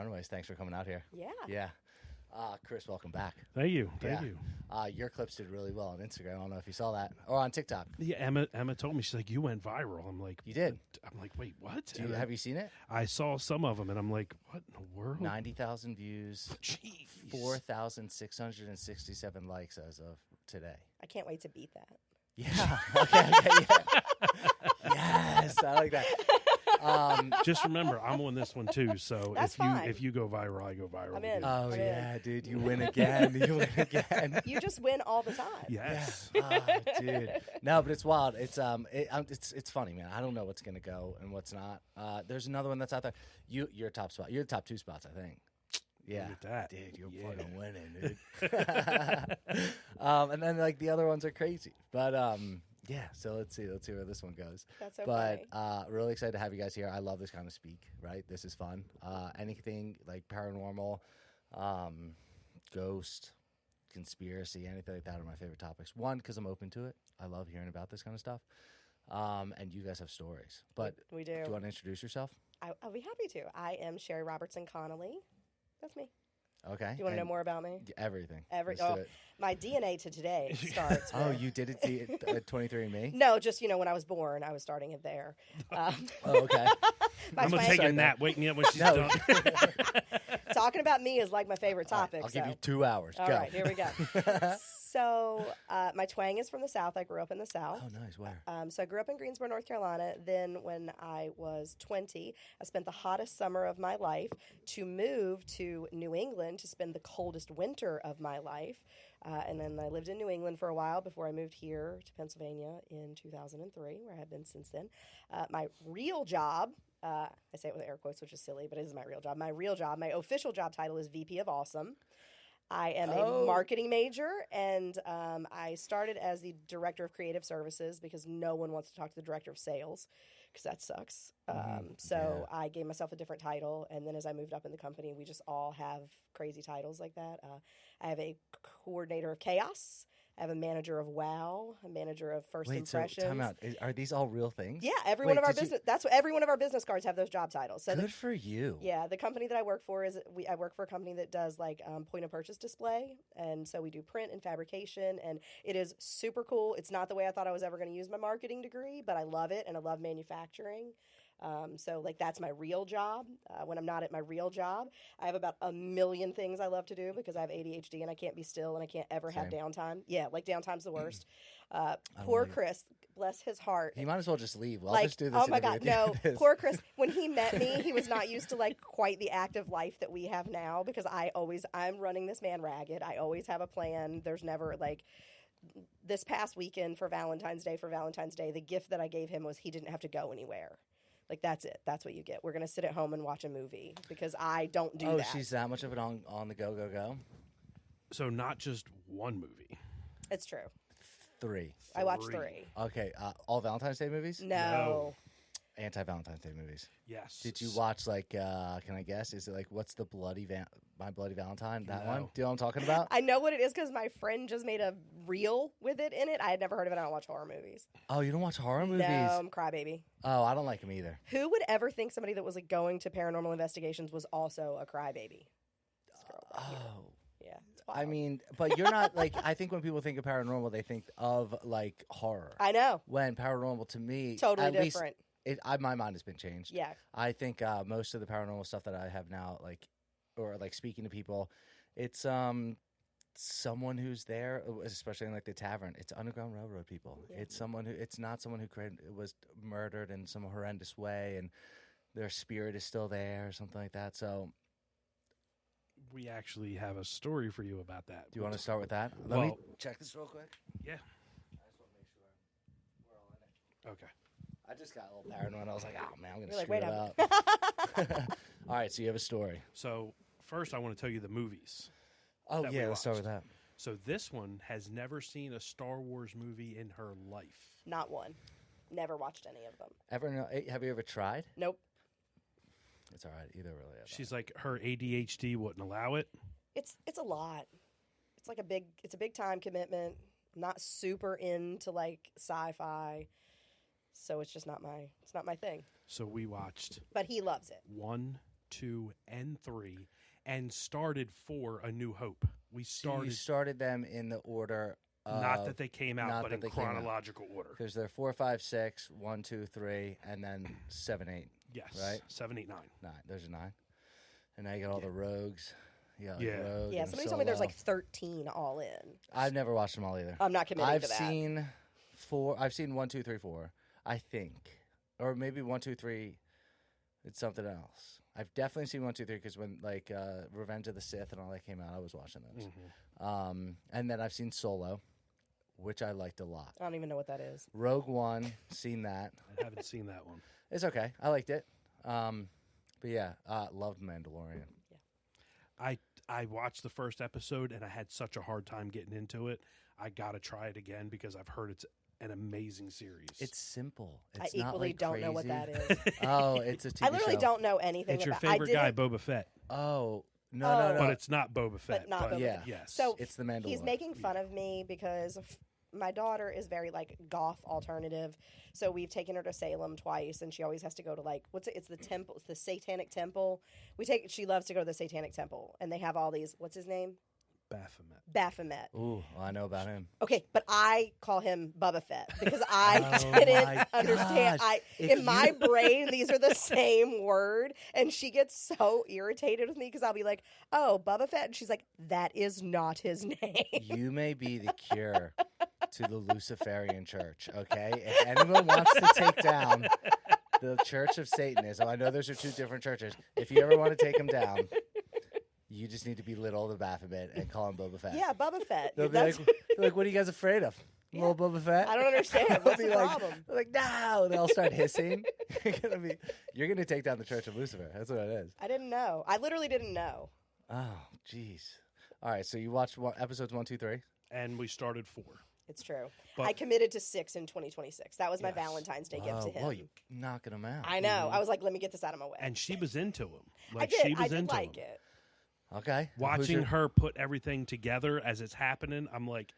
Runaways. Thanks for coming out here. Yeah. Yeah. Chris, welcome back. Thank you. Thank you. Your clips did really well on Instagram. I don't know if you saw that. Or on TikTok. Yeah, Emma told me, she's like, you went viral. I'm like, You did? I'm like, wait, what? Have you seen it? I saw some of them, and I'm like, what in the world? 90,000 views. Jeez. 4,667 likes as of today. I can't wait to beat that. Yeah. Okay. Yeah. Yes. I like that. Just remember, I'm on this one too. So That's fine. if you go viral, I go viral. I'm in. Oh, I'm yeah, dude. You win again. You win again. You just win all the time. Yes. Dude. No, but it's wild. It's funny, man. I don't know what's gonna go and what's not. There's another one that's out there. Your top spot. You're the top 2 spots, I think. Yeah, Look at that. dude. You're fucking winning, dude. And then like the other ones are crazy, but yeah. So let's see where this one goes. That's so But funny. really excited to have you guys here. I love this kind of speak. Right, this is fun. Anything like paranormal, ghost, conspiracy, anything like that are my favorite topics. One, because I'm open to it. I love hearing about this kind of stuff. And you guys have stories. But We do. do you want to introduce yourself? I'll be happy to. I am Sheri Robertson Connolly. That's me. Okay. Do you want to know more about me? Everything. Let's do it. My DNA to today starts. Oh, with- you did it at 23andMe? No, just when I was born, I was starting it there. Oh, okay. My I'm going to take a nap. Wake me up when she's done. Talking about me is like my favorite topic. I'll give you 2 hours. All Go. right, here we go. So my twang is from the South. I grew up in the South. Oh, nice. Where? So I grew up in Greensboro, North Carolina. Then when I was 20, I spent the hottest summer of my life to move to New England to spend the coldest winter of my life. And then I lived in New England for a while before I moved here to Pennsylvania in 2003, where I have been since then. My real job, I say it with air quotes, which is silly, but it is my real job. My real job, my official job title is VP of Awesome. I am a marketing major, and I started as the director of creative services because no one wants to talk to the director of sales because that sucks. So I gave myself a different title, and then as I moved up in the company, we just all have crazy titles like that. I have a coordinator of chaos. I have a manager of WOW, a manager of first impressions. So time out. Are these all real things? Yeah, every one of our business. That's what every one of our business cards have those job titles. So Good for you. Yeah, the company that I work for I work for a company that does like point of purchase display, and so we do print and fabrication, and it is super cool. It's not the way I thought I was ever going to use my marketing degree, but I love it and I love manufacturing. So like that's my real job. When I'm not at my real job, I have about a million things I love to do because I have ADHD and I can't be still and I can't ever have downtime. Yeah, like downtime's the worst. Poor Chris, bless his heart. He might as well just leave. I'll Like, just do this. oh my God, interview at the no. end of this. Poor Chris, when he met me, he was not used to like quite the active life that we have now because I'm running this man ragged. I always have a plan. There's never like this past weekend for Valentine's Day, the gift that I gave him was he didn't have to go anywhere. Like, that's it. That's what you get. We're going to sit at home and watch a movie because I don't do that. Oh, she's that much of it on the go. So not just one movie. It's true. 3. I watched 3. Okay. All Valentine's Day movies? No. Anti-Valentine's Day movies. Yes. Did you watch, like, can I guess? Is it, like, what's the My Bloody Valentine? That No. one? Do you know what I'm talking about? I know what it is because my friend just made a reel with it in it. I had never heard of it. I don't watch horror movies. Oh, you don't watch horror movies? No, I'm crybaby. Oh, I don't like them either. Who would ever think somebody that was like going to paranormal investigations was also a crybaby? This girl right here. Oh. Yeah. It's I wild. mean, but you're not, like, I think when people think of paranormal, they think of, like, horror. I know. When paranormal, to me, Totally at different. Least, my mind has been changed. Yeah. I think most of the paranormal stuff that I have now, like, or like speaking to people, it's someone who's there, especially in like the tavern. It's Underground Railroad people. Yeah. It's someone who. It's not someone who was murdered in some horrendous way, and their spirit is still there or something like that. So, We actually have a story for you about that. do you want to start with that? Let me Well- check this real quick. Yeah. I just want to make sure we're all in it. Okay. I just got a little paranoid. I was like, oh man, I'm gonna You're like, screw wait it a up. All right, so you have a story. So first, I want to tell you the movies. Oh that we yeah, let's start with watched. that. So this one has never seen a Star Wars movie in her life. Not one. Never watched any of them. Have you ever tried? Nope. It's all right. Either really. She's like, her ADHD wouldn't allow it. It's a lot. It's like a big time commitment. I'm not super into like sci-fi, so it's just not my thing. So we watched But he loves it. 1, 2, and 3, and started 4, A New Hope. We So you started, started them in the order of, not that they came out, not but that in they came out. chronological order. Because they're 4, 5, 6, 1, 2, 3, and then 7, 8, Yes. right? 7, 8, 9. 9. There's a 9. And now you got all the rogues. You got, like, Yeah. Rogue Yeah, and somebody told me there's Solo. like 13 all in. I've never watched them all either. I'm not committing I've to that. seen 4. I've seen 1, 2, 3, 4. I think, or maybe 1, 2, 3. It's something else. I've definitely seen 1, 2, 3 because when like Revenge of the Sith and all that came out, I was watching those. And then I've seen Solo, which I liked a lot. I don't even know what that is. Rogue One, seen that. I haven't seen that one. It's okay. I liked it. But yeah, loved Mandalorian. I watched the first episode, and I had such a hard time getting into it. I got to try it again because I've heard it's an amazing series. It's simple. I It's not equally like don't know what crazy. that is. Oh, it's a TV I literally show. don't know anything It's your about favorite guy, Boba Fett. Oh, no, Oh. no, no. But it's not Boba Fett. But not Boba yeah. Fett. Yes. So It's the Mandalorian. he's making fun of me because my daughter is very like goth alternative. So we've taken her to Salem twice, and she always has to go to like it's the temple, it's the Satanic Temple. She loves to go to the Satanic Temple, and they have all these. What's his name? Baphomet. Ooh, I know about him. Okay, but I call him Bubba Fett because I Oh didn't my understand. gosh. In my brain, these are the same word, and she gets so irritated with me because I'll be like, "Oh, Bubba Fett," and she's like, "That is not his name." You may be the cure to the Luciferian Church, okay? If anyone wants to take down the Church of Satanism, I know those are 2 different churches. If you ever want to take them down, you just need to belittle the Baphomet and call him Boba Fett. Yeah, Bubba Fett. They'll be That's- like, what are you guys afraid of? Yeah. Little Boba Fett? I don't understand. They'll What's be the like, problem? they're like, no. They'll start hissing. You're gonna take down the Church of Lucifer. That's what it is. I didn't know. I literally didn't know. Oh, jeez. All right, so you watched episodes 1, 2, 3? And we started 4. It's true. But- I committed to 6 in 2026. That was my Yes. Valentine's Day gift to him. Well, you knocking them out. I know. I was like, let me get this out of my way. And she was into him. I Like, did. she was I did into like him. it. Okay. Who's Watching your- her put everything together as it's happening, I'm like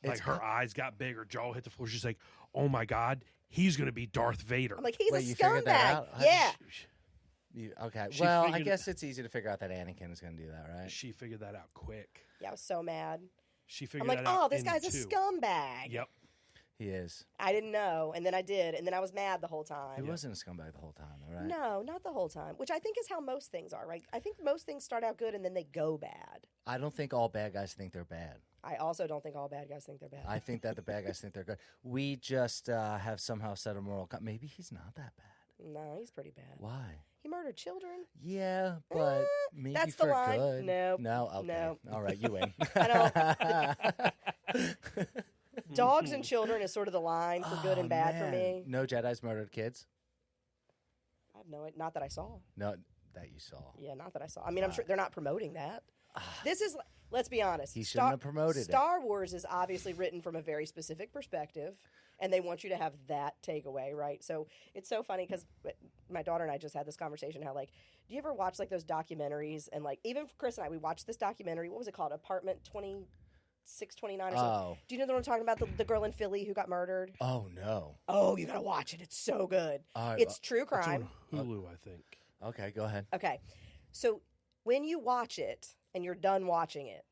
It's her eyes got big, her jaw hit the floor. She's like, "Oh my god, he's going to be Darth Vader." I'm like, he's Wait, a you figured that scumbag. out? Yeah. Okay. She Well, I figured- guess it's easy to figure out that Anakin is going to do that, right? She figured that out quick. Yeah, I was so mad. She figured I'm like, that out. oh, this in guy's a 2. scumbag. Yep. He is. I didn't know, and then I did, and then I was mad the whole time. He wasn't a scumbag the whole time, though, right? No, not the whole time, which I think is how most things are, right? I think most things start out good and then they go bad. I don't think all bad guys think they're bad. I also don't think all bad guys think they're bad. I think that the bad guys think they're good. We just have somehow set a moral. Maybe he's not that bad. No, he's pretty bad. Why? He murdered children. Yeah, but maybe that's for the line. good. Nope. No. Okay. No. All right, you win. Dogs and children is sort of the line for good Oh, and bad for man. me. No Jedi's murdered kids. I have no idea. Not that I saw. No, that you saw. Yeah, not that I saw. I mean, I'm sure they're not promoting that. Ah. This is, let's be honest. He shouldn't have promoted it. Star Wars is obviously written from a very specific perspective, and they want you to have that takeaway, right? So it's so funny because my daughter and I just had this conversation how, like, do you ever watch, like, those documentaries? And, like, even for Chris and I, we watched this documentary. What was it called? Apartment 2629 or something. Oh. Do you know what I'm talking about? The girl in Philly who got murdered? Oh no. Oh, you got to watch it. It's so good. All right, It's true It's crime. on Hulu, I think. Okay, go ahead. Okay. So when you watch it and you're done watching it,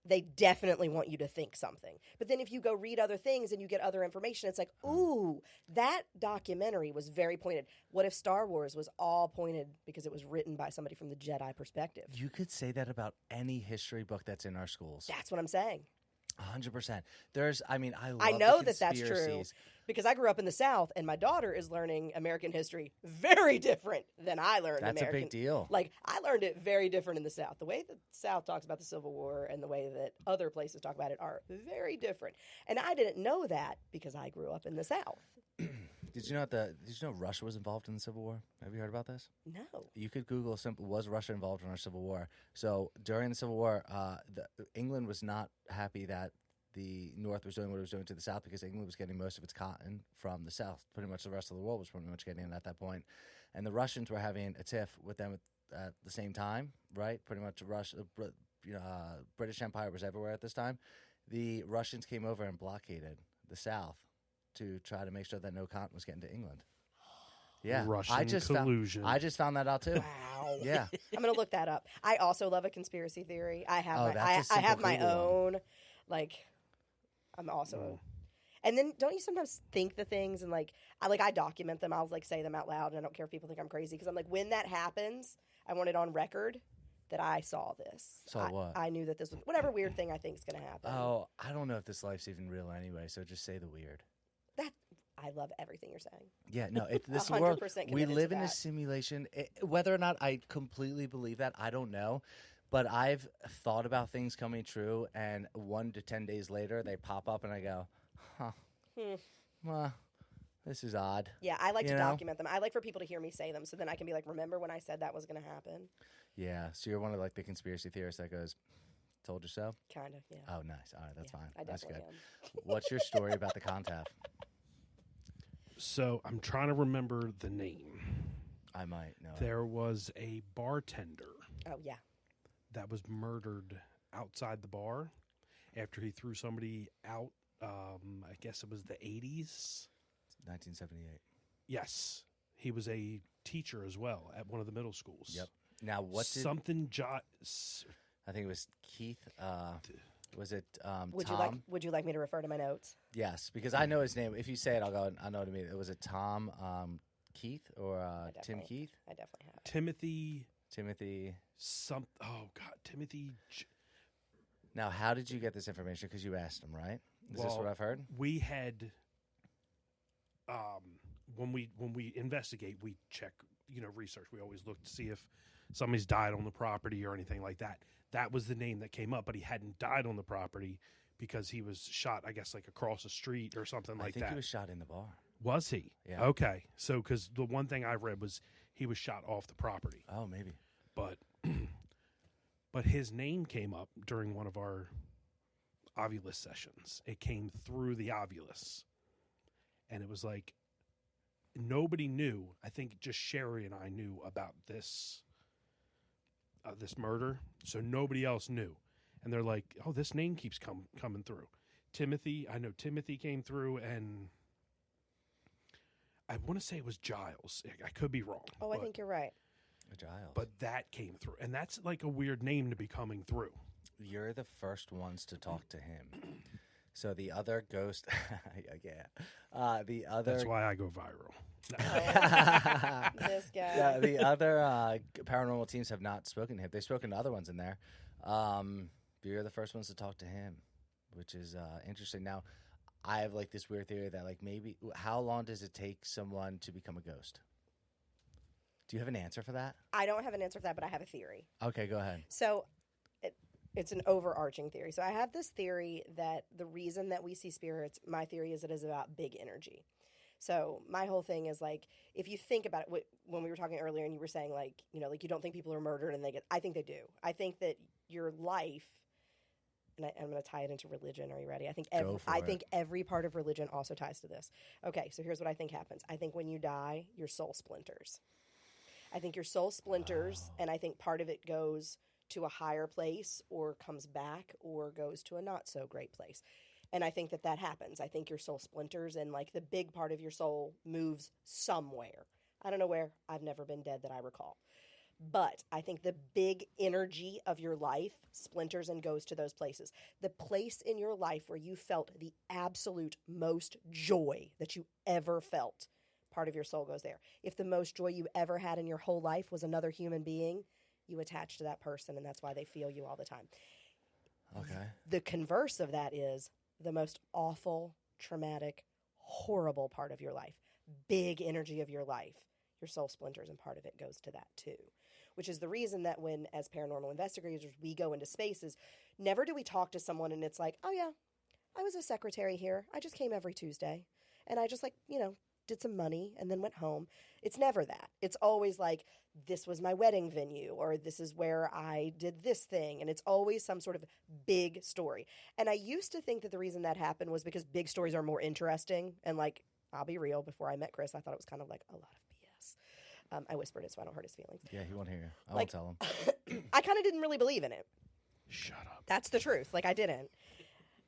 they definitely want you to think something. But then if you go read other things and you get other information, it's like, ooh, that documentary was very pointed. What if Star Wars was all pointed because it was written by somebody from the Jedi perspective? You could say that about any history book that's in our schools. That's what I'm saying. 100%. There's, I mean, I love I know the that that's true conspiracies. because I grew up in the South and my daughter is learning American history very different than I learned That's American. a big deal. Like, I learned it very different in the South. The way the South talks about the Civil War and the way that other places talk about it are very different. And I didn't know that because I grew up in the South. Did you know Russia was involved in the Civil War? Have you heard about this? No. You could Google was Russia involved in our Civil War? So during the Civil War, England was not happy that the North was doing what it was doing to the South because England was getting most of its cotton from the South. Pretty much the rest of the world was pretty much getting it at that point. And the Russians were having a tiff with them at the same time, right? Pretty much British Empire was everywhere at this time. The Russians came over and blockaded the South to try to make sure that no cotton was getting to England. Yeah, Russian collusion. I just found that out too. Wow. Yeah, I'm gonna look that up. I also love a conspiracy theory. I have I have my own. Like, I'm also. And then don't you sometimes think the things and I document them. I'll say them out loud, and I don't care if people think I'm crazy because I'm like, when that happens, I want it on record that I saw this. Saw what? I knew that this was whatever weird thing I think is going to happen. Oh, I don't know if this life's even real anyway. So just say the weird. I love everything you're saying. Yeah, no, this 100% world, committed we live to in a that. simulation. Whether or not I completely believe that, I don't know. But I've thought about things coming true, and 1 to 10 days later, they pop up, and I go, huh, well, this is odd. Yeah, I like to document them. I like for people to hear me say them, so then I can be like, remember when I said that was going to happen? Yeah, so you're one of the conspiracy theorists that goes, told you so? Kind of, yeah. Oh, nice. All right, that's fine. I That's good. definitely am. What's your story about the Contav? So I'm trying to remember the name. I might know. There was a bartender. Oh, yeah. That was murdered outside the bar after he threw somebody out. I guess it was the 80s. 1978. Yes. He was a teacher as well at one of the middle schools. Yep. Now, what did... I think it was Keith. Was it would Tom? Would you like me to refer to my notes? Yes, because I know his name. If you say it, I'll go. I know what I mean. Was it Tom Keith or Tim Keith? I definitely have. Timothy. Oh God, Timothy. Now, how did you get this information? Because you asked him, right? Is this what I've heard? We had. When we investigate, we check, research. We always look to see if somebody's died on the property or anything like that. That was the name that came up, but he hadn't died on the property because he was shot, I guess, across the street or something like that. I think he was shot in the bar. Was he? Yeah. Okay. So, because the one thing I read was he was shot off the property. Oh, maybe. But his name came up during one of our ovulus sessions. It came through the ovulus. And it was nobody knew. I think just Sheri and I knew about this murder, so nobody else knew. And they're like, oh, this name keeps coming through. Timothy, I know Timothy came through, and I want to say it was Giles. I could be wrong. Oh, I think you're right. Giles. But that came through, and that's a weird name to be coming through. You're the first ones to talk to him. So the other ghost, yeah, the other. That's why I go viral. This guy. Yeah, the other paranormal teams have not spoken to him. They've spoken to other ones in there. You're the first ones to talk to him, which is interesting. Now, I have this weird theory that maybe how long does it take someone to become a ghost? Do you have an answer for that? I don't have an answer for that, but I have a theory. Okay, go ahead. So it's an overarching theory. So I have this theory that the reason that we see spirits, my theory is it is about big energy. So my whole thing is if you think about it, when we were talking earlier and you were saying you don't think people are murdered and I think they do. I think that your life, and I'm going to tie it into religion. Are you ready? I think every part of religion also ties to this. Okay, so here's what I think happens. I think when you die, your soul splinters. I think your soul splinters, and I think part of it goes to a higher place or comes back or goes to a not so great place. And I think that happens. I think your soul splinters and the big part of your soul moves somewhere. I don't know where. I've never been dead that I recall. But I think the big energy of your life splinters and goes to those places. The place in your life where you felt the absolute most joy that you ever felt, part of your soul goes there. If the most joy you ever had in your whole life was another human being, you attach to that person, and that's why they feel you all the time. Okay. The converse of that is the most awful, traumatic, horrible part of your life, big energy of your life, your soul splinters, and part of it goes to that too. Which is the reason that when, as paranormal investigators, we go into spaces, never do we talk to someone and it's oh yeah, I was a secretary here. I just came every Tuesday. And I just did some money and then went home. It's never that. It's always this was my wedding venue, or this is where I did this thing. And it's always some sort of big story. And I used to think that the reason that happened was because big stories are more interesting. And I'll be real, before I met Chris, I thought it was kind of a lot of BS. I whispered it so I don't hurt his feelings. Yeah, he won't hear you. I won't tell him. I kind of didn't really believe in it. Shut up. That's the truth. I didn't.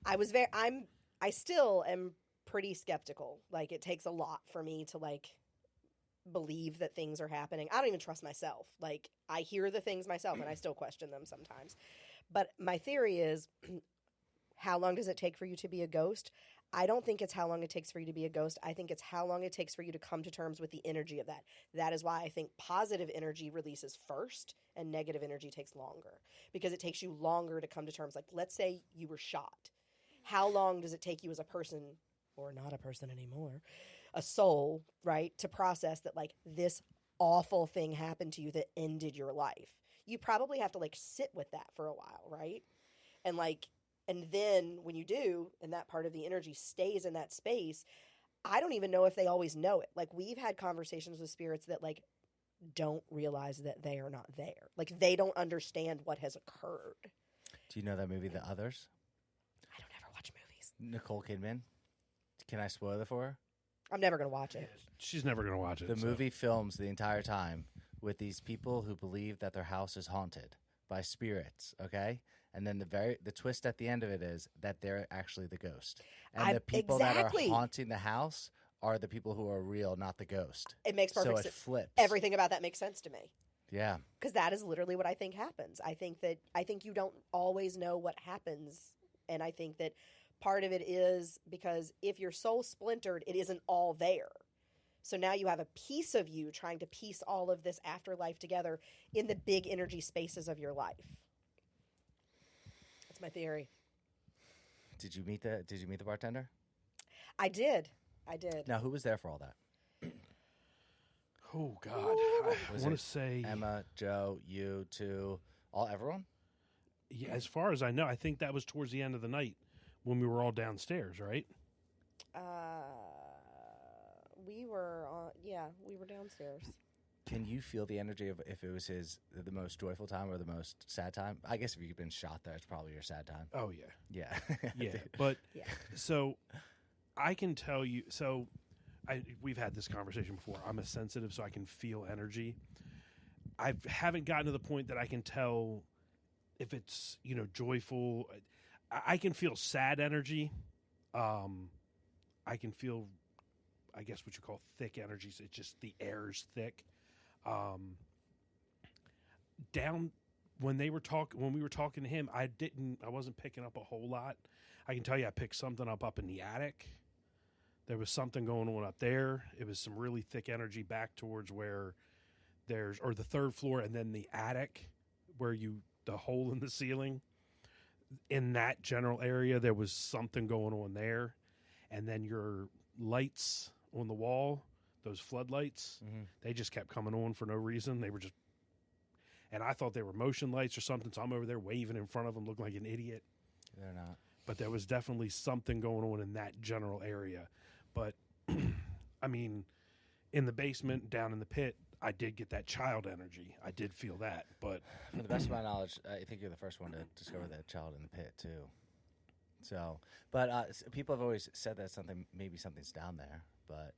I still am pretty skeptical. It takes a lot for me to believe that things are happening. I don't even trust myself. Like, I hear the things myself and I still question them sometimes. But my theory is, how long does it take for you to be a ghost? I don't think it's how long it takes for you to be a ghost. I think it's how long it takes for you to come to terms with the energy of that. That is why I think positive energy releases first and negative energy takes longer, because it takes you longer to come to terms. Like, let's say you were shot. How long does it take you as a person, or not a person anymore, a soul, right, to process that, like, this awful thing happened to you that ended your life? You probably have to, like, sit with that for a while, right? And, like, and then when you do, and that part of the energy stays in that space, I don't even know if they always know it. Like, we've had conversations with spirits that, like, don't realize that they are not there. Like, they don't understand what has occurred. Do you know that movie, The Others? I don't ever watch movies. Nicole Kidman. Can I spoil it for her? I'm never going to watch it. She's never going to watch it. The movie films the entire time with these people who believe that their house is haunted by spirits, okay? And then the twist at the end of it is that they're actually the ghost. And the people that are haunting the house are the people who are real, not the ghost. It makes perfect sense. So it flips. Everything about that makes sense to me. Yeah. Because that is literally what I think happens. I think you don't always know what happens. And I think that part of it is because if your soul splintered, it isn't all there. So now you have a piece of you trying to piece all of this afterlife together in the big energy spaces of your life. That's my theory. Did you meet the bartender? I did. Now, who was there for all that? Oh God, I want to say Emma, Joe, you two, everyone. Yeah, as far as I know, I think that was towards the end of the night when we were all downstairs, right? We were downstairs. Can you feel the energy of if it was the most joyful time or the most sad time? I guess if you've been shot there, it's probably your sad time. Oh yeah, yeah, yeah. But yeah. So I can tell you. So we've had this conversation before. I'm a sensitive, so I can feel energy. I haven't gotten to the point that I can tell if it's joyful. I can feel sad energy. I can feel, I guess, what you call thick energies. It's just the air's thick. Down when we were talking to him, I wasn't picking up a whole lot. I can tell you I picked something up in the attic. There was something going on up there. It was some really thick energy back towards where or the third floor, and then the attic where the hole in the ceiling. In that general area, there was something going on there. And then your lights on the wall, those floodlights, they just kept coming on for no reason. They were just, and I thought they were motion lights or something, so I'm over there waving in front of them, looking like an idiot. They're not. But there was definitely something going on in that general area. But, I mean, in the basement, down in the pit, I did get that child energy. I did feel that. But to the best of my knowledge, I think you're the first one to discover that child in the pit, too. So, but people have always said that maybe something's down there, but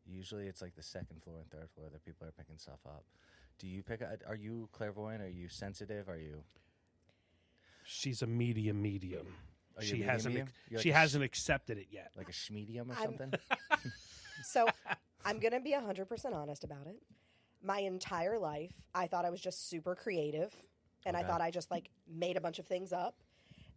usually it's like the second floor and third floor that people are picking stuff up. Do you are you clairvoyant? Are you sensitive? Are you? She's a medium. She hasn't accepted it yet. Like a schmedium or something? So I'm going to be 100% honest about it. My entire life, I thought I was just super creative, and I thought I just made a bunch of things up.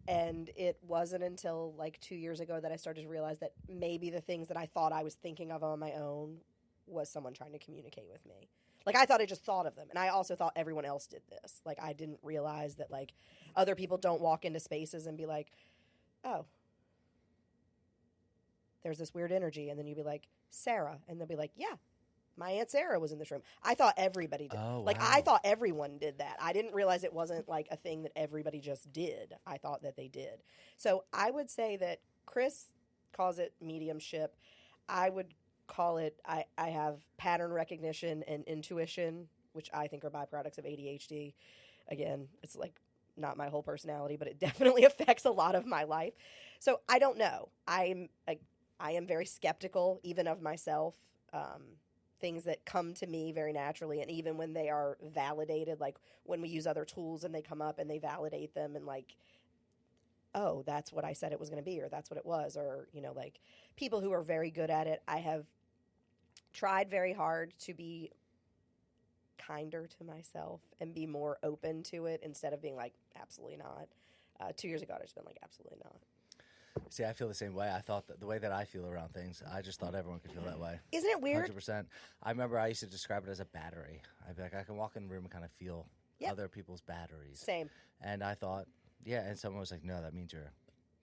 And it wasn't until 2 years ago that I started to realize that maybe the things that I thought I was thinking of on my own was someone trying to communicate with me. I thought I just thought of them. And I also thought everyone else did this. I didn't realize that, other people don't walk into spaces and be like, oh, there's this weird energy. And then you'd be like, Sarah. And they'll be like, yeah, my Aunt Sarah was in this room. I thought everybody did. Oh, wow. I thought everyone did that. I didn't realize it wasn't a thing that everybody just did. I thought that they did. So I would say that Chris calls it mediumship. I would call it, I have pattern recognition and intuition, which I think are byproducts of ADHD. Again, it's not my whole personality, but it definitely affects a lot of my life. So I don't know. I am very skeptical even of myself. Things that come to me very naturally, and even when they are validated, when we use other tools and they come up and they validate them and oh, that's what I said it was going to be, or that's what it was, or people who are very good at it. I have tried very hard to be kinder to myself and be more open to it instead of being like, absolutely not. 2 years ago, I'd just been like, absolutely not. See, I feel the same way. I thought that the way that I feel around things, I just thought everyone could feel that way. Isn't it weird? 100%. I remember I used to describe it as a battery. I'd be like, I can walk in the room and kind of feel other people's batteries. Same. And I thought, and someone was like, no, that means you're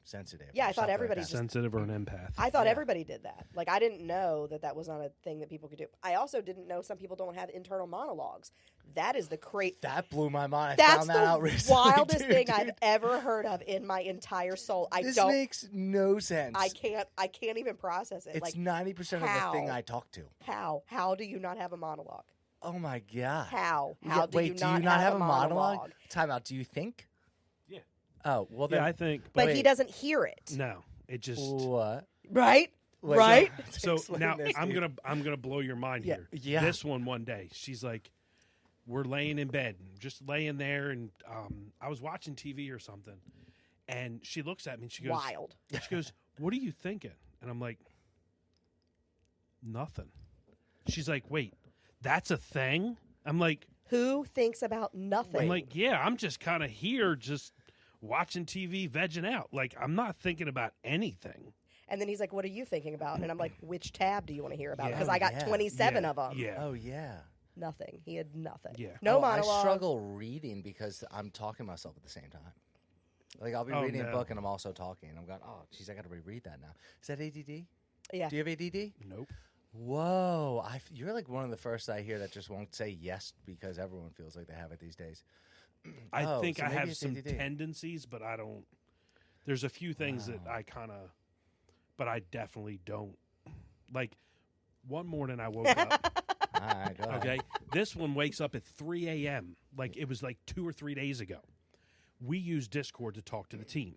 sensitive. Yeah, I thought everybody just... sensitive or an empath. I thought everybody did that. Like, I didn't know that was not a thing that people could do. I also didn't know some people don't have internal monologues. That is the That blew my mind. That's found that out recently. That's the wildest thing I've ever heard of in my entire soul. This makes no sense. I can't even process it. It's 90% of the thing I talk to. How do you not have a monologue? Oh my God. How do you not have a monologue? Time out. Do you think? Yeah. Oh, well then. Yeah, I think. But he doesn't hear it. No. It just. What? Right? Wait, right? So now I'm gonna blow your mind here. Yeah. This one day, she's like, we're laying in bed, just laying there, and I was watching TV or something, and she looks at me and she goes, wild. She goes, "What are you thinking?" And I'm like, nothing. She's like, "Wait, that's a thing?" I'm like, who thinks about nothing? I'm like, yeah, I'm just kind of here, just watching TV, vegging out. Like, I'm not thinking about anything. And then he's like, what are you thinking about? And I'm like, which tab do you want to hear about? Yeah. Because I got 27 of them. Yeah. Oh, yeah. Nothing. He had nothing. Yeah. No monologue. I struggle reading because I'm talking to myself at the same time. Like, I'll be reading a book and I'm also talking. I'm going, oh, geez, I got to reread that now. Is that ADD? Yeah. Do you have ADD? Nope. Whoa. You're like one of the first I hear that just won't say yes because everyone feels like they have it these days. I think so I maybe have it's some ADD. tendencies, but I don't. There's a few things that I kind of, but I definitely don't. Like, one morning I woke up. All right, go ahead. Okay. This one wakes up at 3 a.m. Like, it was like 2 or 3 days ago. We use Discord to talk to the team.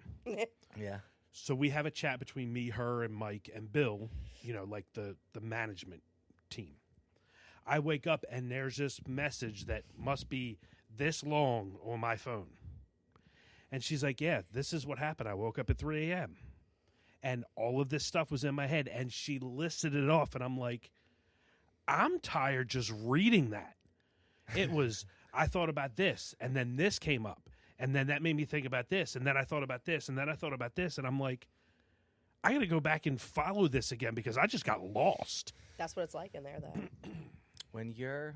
Yeah. So we have a chat between me, her, and Mike and Bill, like the management team. I wake up and there's this message that must be this long on my phone. And she's like, yeah, this is what happened. I woke up at 3 a.m. And all of this stuff was in my head. And she listed it off. And I'm like, I'm tired just reading that. It was, I thought about this. And then this came up. And then that made me think about this. And then I thought about this. And then I thought about this. And I'm like, I got to go back and follow this again because I just got lost. That's what it's like in there, though. When you're...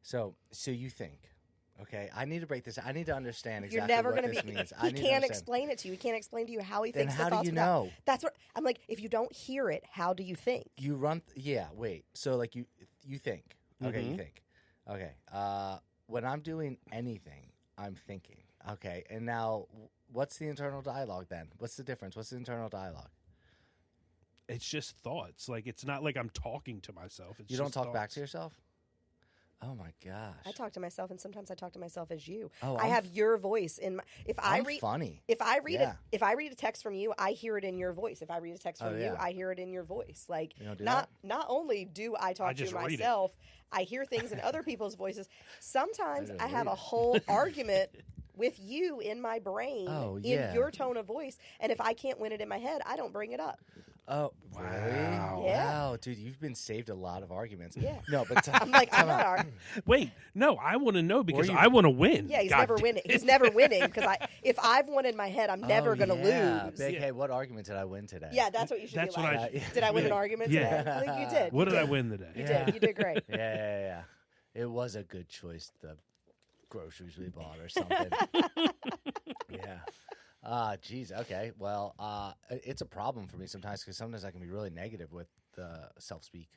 So you think... Okay, I need to break this. I need to understand exactly You're never what going this to be. means. He can't explain it to you. He can't explain to you how he Then thinks. how the do thoughts you are about. know? That's what I'm like. If you don't hear it, how do you think? You run... wait. So, like, you think. Okay, Mhm. you think. Okay. When I'm doing anything, I'm thinking. Okay, and now, what's the internal dialogue then? What's the difference? What's the internal dialogue? It's just thoughts. Like, it's not like I'm talking to myself. It's You don't just talk back thoughts. to yourself? Oh, my gosh. I talk to myself, and sometimes I talk to myself as you. Oh, I have your voice in my. If I I'm read, funny. if I read Yeah. it, if I read a text from you, I hear it in your voice. If I read a text from you, yeah. I hear it in your voice. Like, You don't do not only do I talk I to just read it. myself, I hear things in other people's voices. Sometimes just I have read a it. whole argument with you in my brain Oh, in yeah. your tone of voice, and if I can't win it in my head, I don't bring it up. Oh, really? Wow. Yeah. Wow, dude, you've been saved a lot of arguments. Yeah. No, but I'm like, I'm not arguing. Wait, no, I want to know because you- I want to win. Yeah, he's God never damn winning. it. He's never winning because if I've won in my head, I'm never going to lose. Big, Yeah. Hey, what argument did I win today? Yeah, that's what you should That's be what like. I- Did I win an Yeah. argument Yeah. today? I think you did. What You did I win today? You Yeah. did. You did great. Yeah. It was a good choice, the groceries we bought or something. Yeah. Geez. Okay. Well, it's a problem for me sometimes because sometimes I can be really negative with self-speak.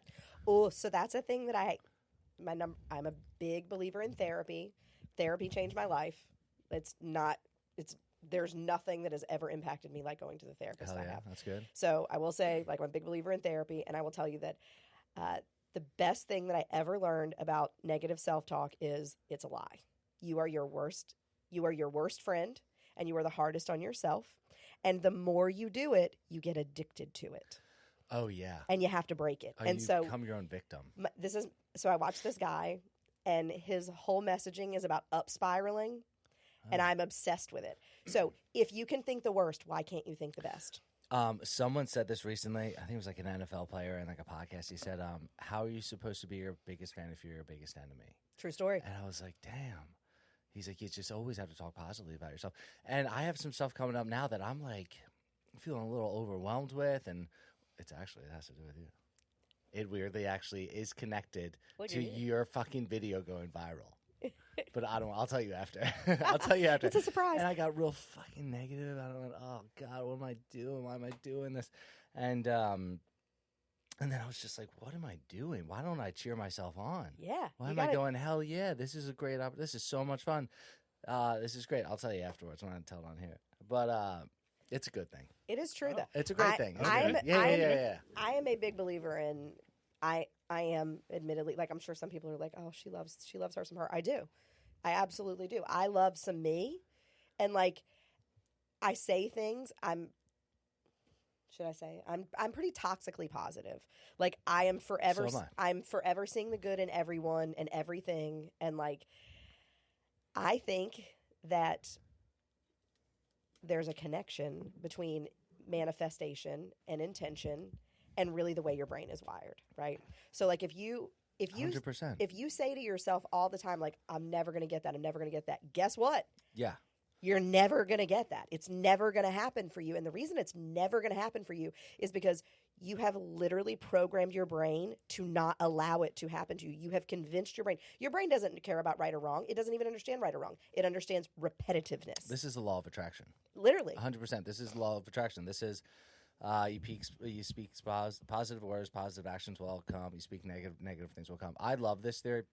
Oh, so that's a thing that I'm a big believer in therapy. Therapy changed my life. There's nothing that has ever impacted me like going to the therapist Hell I yeah, have. that's good. So I will say, like, I'm a big believer in therapy, and I will tell you that the best thing that I ever learned about negative self-talk is it's a lie. You are your worst friend, and you are the hardest on yourself. And the more you do it, you get addicted to it. Oh yeah. And you have to break it. Oh, and you so become your own victim. so I watched this guy, and his whole messaging is about up spiraling, and I'm obsessed with it. So if you can think the worst, why can't you think the best? Someone said this recently. I think it was like an NFL player in like a podcast. He said, "How are you supposed to be your biggest fan if you're your biggest enemy?" True story. And I was like, "Damn." He's like, "You just always have to talk positively about yourself." And I have some stuff coming up now that I'm like feeling a little overwhelmed with, and it has to do with you. It weirdly actually is connected to your fucking video going viral. But I'll tell you after. I'll tell you after. It's a surprise. And I got real fucking negative. I went, oh God, what am I doing? Why am I doing this? And then I was just like, what am I doing? Why don't I cheer myself on? Yeah. Why am I going, hell yeah, this is a great opportunity. This is so much fun. This is great. I'll tell you afterwards when I tell it on here. But it's a good thing. It is true, though. It's a great thing. I am a big believer in, I am admittedly, like, I'm sure some people are like, oh, she loves her some her. I do. I absolutely do. I love some me. And, like, I say things, I'm pretty toxically positive. Like, I'm forever seeing the good in everyone and everything. And, like, I think that there's a connection between manifestation and intention and really the way your brain is wired, right? So, like, if you 100%. If you say to yourself all the time, like, I'm never going to get that, I'm never going to get that, guess what? Yeah. You're never going to get that. It's never going to happen for you. And the reason it's never going to happen for you is because you have literally programmed your brain to not allow it to happen to you. You have convinced your brain. Your brain doesn't care about right or wrong. It doesn't even understand right or wrong. It understands repetitiveness. This is the law of attraction. Literally. 100%. This is the law of attraction. This is you speak positive words, positive actions will come. You speak negative things will come. I love this theory.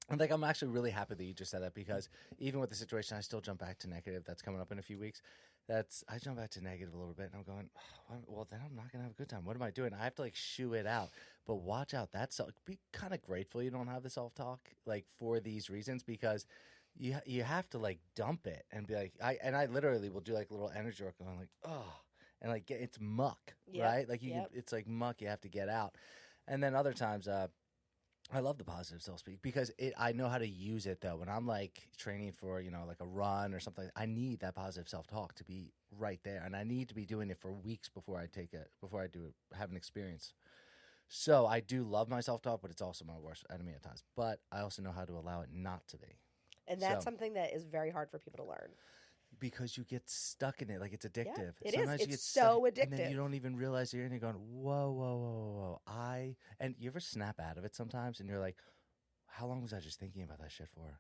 And like, I'm actually really happy that you just said that, because even with the situation, I still jump back to negative. That's coming up in a few weeks. I jump back to negative a little bit, and I'm going, well, then I'm not going to have a good time. What am I doing? I have to, like, shoo it out. But watch out. Be kind of grateful you don't have the self-talk, like, for these reasons, because you have to, like, dump it and be like, I literally will do, like, a little energy work going, like, oh, and, like, it's muck, right? Like, it's like muck you have to get out. And then other times, I love the positive self-speak, because I know how to use it, though. When I'm, like, training for, like a run or something, I need that positive self-talk to be right there. And I need to be doing it for weeks before I have an experience. So I do love my self-talk, but it's also my worst enemy at times. But I also know how to allow it not to be. And that's something that is very hard for people to learn. Because you get stuck in it, like, it's addictive. Yeah, Sometimes it's you get so stuck, addictive. and then you don't even realize you're in it, going, whoa. And you ever snap out of it sometimes, and you're like, how long was I just thinking about that shit for?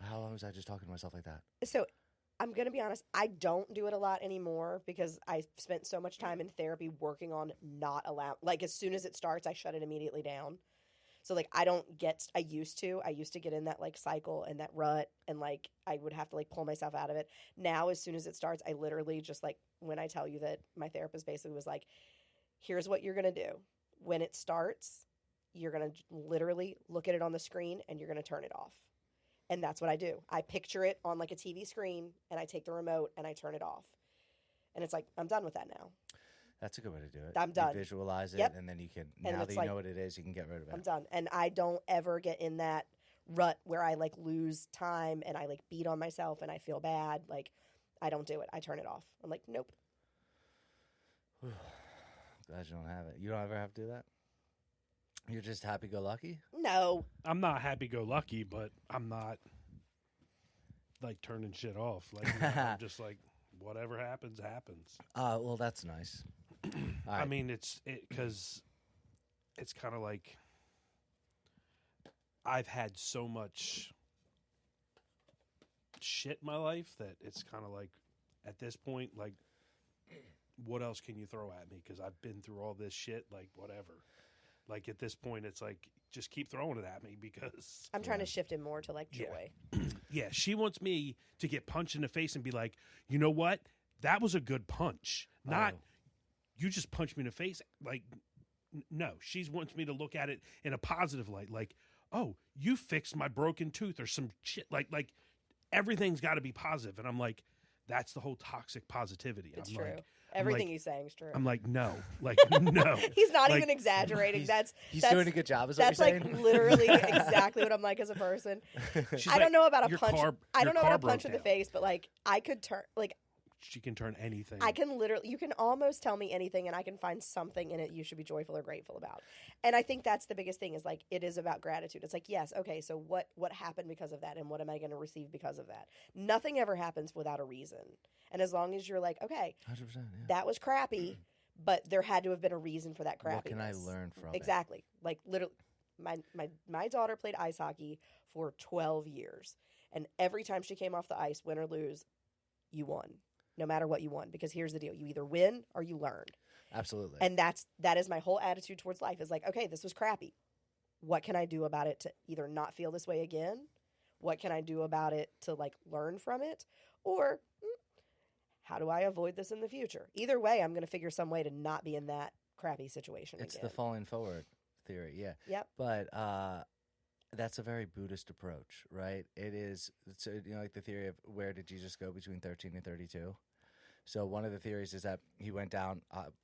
How long was I just talking to myself like that? So I'm going to be honest, I don't do it a lot anymore, because I spent so much time in therapy working on not allowing, like, as soon as it starts, I shut it immediately down. So, like, I used to get in that, like, cycle and that rut, and, like, I would have to, like, pull myself out of it. Now, as soon as it starts, I literally just, like, when I tell you that my therapist basically was like, here's what you're going to do. When it starts, you're going to literally look at it on the screen, and you're going to turn it off. And that's what I do. I picture it on, like, a TV screen, and I take the remote, and I turn it off. And it's like, I'm done with that now. That's a good way to do it. I'm done. You visualize it, and then you can, and now that you know what it is, you can get rid of it. I'm done. And I don't ever get in that rut where I, like, lose time and I, like, beat on myself and I feel bad. Like, I don't do it. I turn it off. I'm like, nope. Glad you don't have it. You don't ever have to do that? You're just happy-go-lucky? No. I'm not happy-go-lucky, but I'm not, like, turning shit off. Like, I'm just like, whatever happens, happens. Well, that's nice. I mean, because it's kind of like I've had so much shit in my life that it's kind of like, at this point, like, what else can you throw at me? Because I've been through all this shit, like, whatever. Like, at this point, it's like, just keep throwing it at me, because I'm trying to shift it more to, like, joy. Yeah, she wants me to get punched in the face and be like, you know what? That was a good punch. Not, you just punched me in the face. Like, no. She wants me to look at it in a positive light. Like, oh, you fixed my broken tooth or some shit. Like everything's got to be positive. And I'm like, that's the whole toxic positivity. It's I'm true. Like, Everything he's saying is true. I'm like, no. Like, no. He's not even exaggerating. He's doing a good job, is what that's you're saying? Like literally exactly what I'm like as a person. I don't know about a punch. I don't know about a punch in the face, but, like, I could turn, like, she can turn anything. I can literally, you can almost tell me anything and I can find something in it you should be joyful or grateful about. And I think that's the biggest thing is like, it is about gratitude. It's like, yes, okay, so what happened because of that and what am I going to receive because of that? Nothing ever happens without a reason. And as long as you're like, okay, 100%, that was crappy, but there had to have been a reason for that crappiness. What can I learn from it? Exactly. Like literally, my daughter played ice hockey for 12 years. And every time she came off the ice, win or lose, you won. No matter what you won. Because here's the deal. You either win or you learn. Absolutely. And that is my whole attitude towards life is like, okay, this was crappy. What can I do about it to either not feel this way again? What can I do about it to like learn from it? Or how do I avoid this in the future? Either way, I'm going to figure some way to not be in that crappy situation It's again. the falling forward theory, yeah. Yep. But that's a very Buddhist approach, right? It is, so, like the theory of where did Jesus go between 13 and 32? So one of the theories is that he went down,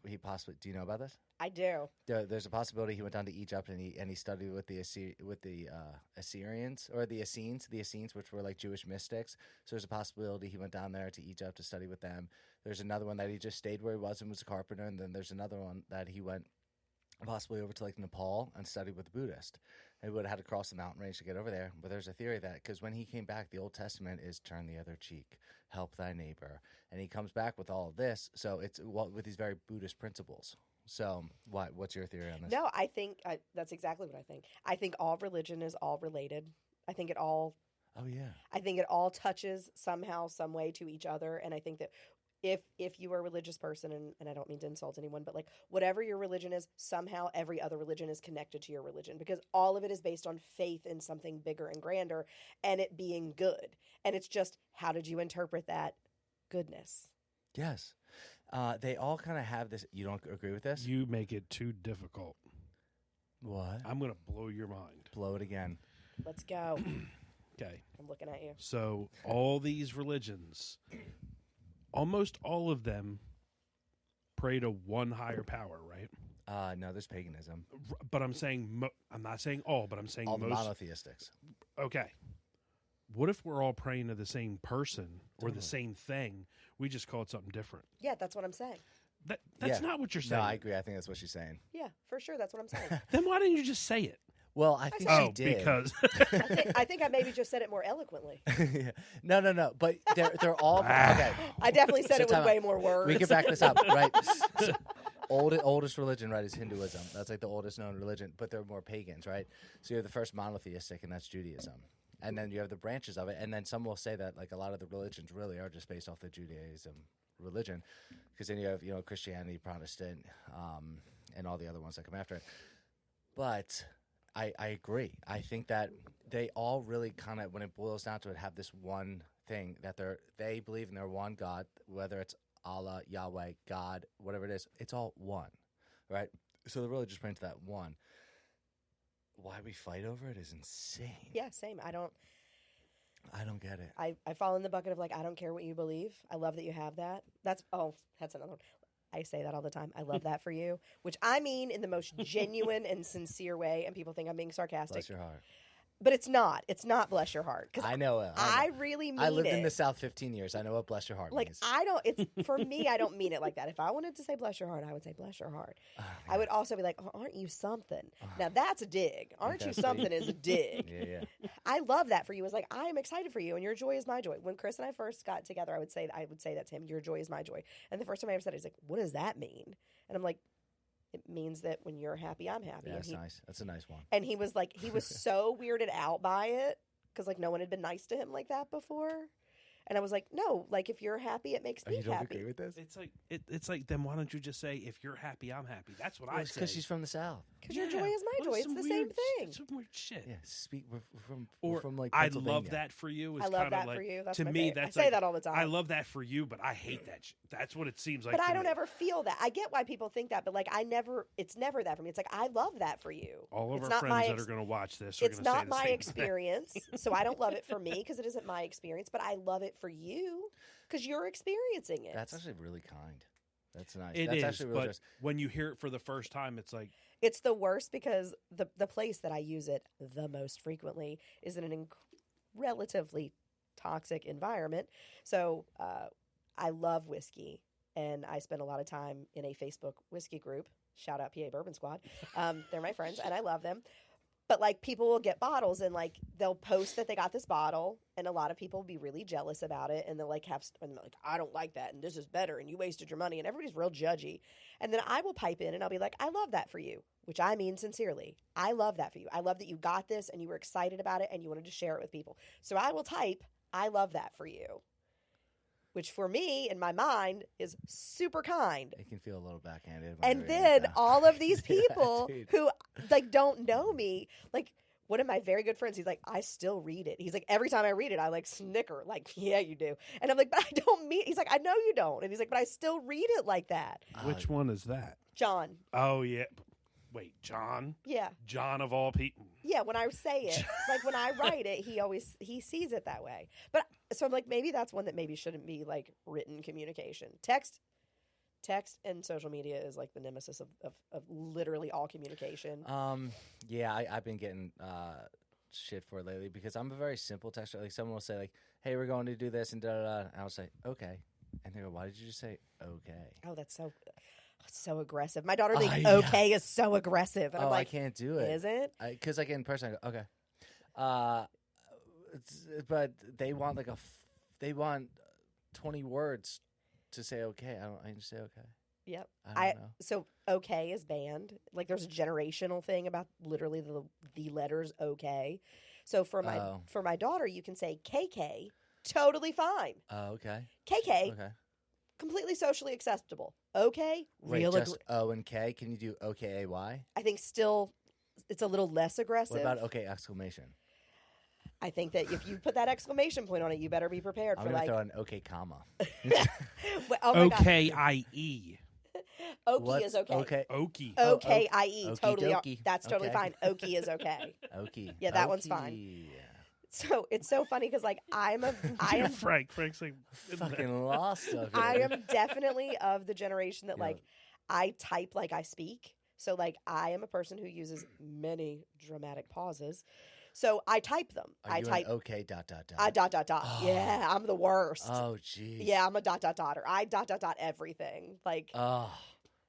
he possibly, do you know about this? I do. There's a possibility he went down to Egypt and he studied with the Assyrians or the Essenes, which were like Jewish mystics. So there's a possibility he went down there to Egypt to study with them. There's another one that he just stayed where he was and was a carpenter, and then there's another one that he went possibly over to like Nepal and studied with a Buddhist. He would have had to cross the mountain range to get over there. But there's a theory that because when he came back, the Old Testament is turn the other cheek, help thy neighbor, and he comes back with all of this. So it's with these very Buddhist principles. So what's your theory on this? No, I think that's exactly what I think. I think all religion is all related. I think it all. Oh yeah. I think it all touches somehow, some way to each other, and I think that if you are a religious person, and I don't mean to insult anyone, but like whatever your religion is, somehow every other religion is connected to your religion because all of it is based on faith in something bigger and grander, and it being good. And it's just how did you interpret that goodness? Yes. They all kind of have this. You don't agree with this? You make it too difficult. What? I'm going to blow your mind. Blow it again. Let's go. Okay. I'm looking at you. So all these religions, almost all of them pray to one higher power, right? No, there's paganism. But I'm saying, I'm not saying all, but I'm saying All the most. monotheistics. Okay. What if we're all praying to the same person or Totally. the same thing? We just call it something different. Yeah, that's what I'm saying. That's not what you're saying. No, I agree. I think that's what she's saying. Yeah, for sure. That's what I'm saying. Then why didn't you just say it? Well, I think Oh, she did. because I think I maybe just said it more eloquently. Yeah. No. But they're all okay. I definitely said So it with time way out. more words. We can back this up, right? So, oldest religion, right, is Hinduism. That's like the oldest known religion, but they're more pagans, right? So you have the first monotheistic, and that's Judaism. And then you have the branches of it, and then some will say that like a lot of the religions really are just based off the Judaism religion, because then you have Christianity, Protestant, and all the other ones that come after it. But I agree. I think that they all really kind of, when it boils down to it, have this one thing that they believe in their one God, whether it's Allah, Yahweh, God, whatever it is, it's all one, right? So they're really just praying to that one. Why we fight over it is insane. Yeah, same. I don't get it. I fall in the bucket of like, I don't care what you believe. I love that you have that. That's another one. I say that all the time. I love that for you, which I mean in the most genuine and sincere way. And people think I'm being sarcastic. Bless your heart. But it's not. It's not bless your heart. Because I know it. I really mean it. I lived in the South 15 years. I know what bless your heart Like, means. for me, I don't mean it like that. If I wanted to say bless your heart, I would say bless your heart. I would also be like, aren't you something? Now, that's a dig. Aren't you Okay. something is a dig. Yeah. I love that for you. It's like, I am excited for you, and your joy is my joy. When Chris and I first got together, I would say that to him, your joy is my joy. And the first time I ever said it, he's like, what does that mean? And I'm like, it means that when you're happy, I'm happy. Yeah, And that's nice. That's a nice one. And he was like, he was so weirded out by it because like no one had been nice to him like that before. And I was like, no, like if you're happy, it makes me You don't happy. agree with this? it's like then why don't you just say if you're happy, I'm happy? That's what I say. Because she's from the South. Because your joy is my joy. It's the same thing. Some weird shit. Yeah, Or from like I Pennsylvania. love that for you. I love that for you. That's to my me. favorite. That's I say like, that all the time. I love that for you, but I hate that. That's what it seems like. But to I don't me. ever feel that. I get why people think that, but like it's never that for me. It's like I love that for you. All of It's our not my friends that are going to watch this are It's going to say not the my same experience, so I don't love it for me because it isn't my experience. But I love it for you because you're experiencing it. That's actually really kind. That's nice. It That's is, actually really but just. when you hear it for the first time, it's like It's the worst because the place that I use it the most frequently is in an relatively toxic environment. So I love whiskey, and I spend a lot of time in a Facebook whiskey group. Shout out PA Bourbon Squad. They're my friends, and I love them. But, like, people will get bottles, and, like, they'll post that they got this bottle, and a lot of people will be really jealous about it, and they'll, like, I don't like that, and this is better, and you wasted your money, and everybody's real judgy. And then I will pipe in, and I'll be like, I love that for you, which I mean sincerely. I love that for you. I love that you got this, and you were excited about it, and you wanted to share it with people. So I will type, I love that for you, which for me, in my mind, is super kind. It can feel a little backhanded. And then all of these people dude. who, like, don't know me, like, one of my very good friends, he's like, I still read it. He's like, every time I read it, I, like, snicker. Like, yeah, you do. And I'm like, but I don't mean, he's like, I know you don't. And he's like, but I still read it like that. Which one is that? John. Oh, yeah. Wait, John? Yeah. John of all people. Yeah, when I say it, like, when I write it, he sees it that way. But, so I'm like, maybe that's one that maybe shouldn't be, like, written communication. Text and social media is, like, the nemesis of literally all communication. Yeah, I've been getting shit for it lately because I'm a very simple texter. Like, someone will say, like, hey, we're going to do this, and da-da-da. And I'll say, okay. And they go, why did you just say okay? Oh, that's so aggressive. My daughter thinks yeah. okay is so aggressive. And I'm like, I can't do it. Is it? Because, like, in person, I go, okay. But they want, like, they want 20 words to say okay. I just say okay. Yep. I don't know. So okay is banned. Like, there's a generational thing about literally the letters okay. So for my daughter, you can say KK, totally fine. Oh, okay. KK, Okay. completely socially acceptable. Okay, Wait, just O and K? Can you do OKAY? I think still it's a little less aggressive. What about okay exclamation? I think that if you put that exclamation point on it, you better be prepared I'm for, going to like, throw an okay comma. oh my OKIE. God. Okie What's is okay. Okay. Okie. OKIE, Okie totally. dokie. That's totally Okay. fine. Okie is okay. Okie. Yeah, that one's fine. Okie. So it's so funny because, like, I am Frank's like, Fucking lost of it. I am definitely of the generation that, Yeah. like, I type like I speak. So, like, I am a person who uses many dramatic pauses. So I type them. Are I you type an okay ... ... Yeah, I'm the worst. Oh, jeez. Yeah, I'm a ... I ... everything. Like, Oh,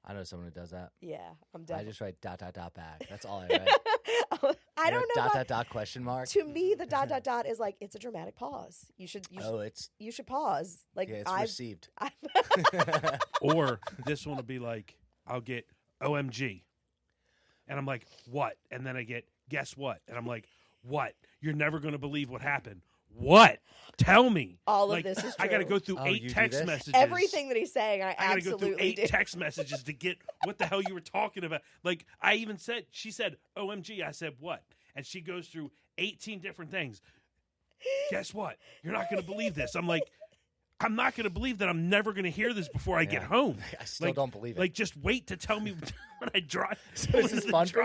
I know someone who does that. yeah, I'm I definitely. just write ... back. That's all I write. I don't know. why- Question mark. To me, the ... is like, it's a dramatic pause. You should pause. Like, yeah, it's received. Or this one will be like, I'll get OMG. And I'm like, what? And then I get, guess what? And I'm like, what? You're never going to believe what happened. What? Tell me. All like, of this is I got to true. go through Oh, you 8 do text this? messages. Everything that he's saying, I I got to go through absolutely 8 do. text messages to get what the hell you were talking about. Like, I even said, she said, OMG. I said, what? And she goes through 18 different things. Guess what? You're not going to believe this. I'm like, I'm not going to believe that I'm never going to hear this before I get home. I still don't believe it. Like, just wait to tell me when I drive. So this is fun for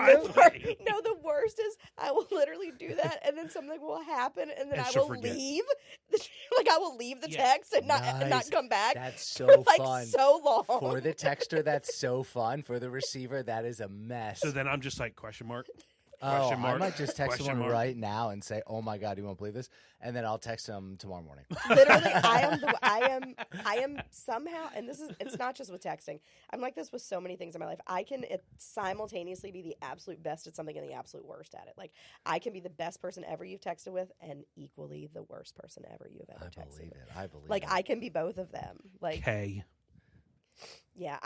you? No, the worst is I will literally do that, and then something will happen, and then And I she'll will forget. leave. Like, I will leave the Yeah. text and not Nice. come back. That's for, so like, fun. so long. For the texter, that's so fun. For the receiver, that is a mess. So then I'm just like, question mark? Oh, Question I mark? might just text Question someone mark? right now and say, "Oh my god, you won't believe this," and then I'll text them tomorrow morning. Literally, I am somehow, and it's not just with texting. I'm like this with so many things in my life. I can simultaneously be the absolute best at something and the absolute worst at it. Like, I can be the best person ever you've texted with and equally the worst person ever you've ever texted believe with. it. I believe Like, it. I can be both of them. Like, K. yeah,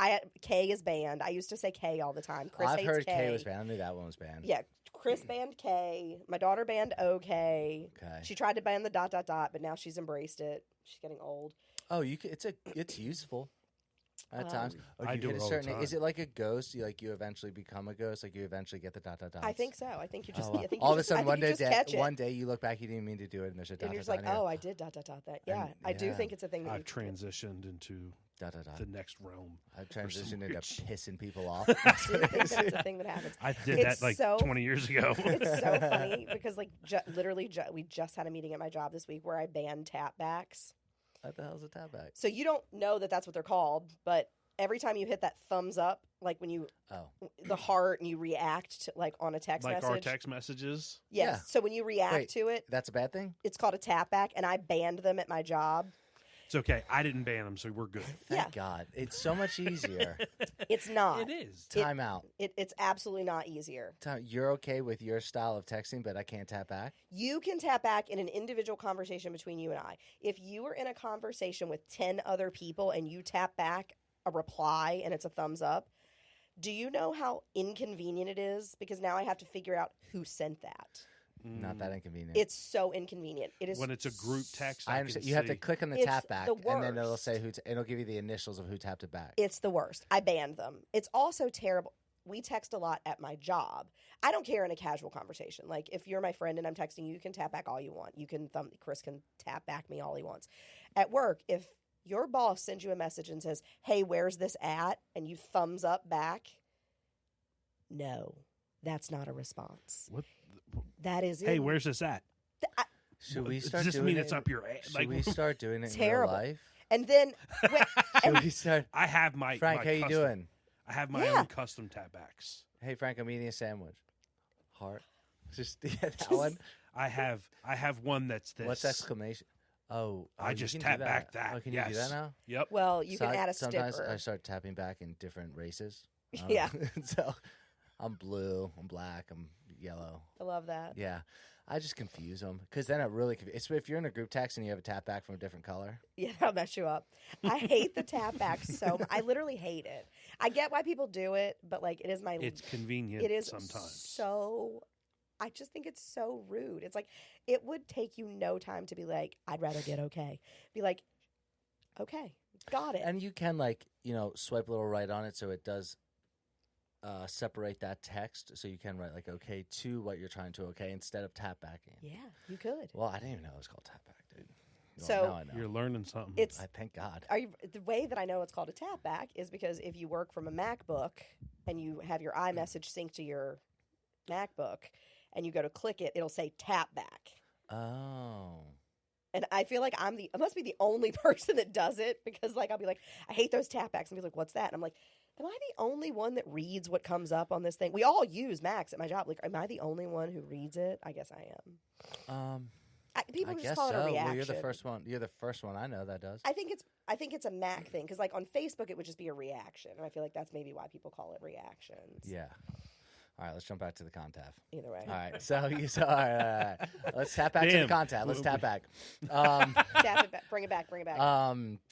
K is banned. I used to say K all the time. Chris I've hates heard K was banned. I knew that one was banned. Yeah, Chris banned K. My daughter banned OK. Okay. She tried to ban the ... but now she's embraced it. She's getting old. Oh, it's useful at times. Or I you do hit it a all the certain. time. Is it like a ghost? You eventually become a ghost. Like, you eventually get the ... I think so. I think you just. Oh, wow. I think all you of a just, sudden, I think you just catch it. one day you look back, you didn't mean to do it, and there's a ... And you're just like, oh, I did ... that. Yeah, And- I do yeah. think it's a thing that I've you transitioned into the next realm. I've some transitioned into weird pissing people off. I do think that's a thing that happens. I did It's that like so- 20 years ago. It's so funny because, like, literally, we just had a meeting at my job this week where I banned tap backs. What the hell's a tap back? So you don't know that that's what they're called, but every time you hit that thumbs up, like when you the heart and you react to, like, on a text like message. our text messages. Yes. Yeah. So when you react Wait. to it, That's a bad thing? it's called a tap back, and I banned them at my job. It's okay. I didn't ban them, so we're good. Thank God. It's so much easier. It's not. It is. Time out. It's absolutely not easier. You're okay with your style of texting, but I can't tap back? You can tap back in an individual conversation between you and I. If you are in a conversation with 10 other people and you tap back a reply and it's a thumbs up, do you know how inconvenient it is? Because now I have to figure out who sent that. Not that inconvenient. It's so inconvenient. It is When it's a group text, I understand. You have to click on the It's tap back, the and then it'll worst. say it'll give you the initials of who tapped it back. It's the worst. I banned them. It's also terrible. We text a lot at my job. I don't care in a casual conversation. Like if you're my friend and I'm texting you, you can tap back all you want. Chris can tap back me all he wants. At work, if your boss sends you a message and says, "Hey, where's this at?" and you thumbs up back, no, that's not a response. What? That is Hey, where's this at? Should we start Does this doing mean it? it's up your ass? Should we start doing it Terrible. in real life? And then Should we start? I have my Frank, my how you custom- doing? I have my Yeah. own custom tapbacks. Hey, Frank, I'm eating a sandwich. Heart. Just that one. I have one that's this. What's exclamation? Oh, I you just can tap do back that. Oh, can you do Yes. that now? Yep. well, you can add a Sometimes sticker. I start tapping back in different races. Yeah. So I'm blue, I'm black, I'm yellow. I love that. Yeah. I just confuse them because then it really it's if you're in a group text and you have a tap back from a different color. Yeah, that'll mess you up. I hate the tap back so much. I literally hate it. I get why people do it, but like it is my It's convenient it is sometimes. so I just think it's so rude. It's like it would take you no time to be like, I'd rather get okay. Be like, okay, got it. And you can swipe a little right on it so it does separate that text, so you can write like okay to what you're trying to okay instead of tap backing. Yeah, you could. Well, I didn't even know it was called tap back, dude. Well, So- now I know. You're learning something. It's I thank God. the way that I know it's called a tap back is because if you work from a MacBook and you have your iMessage synced to your MacBook and you go to click it, it'll say tap back. Oh. And I feel like I must be the only person that does it because like I'll be like, I hate those tap backs and be like, what's that? And I'm like, am I the only one that reads what comes up on this thing? We all use Macs at my job. Like, am I the only one who reads it? I guess I am. People I just guess call it a so. reaction. Well, you're the first one. You're the first one I know that does. I think it's a Mac thing because like on Facebook it would just be a reaction, and I feel like that's maybe why people call it reactions. Yeah. All right, let's jump back to the contav. Either way. All right, so all right. Let's tap back to the contav. Let's tap back. Tap it back. Bring it back. Bring it back.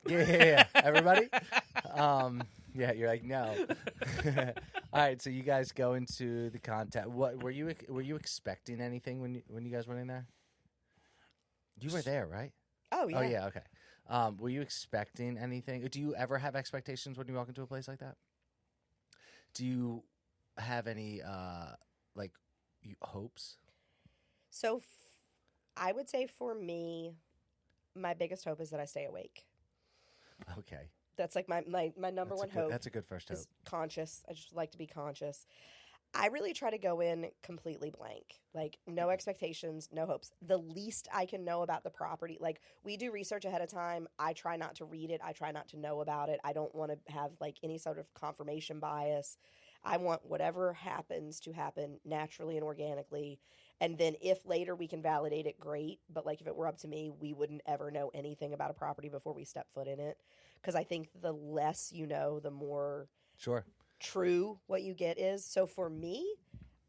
Yeah. Everybody. Yeah, you're like no. All right, so you guys go into the contact. What were you expecting anything when you guys went in there? You were there, right? Oh yeah. Oh yeah, okay. Were you expecting anything? Do you ever have expectations when you walk into a place like that? Do you have any hopes? So I would say for me, my biggest hope is that I stay awake. Okay. That's like my number one hope. That's a good first hope. Is conscious. I just like to be conscious. I really try to go in completely blank, like no expectations, no hopes. The least I can know about the property, like we do research ahead of time. I try not to read it. I try not to know about it. I don't want to have like any sort of confirmation bias. I want whatever happens to happen naturally and organically. And then if later we can validate it, great. But like if it were up to me, we wouldn't ever know anything about a property before we step foot in it. Because I think the less you know, the more Sure. true what you get is. So for me,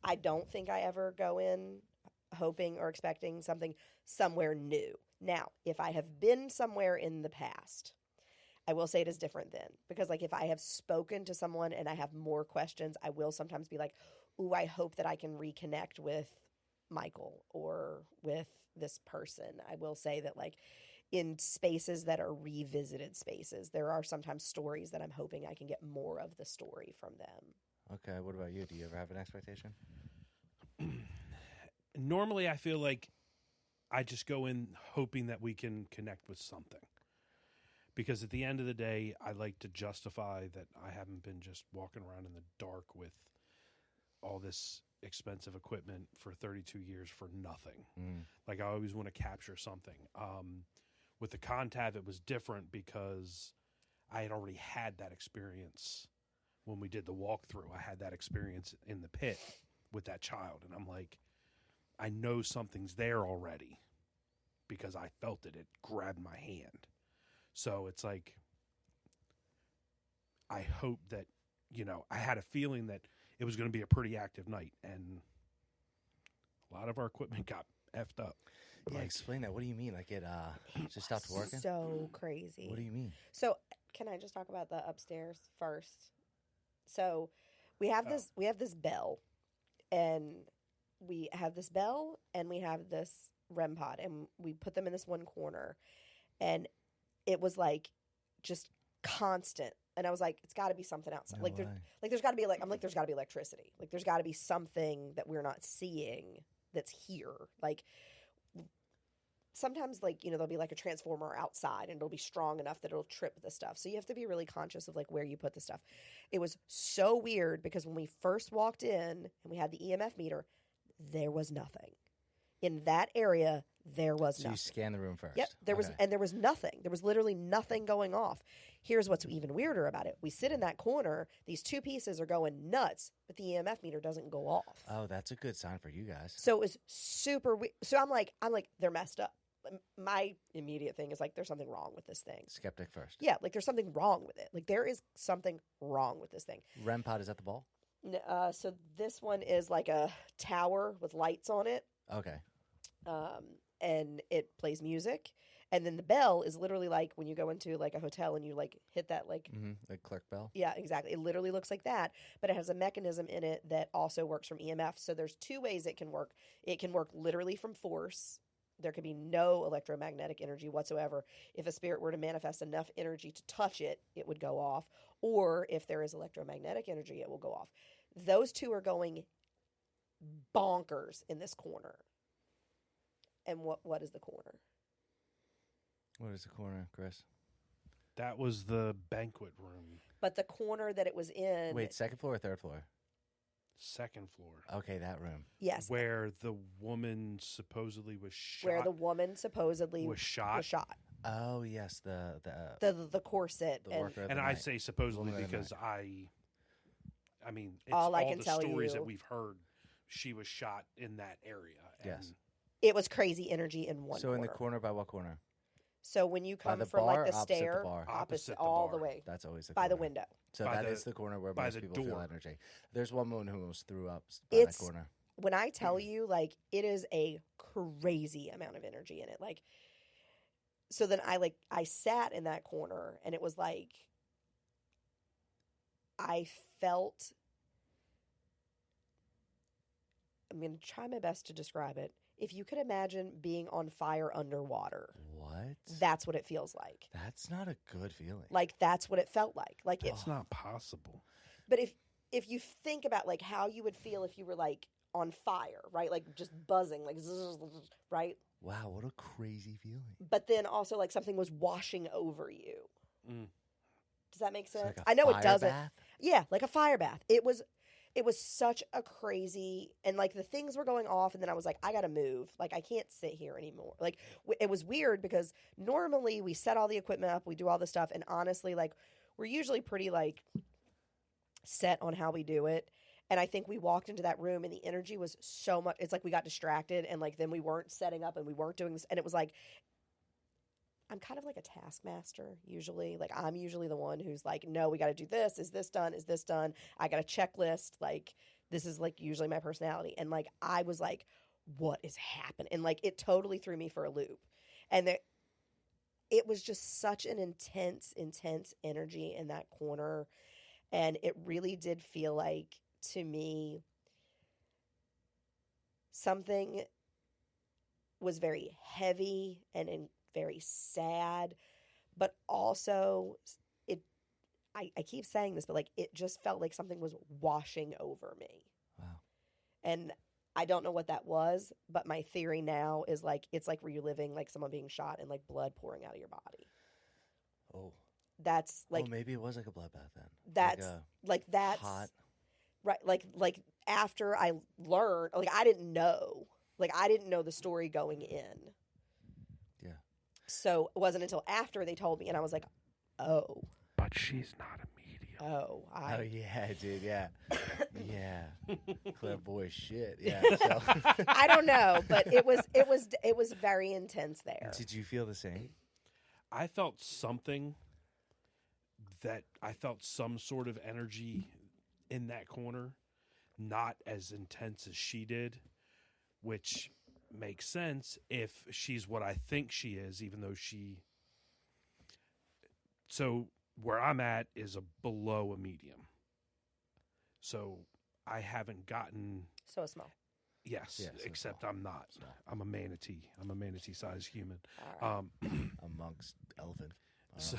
I don't think I ever go in hoping or expecting something somewhere new. Now, if I have been somewhere in the past, I will say it is different then. Because like if I have spoken to someone and I have more questions, I will sometimes be like, ooh, I hope that I can reconnect with Michael or with this person. I will say that like in spaces that are revisited spaces, there are sometimes stories that I'm hoping I can get more of the story from them. Okay. What about you? Do you ever have an expectation? Normally, I feel like I just go in hoping that we can connect with something. Because at the end of the day, I like to justify that I haven't been just walking around in the dark with all this expensive equipment for 32 years for nothing. Like I always want to capture something. With the Contav, it was different because I had already had that experience when we did the walkthrough. I had that experience in the pit with that child. And I'm like, I know something's there already because I felt it. It grabbed my hand. So it's like, I hope that, I had a feeling that it was going to be a pretty active night, and a lot of our equipment got effed up. Yeah, explain that. What do you mean? Like it just stopped working? So crazy. What do you mean? So can I just talk about the upstairs first? So we have this bell, and we have this REM pod, and we put them in this one corner, and it was like just constant. And I was like, it's got to be something outside. No like, way. there's got to be there's got to be electricity. Like, there's got to be something that we're not seeing that's here. Like, sometimes, like, there'll be like a transformer outside, and it'll be strong enough that it'll trip the stuff. So you have to be really conscious of like where you put the stuff. It was so weird because when we first walked in and we had the EMF meter, there was nothing in that area. There was So nothing. you scanned the room first. Yep, there was nothing. There was literally nothing going off. Here's what's even weirder about it. We sit in that corner. These two pieces are going nuts, but the EMF meter doesn't go off. Oh, that's a good sign for you guys. So it was super weird. So I'm like, they're messed up. My immediate thing is like, there's something wrong with this thing. Skeptic first. Yeah, like there's something wrong with it. Like there is something wrong with this thing. REM pod is at the ball? So this one is like a tower with lights on it. Okay. And it plays music. And then the bell is literally like when you go into like a hotel and you like hit that like The clerk bell. Yeah, exactly. It literally looks like that, but it has a mechanism in it that also works from EMF. So there's two ways it can work. It can work literally from force. There could be no electromagnetic energy whatsoever. If a spirit were to manifest enough energy to touch it, it would go off. Or if there is electromagnetic energy, it will go off. Those two are going bonkers in this corner. And what is the corner? What is the corner, Chris? That was the banquet room. But the corner that it was in... Wait, second floor or third floor? Second floor. Okay, that room. Yes. Where the woman supposedly was shot. Where the woman supposedly was shot. Oh, yes, the corset. the worker of And the I night. say supposedly Woman of the because I mean, it's All I can the tell stories you- that we've heard. She was shot in that area. Yes. And It was crazy energy in one So corner. in the corner by what corner? So when you By come the from bar like the or opposite the stair, bar? Opposite the all bar. the way That's always the by the corner. window. So By that the- is the corner where by most the people feel door. energy. There's one woman who almost threw up by It's- that corner. When I tell you, like, it is a crazy amount of energy in it. Like, so then I sat in that corner, and it was like I felt. I'm going to try my best to describe it. If you could imagine being on fire underwater, What? that's what it feels like. That's not a good feeling. Like that's what it felt like. Like it, it's not possible. but if you think about like how you would feel if you were like on fire, right? Like just buzzing, like zzz, right? Wow, what a crazy feeling. But then also like something was washing over you. Mm. Does that make So sense? like a I know it fire doesn't. bath? Yeah, like a fire bath. It was such a crazy, and like the things were going off, and then I was like, I gotta move. Like I can't sit here anymore. Like it was weird because normally we set all the equipment up, we do all this stuff, and honestly, like we're usually pretty like set on how we do it. And I think we walked into that room, and the energy was so much. It's like we got distracted, and like then we weren't setting up, and we weren't doing this, and it was like. I'm kind of like a taskmaster usually. Like I'm usually the one who's like, no, we got to do this. Is this done? Is this done? I got a checklist. Like this is like usually my personality. And like I was like, what is happening? And like it totally threw me for a loop. And it was just such an intense energy in that corner. And it really did feel like to me something was very heavy and very sad, but also I keep saying this, but like it just felt like something was washing over me. Wow. And I don't know what that was, but my theory now is like it's like reliving like someone being shot and like blood pouring out of your body. Oh. That's like maybe it was like a bloodbath then. that's that's hot. right. Like after I learned, like I didn't know the story going in. Yeah. So it wasn't until after they told me, and I was like, oh. But she's not a medium. Oh, Oh yeah, dude, yeah. Yeah. Clairvoyant shit. Yeah. So. I don't know, but it was very intense there. Did you feel the same? I felt something that I felt some sort of energy in that corner, not as intense as she did, which makes sense if she's what I think she is, even though she. So where I'm at is below a medium. So I haven't gotten. So a small. Yes, Yeah, so except small. I'm not. Small. I'm a manatee. I'm a manatee-sized human. All right. Amongst elephant. So,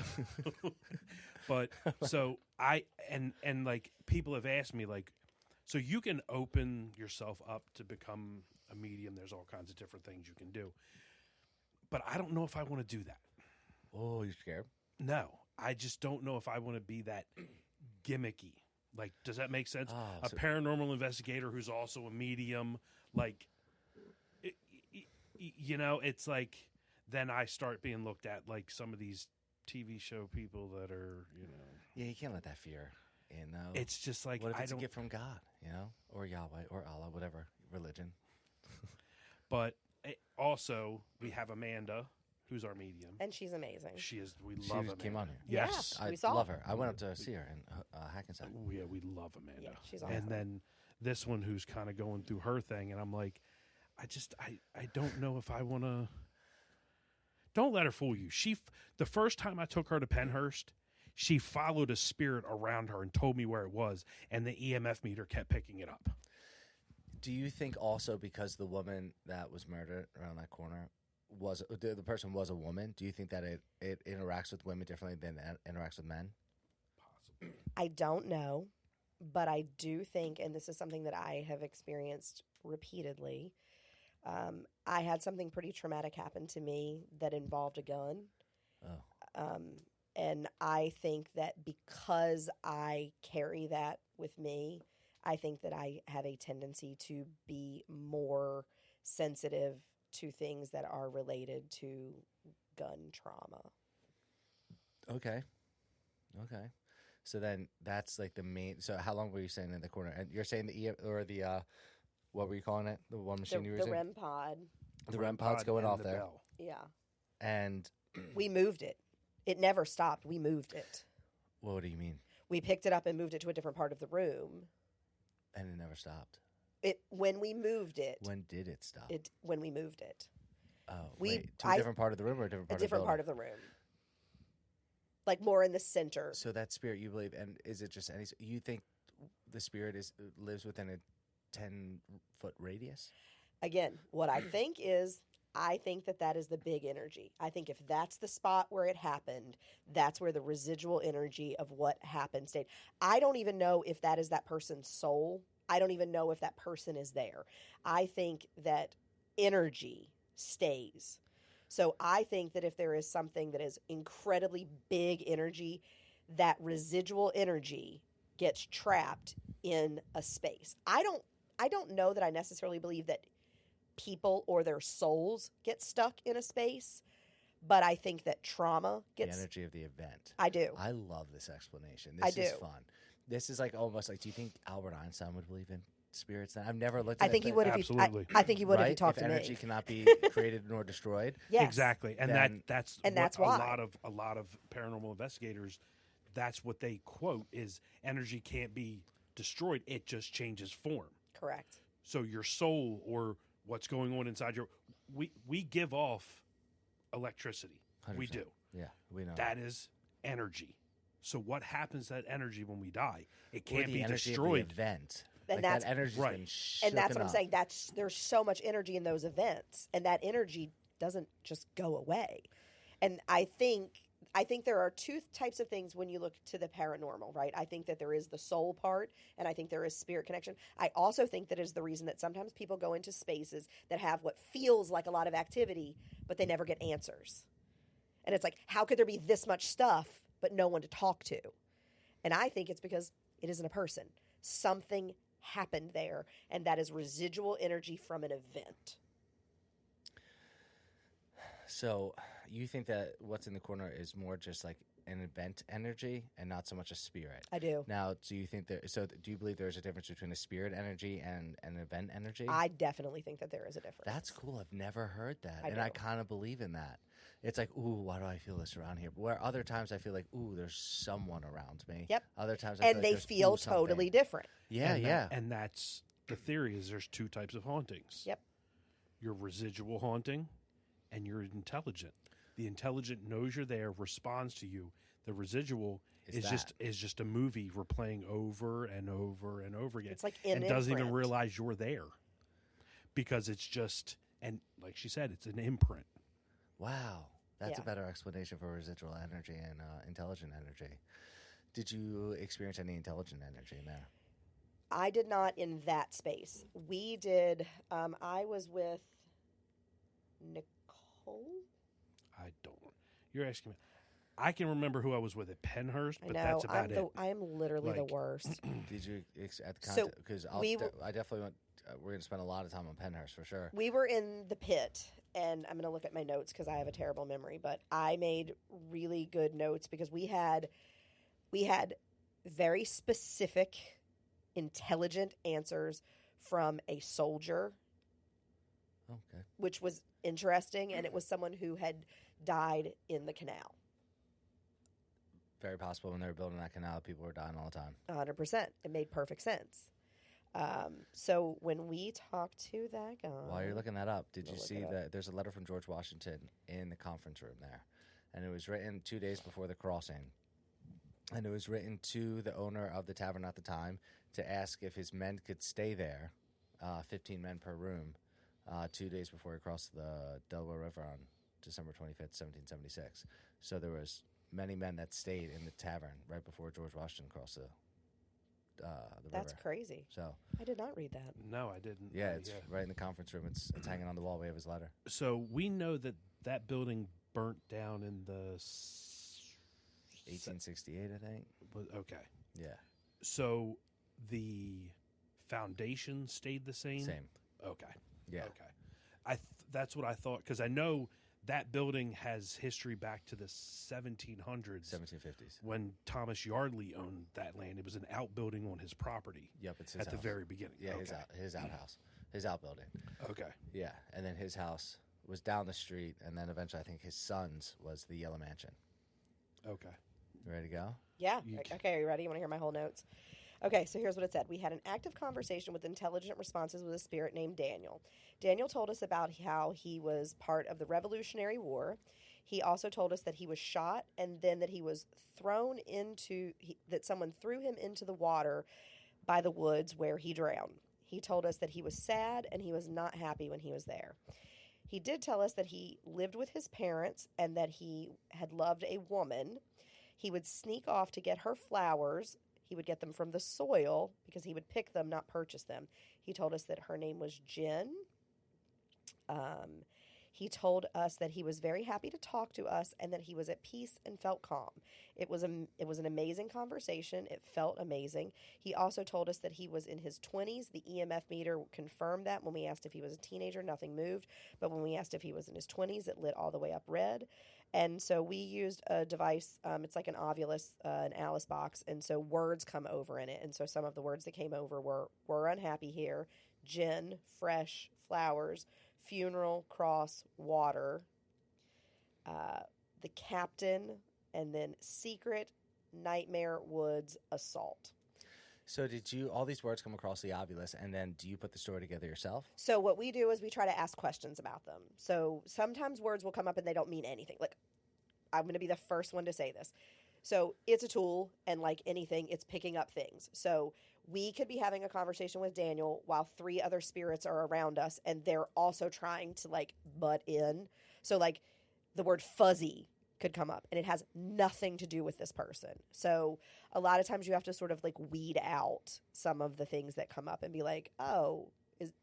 but so I and like people have asked me like, so you can open yourself up to become a medium. There's all kinds of different things you can do, but I don't know if I want to do that. Oh, you're scared? No, I just don't know if I want to be that gimmicky. Like, does that make sense? Oh, A paranormal investigator who's also a medium, like, you know, it's like then I start being looked at like some of these TV show people that are, you know. Yeah, you can't let that fear in, though. It's just like, what if I it's a don't. gift from God, you know? Or Yahweh, or Allah, whatever religion. But also, we have Amanda, who's our medium. And she's amazing. She is, we She love Amanda. came on here. Yes. Yeah. I We saw love her. I went up to see her in Hackensack. Yeah, we love Amanda. Yeah, she's awesome. And then this one who's kind of going through her thing, and I'm like, I don't know if I want to. Don't let her fool you. The first time I took her to Pennhurst, she followed a spirit around her and told me where it was, and the EMF meter kept picking it up. Do you think also because the woman that was murdered around that corner the person was a woman, do you think that it interacts with women differently than it interacts with men? Possibly. I don't know, but I do think, and this is something that I have experienced repeatedly, I had something pretty traumatic happen to me that involved a gun. Oh. And I think that because I carry that with me, I think that I have a tendency to be more sensitive to things that are related to gun trauma. Okay. So then that's like the main. So how long were you saying in the corner? And you're saying the what were you calling it? The one machine you were The using? REM pod. The REM pod's going and off the there. bell. Yeah. And We moved it. It never stopped. We moved it. what do you mean? We picked it up and moved it to a different part of the room. And it never stopped. When we moved it. When did it stop? When we moved it. Oh, we- wait, to a different part of the room or a different part A different of the part of the room. Like more in the center. So that spirit you believe, and is it just any? You think the spirit lives within a 10-foot radius? Again, what I think is, I think that is the big energy. I think if that's the spot where it happened, that's where the residual energy of what happened stayed. I don't even know if that is that person's soul. I don't even know if that person is there. I think that energy stays. So I think that if there is something that is incredibly big energy, that residual energy gets trapped in a space. I don't know that I necessarily believe that people or their souls get stuck in a space, but I think that trauma gets The energy of the event. I do. I love this explanation. I This is do. fun. This is like almost like. Do you think Albert Einstein would believe in spirits? I've never looked at I think it, he but- would if he Absolutely. I think he would if he Right? talked if to energy me. cannot be created nor destroyed. Yes. Exactly, and Then- that's And what that's why. a lot of paranormal investigators. That's what they quote is energy can't be destroyed; it just changes form. Correct. So your soul or what's going on inside we give off electricity. We 100%. do. Yeah, we know. That is energy. So what happens to that energy when we die? It Or can't the be energy destroyed. of the event. And like that's- that energy's right. been And that's shooken what I'm up. saying. There's so much energy in those events, and that energy doesn't just go away. And I think there are two types of things when you look to the paranormal, right? I think that there is the soul part, and I think there is spirit connection. I also think that is the reason that sometimes people go into spaces that have what feels like a lot of activity, but they never get answers. And it's like, how could there be this much stuff, but no one to talk to? And I think it's because it isn't a person. Something happened there, and that is residual energy from an event. So you think that what's in the corner is more just like an event energy and not so much a spirit? I do. Now, do you think that? So, do you believe there's a difference between a spirit energy and an event energy? I definitely think that there is a difference. That's cool. I've never heard that, I and I do. kind of believe in that. it's like, ooh, why do I feel this around here? Where other times I feel like, ooh, there's someone around me. Yep. Other times I And feel they like there's, feel ooh, something. totally different. Yeah, And and that's the theory is there's two types of hauntings. Yep. Your residual haunting and your intelligent. The intelligent knows you're there, responds to you. The residual is just a movie we're playing over and over and over again. It's like and doesn't even imprint. realize you're there. Because it's just, and like she said, it's an imprint. Wow. That's a Yeah. better explanation for residual energy and intelligent energy. Did you experience any intelligent energy in there? I did not in that space. We did. I was with Nicole. I don't. You're asking me. I can remember who I was with at Pennhurst, I but know. that's about it. I am literally the Like- worst. Did you at the So because we I definitely went. We're going to spend a lot of time on Pennhurst for sure. We were in the pit, and I'm going to look at my notes because I have a terrible memory. But I made really good notes because we had very specific, intelligent answers from a soldier, Okay. which was interesting, and it was someone who had died in the canal. Very possible when they were building that canal, people were dying all the time. 100%. It made perfect sense. So when we talked to that guy, While you're looking that up, did you I'll look see it up. that there's a letter from George Washington in the conference room there? And it was written 2 days before the crossing. And it was written to the owner of the tavern at the time to ask if his men could stay there, 15 men per room, 2 days before he crossed the Delaware River on December 25th, 1776. So there was many men that stayed in the tavern right before George Washington crossed the that's river. crazy. So I did not read that. No, I didn't. yeah, it's right in the conference room. It's hanging on the wall. We have his letter. So we know that that building burnt down in the 1868, I think. Okay. Yeah, So the foundation stayed the same. same. Okay. Yeah. Okay. That's what I thought because I know that building has history back to the 1700s 1750s. when Thomas Yardley owned that land. It was an outbuilding on his property Yep, it's his at house. the very beginning. Yeah, Okay. his outhouse, his outbuilding. Okay. Yeah, and then his house was down the street, and then eventually I think his son's was the Yellow Mansion. Okay. You ready to go? Yeah. You Okay, are you ready? You want to hear my whole notes? Okay, so here's what it said. We had an active conversation with intelligent responses with a spirit named Daniel. Daniel told us about how he was part of the Revolutionary War. He also told us that he was shot and then that he was thrown that someone threw him into the water by the woods where he drowned. He told us that he was sad and he was not happy when he was there. He did tell us that he lived with his parents and that he had loved a woman. He would sneak off to get her flowers. He would get them from the soil because he would pick them, not purchase them. He told us that her name was Jen. He told us that he was very happy to talk to us and that he was at peace and felt calm. It was an amazing conversation. It felt amazing. He also told us that he was in his 20s. The EMF meter confirmed that when we asked if he was a teenager, nothing moved. But when we asked if he was in his 20s, it lit all the way up red. And so we used a device. It's like an ovulus, an Alice box. And so words come over in it. And so some of the words that came over were unhappy here, gin, fresh, flowers, funeral, cross, water, the captain, and then secret, nightmare, woods, assault. So did you, all these words come across the ovulus, and then do you put the story together yourself? So what we do is we try to ask questions about them. So sometimes words will come up and they don't mean anything. Like, I'm going to be the first one to say this. So it's a tool, and like anything, it's picking up things. So we could be having a conversation with Daniel while 3 other spirits are around us, and they're also trying to like butt in. So like the word fuzzy could come up, and it has nothing to do with this person. So a lot of times you have to sort of like weed out some of the things that come up and be like, oh,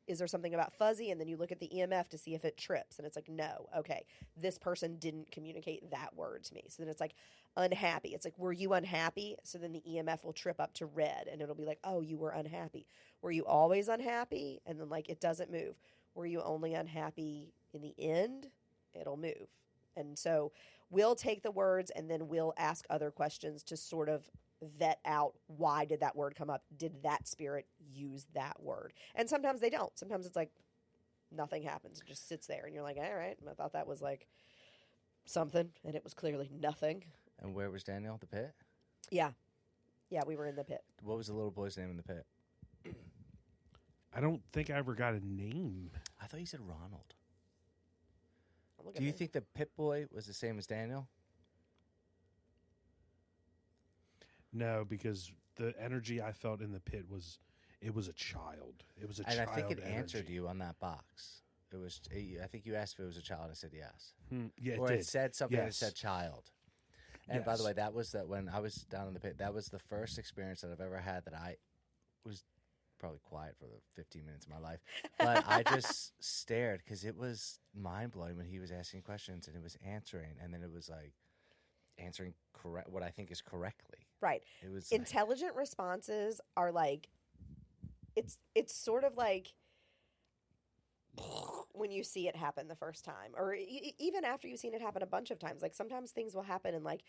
is there something about fuzzy? And then you look at the EMF to see if it trips, and it's like, no, okay, this person didn't communicate that word to me. So then it's like unhappy. It's like, were you unhappy? So then the EMF will trip up to red, and it'll be like, oh, you were unhappy. Were you always unhappy? And then like it doesn't move. Were you only unhappy in the end? It'll move. And so we'll take the words and then we'll ask other questions to sort of vet out, why did that word come up? Did that spirit use that word? And sometimes they don't. Sometimes it's like nothing happens. It just sits there and you're like, all right, I thought that was like something, and it was clearly nothing. And where was Daniel? The pit? Yeah. Yeah, we were in the pit. What was the little boy's name in the pit? I don't think I ever got a name. I thought you said Ronald. Look Do at you me. think the pit boy was the same as Daniel? No, because the energy I felt in the pit was a child. It was a And child I think it energy. answered you on that box. It was. I think you asked if it was a child. I said yes. Yeah, Or it it did. said something that Yes. said child. And by the Yes. way, that was when I was down in the pit. That was the first experience that I've ever had that I was probably quiet for the 15 minutes of my life. But I just stared because it was mind-blowing when he was asking questions and it was answering. And then it was like answering correct what I think is correctly. Right. It was like, Intelligent responses are like, it's sort of like when you see it happen the first time, or even after you've seen it happen a bunch of times. Like sometimes things will happen and like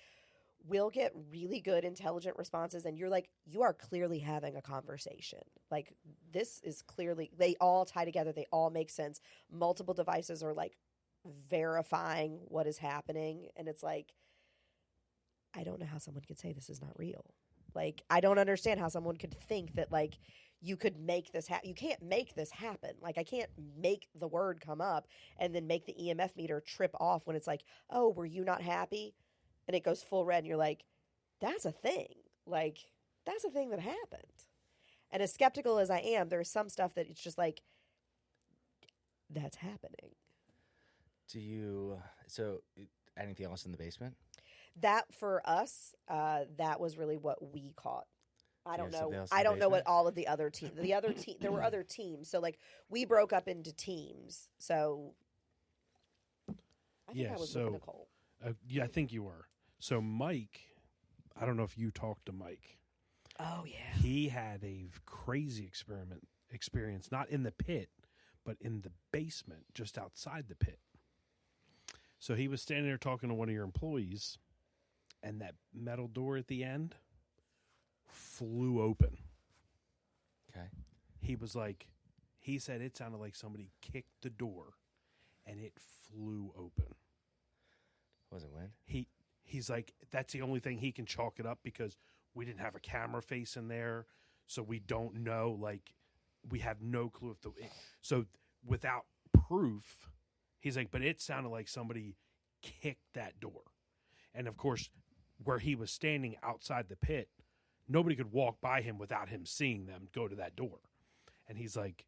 we'll get really good intelligent responses and you're like, you are clearly having a conversation. Like this is clearly, they all tie together. They all make sense. Multiple devices are like verifying what is happening. And it's like, I don't know how someone could say this is not real. Like, I don't understand how someone could think that, like, you could make this happen. You can't make this happen. Like, I can't make the word come up and then make the EMF meter trip off when it's like, oh, were you not happy? And it goes full red and you're like, that's a thing. Like, that's a thing that happened. And as skeptical as I am, there's some stuff that it's just like, that's happening. Anything else in the basement? That for us, that was really what we caught. I don't Yeah, something know. else in I the don't know what basement? all of the other teams. There were other teams. So like we broke up into teams. So I think Yeah, I was so- with Nicole. Yeah, I think you were. So Mike, I don't know if you talked to Mike. Oh yeah. He had a crazy experience, not in the pit, but in the basement, just outside the pit. So he was standing there talking to one of your employees, and that metal door at the end flew open. Okay. He was like, he said it sounded like somebody kicked the door, and it flew open. Was it wind? He's like, that's the only thing he can chalk it up because we didn't have a camera face in there, so we don't know. Like, we have no clue if so without proof, he's like, but it sounded like somebody kicked that door, and of course, where he was standing outside the pit, nobody could walk by him without him seeing them go to that door. And he's like,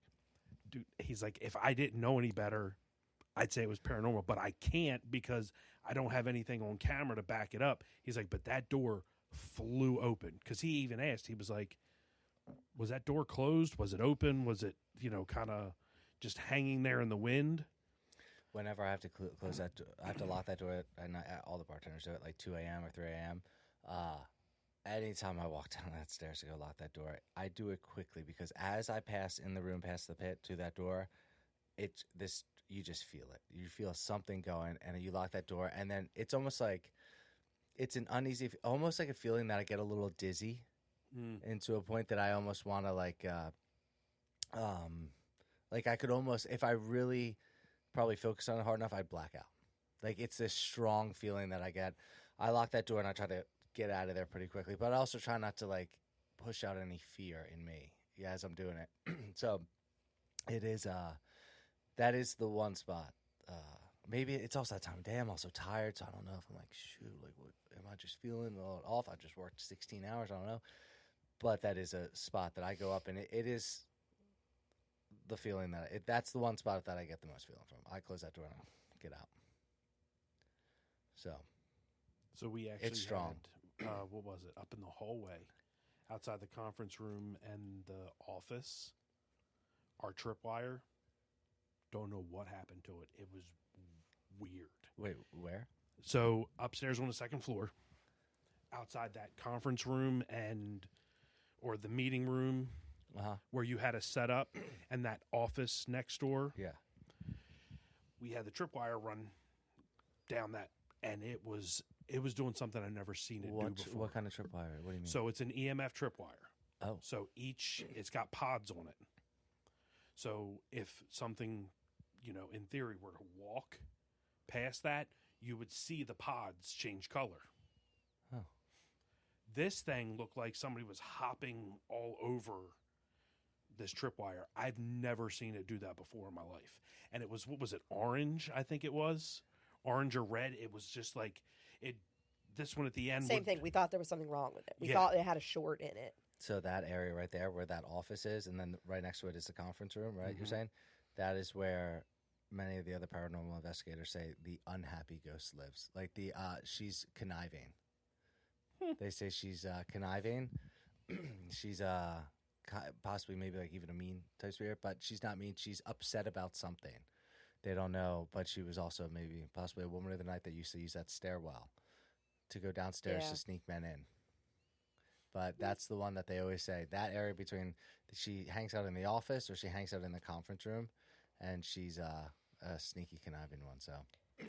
dude, he's like, if I didn't know any better, I'd say it was paranormal, but I can't because I don't have anything on camera to back it up. He's like, but that door flew open. Because he even asked, he was like, was that door closed? Was it open? Was it, kind of just hanging there in the wind? Whenever I have to close that door, I have to lock that door, and all the bartenders do it like 2 a.m. or 3 a.m. Anytime I walk down that stairs to go lock that door, I do it quickly because as I pass in the room past the pit to that door, you just feel it. You feel something going, and you lock that door, and then it's almost like it's an uneasy, almost like a feeling that I get a little dizzy, and to a point that I almost want to like I could almost, if I really probably focus on it hard enough, I'd black out. Like it's this strong feeling that I get. I lock that door and I try to get out of there pretty quickly, but I also try not to like push out any fear in me as I'm doing it. So it is that is the one spot. Maybe it's also that time of day. I'm also tired, so I don't know if I'm like, shoot, like what am I just feeling a little off? I just worked 16 hours, I don't know. But that is a spot that I go up, and it is the feeling that's the one spot that I get the most feeling from. I close that door and I get out. So we actually It's strong. had, what was it, up in the hallway, outside the conference room and the office, our tripwire, don't know what happened to it. It was weird. Wait, where? So upstairs on the second floor, outside that conference room or the meeting room where you had a setup and that office next door, Yeah. we had the tripwire run down that, and it was doing something I've never seen it do before. What kind of tripwire? What do you mean? So it's an EMF tripwire. Oh. So it's got pods on it. So if something, in theory, were to walk past that, you would see the pods change color. Oh. This thing looked like somebody was hopping all over this tripwire. I've never seen it do that before in my life. And it was, what was it, orange, I think it was? Orange or red. It was just like, this one at the end. Same thing. We thought there was something wrong with it. We Yeah. thought it had a short in it. So that area right there where that office is, and then right next to it is the conference room, right? You're Mhm. saying? That is where many of the other paranormal investigators say the unhappy ghost lives. Like she's conniving. They say she's conniving. She's possibly maybe like even a mean type spirit, but she's not mean. She's upset about something. They don't know, but she was also maybe possibly a woman of the night that used to use that stairwell to go downstairs to sneak men in. But that's the one that they always say, that area between, she hangs out in the office or she hangs out in the conference room, and she's a sneaky, conniving one.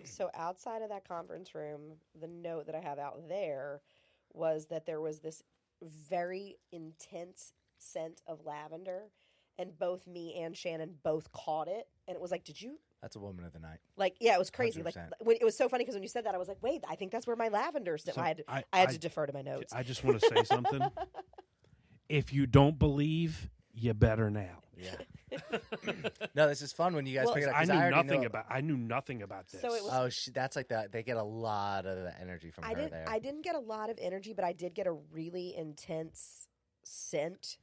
So outside of that conference room, the note that I have out there was that there was this very intense scent of lavender, and both me and Shannon both caught it. And it was like, did you? That's a woman of the night. Like, yeah, it was crazy. 100%. Like, when, it was so funny because when you said that, I was like, wait, I think that's where my lavender scent. So I had to defer to my notes. I just want to say something. If you don't believe, you better now. Yeah. No, this is fun when you guys Well, pick it up. I 'cause I knew nothing about this. So it was- Oh, that's like that. They get a lot of the energy from her there. I didn't get a lot of energy, but I did get a really intense scent,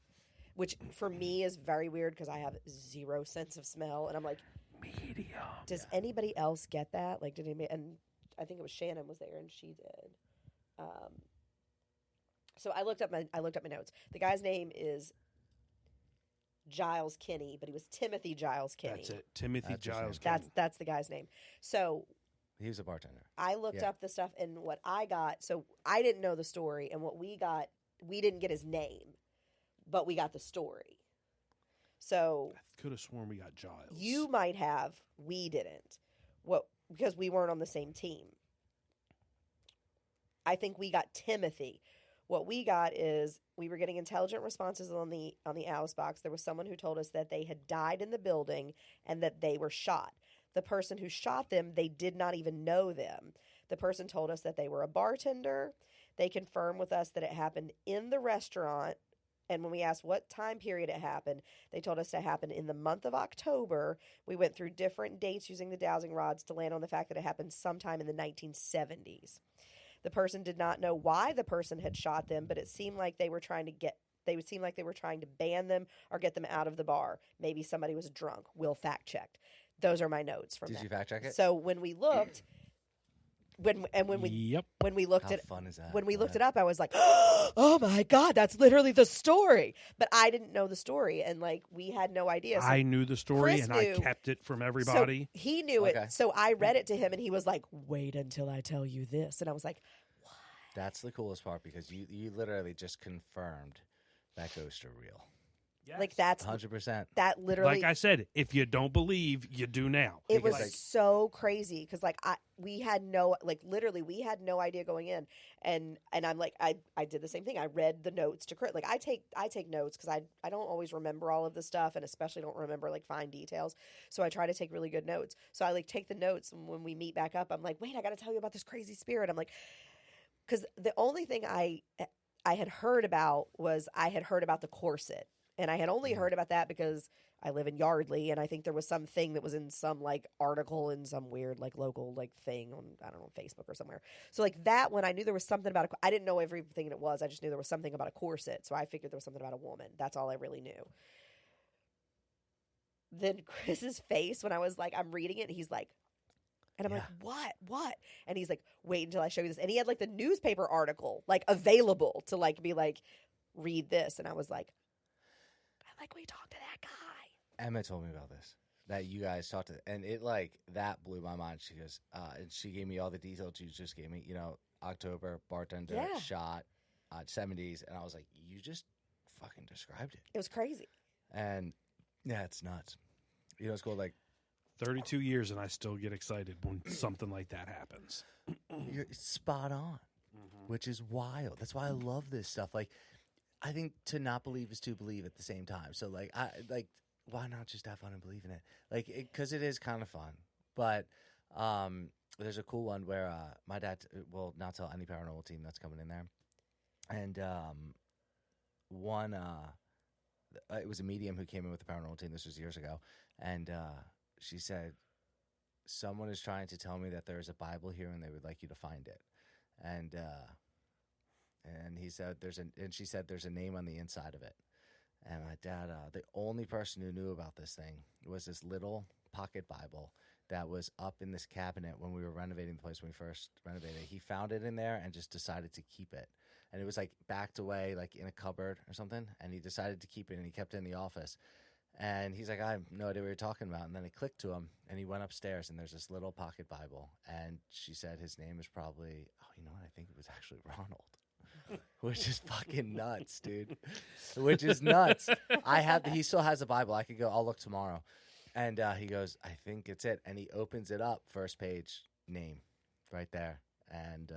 which for me is very weird because I have zero sense of smell, and I'm like, medium. does anybody else get that? Like, did anybody? And I think it was Shannon was there, and she did. So I looked up my notes. The guy's name is Giles Kinney, but he was Timothy Giles Kinney. That's it. Timothy That's his Giles. name. Kinney. That's the guy's name. So He was a bartender. I looked up the stuff, and what I got. So I didn't know the story, and what we got, we didn't get his name, but we got the story. So I could have sworn we got Giles. you might have, we didn't. Because we weren't on the same team. I think we got Timothy. What we got is we were getting intelligent responses on the Alice box. There was someone who told us that they had died in the building and that they were shot. The person who shot them, they did not even know them. The person told us that they were a bartender. They confirmed with us that it happened in the restaurant. And when we asked what time period it happened, they told us it happened in the month of October. We went through different dates using the dowsing rods to land on the fact that it happened sometime in the 1970s. The person did not know why the person had shot them, but it seemed like they were trying to ban them or get them out of the bar. Maybe somebody was drunk. We'll fact check. Those are my notes from that. Did you fact check it? So when we looked, when we Yep. when we looked How at fun is that? when we Go looked ahead. it up, I was like, "Oh my god, that's literally the story!" But I didn't know the story, and like we had no idea. So, I knew the story, Chris and knew. I kept it from everybody. so he knew Okay. it. So I read it to him, and he was like, "Wait until I tell you this," and I was like, That's the coolest part because you literally just confirmed that ghosts are real. Yes. "Like that's 100%. that literally." Like I said, if you don't believe, you do now. It was Because, like- so crazy because we had no idea going in, and I'm like I did the same thing. I read the notes to Chris. Like I take notes because I don't always remember all of the stuff, and especially don't remember like fine details. So I try to take really good notes. So I like take the notes, and when we meet back up, I'm like, wait, I got to tell you about this crazy spirit. I'm like, because the only thing I had heard about was the corset. And I had only heard about that because I live in Yardley, and I think there was something that was in some like article in some weird like local like thing on, I don't know, Facebook or somewhere. So like that one, I knew there was something about I didn't know everything it was. I just knew there was something about a corset. So I figured there was something about a woman. That's all I really knew. Then Chris's face when I was like, I'm reading it, and he's like, and I'm like, what? And he's like, wait until I show you this. And he had like the newspaper article like available to like be like, read this. And I was like, like we talked to that guy. Emma told me about this, that you guys talked to, and it like that blew my mind. She goes, and she gave me all the details you just gave me. October, bartender, shot, 70s, and I was like, you just fucking described it. It was crazy. And yeah, it's nuts. It's cool. Like 32 years, and I still get excited when something like that happens. you're spot on, which is wild. That's why I love this stuff. Like, I think to not believe is to believe at the same time. So, why not just have fun and believe in it? Like, because it is kind of fun. But there's a cool one where my dad will not tell any paranormal team that's coming in there, and one it was a medium who came in with the paranormal team. This was years ago, and she said, "Someone is trying to tell me that there is a Bible here, and they would like you to find it." And he said, and she said, "There's a name on the inside of it." And my dad, the only person who knew about this thing was this little pocket Bible that was up in this cabinet when we were renovating the place when we first renovated it. He found it in there and just decided to keep it. And it was like backed away, like in a cupboard or something. And he decided to keep it, and he kept it in the office. And he's like, "I have no idea what you're talking about." And then it clicked to him, and he went upstairs, and there's this little pocket Bible. And she said his name is probably, you know what? I think it was actually Ronald. Which is fucking nuts, dude. Which is nuts. He still has a Bible. I could go, I'll look tomorrow. And he goes, "I think it's it." And he opens it up, first page, name, right there. And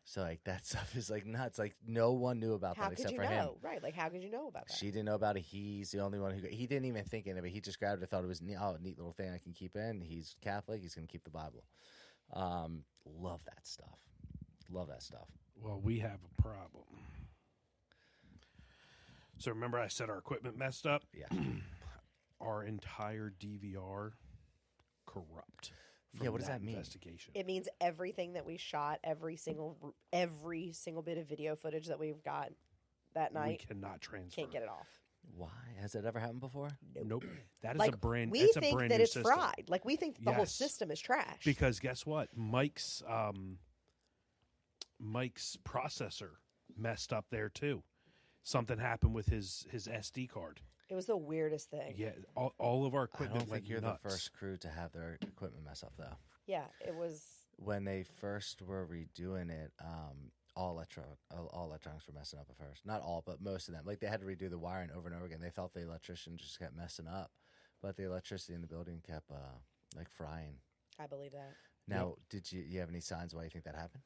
so like that stuff is like nuts. Like no one knew about that except for him. How could you know? Right, like how could you know about that? She didn't know about it. He's the only one he didn't even think of it. He just grabbed it, thought it was a neat little thing I can keep in. He's Catholic. He's going to keep the Bible. Love that stuff. Love that stuff. Well, we have a problem. So remember I said our equipment messed up? Yeah. Our entire DVR corrupt. Yeah, what does that mean? Investigation. It means everything that we shot, every single bit of video footage that we've got that night, we cannot transfer. can't get it off. Why? Has that ever happened before? Nope. That is Like, a brand. we it's a think brand that new it's system. fried. Like we think the whole Yes. system is trash. Because guess what? Mike's processor messed up there too. Something happened with his SD card. it was the weirdest thing. Yeah, all of our I equipment don't went think you're nuts. the first crew to have their equipment mess up, though. Yeah, it was. When they first were redoing it, all electronics were messing up at first. Not all, but most of them. Like they had to redo the wiring over and over again. They felt the electrician just kept messing up, but the electricity in the building kept like frying. I believe that. Now, did you have any signs why you think that happened?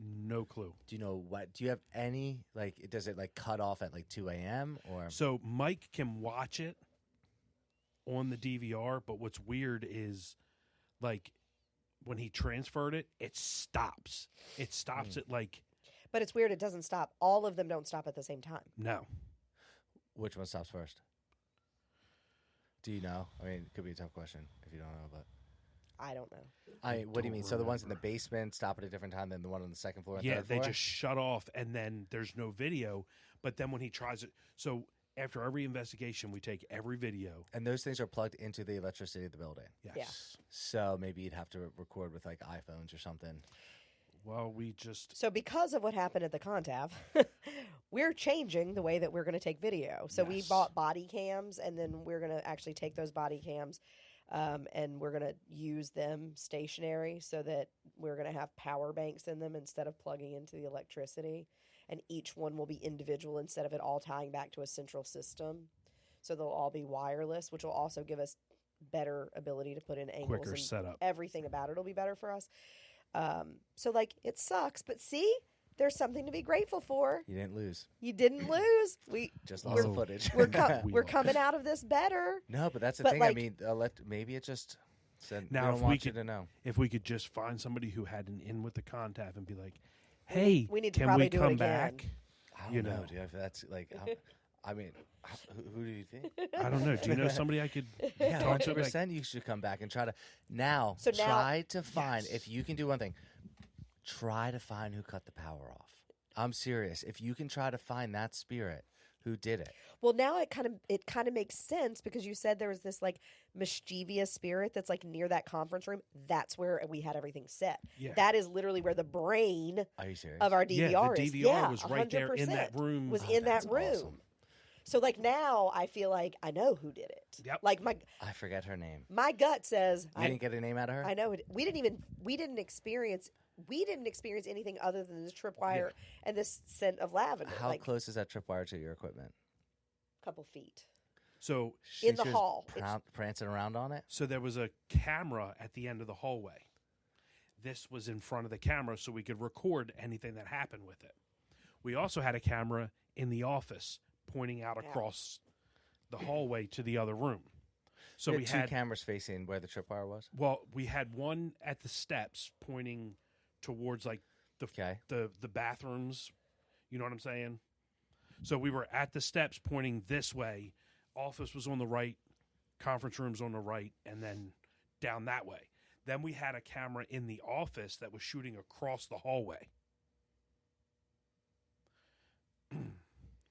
No clue. Do you know what? Do you have any does it like cut off at like 2 a.m. or? So Mike can watch it on the DVR, but what's weird is like when he transferred it, it stops. It stops at like But it's weird. It doesn't stop. All of them don't stop at the same time. no. Which one stops first? Do you know? I mean, it could be a tough question if you don't know, but. I don't know. What do you mean? So the ones in the remember. basement stop at a different time than the one on the second floor and Yeah, third they floor? just shut off, and then there's no video. But then when he tries it, so after every investigation, we take every video. And those things are plugged into the electricity of the building. Yes. Yeah. So maybe you'd have to record with like iPhones or something. Well, we just So because of what happened at the Contav, we're changing the way that we're going to take video. So we Yes. bought body cams, and then we're going to actually take those body cams and we're going to use them stationary so that we're going to have power banks in them instead of plugging into the electricity. And each one will be individual instead of it all tying back to a central system. So they'll all be wireless, which will also give us better ability to put in angles. quicker and setup. everything about it will be better for us. So like it sucks, but see, there's something to be grateful for. You didn't lose. You didn't lose. We Just lost the We're- footage. we're coming out of this better. No, but that's the But, thing. like- I mean, maybe it just said, Now, we don't if want we you to know. If we could just find somebody who had an in with the Contav and be like, "Hey, we need to can probably we do it come again." back?" I don't you know, know. dude. If that's like, I mean, who do you think? I don't know. Do you know somebody I could Yeah, talk to? 100%. You should come back and try to now. So now- try to find Yes. if you can do one thing. Try to find who cut the power off. I'm serious. If you can try to find that spirit who did it, Well, now it kind of makes sense because you said there was this like mischievous spirit that's like near that conference room. That's where we had everything set. Yeah. That is literally where the brain are you serious? of our Yeah, DVR the is. DVR Yeah, was right there in that 100% room. Was Oh, in that that's room. awesome. So like now I feel like I know who did it. Yep. Like I forget her name. my gut says You didn't get a name out of her? I know it. We didn't experience anything other than this tripwire and this scent of lavender. How like close is that tripwire to your equipment? a couple feet. So In the She was hall. It's- prancing around on it? So there was a camera at the end of the hallway. This was in front of the camera so we could record anything that happened with it. We also had a camera in the office pointing out across the hallway to the other room. So You we had two had cameras facing where the tripwire was. well, we had one at the steps pointing towards like Okay. the bathrooms. You know what I'm saying? So we were at the steps pointing this way. Office was on the right, conference rooms on the right, and then down that way. Then we had a camera in the office that was shooting across the hallway.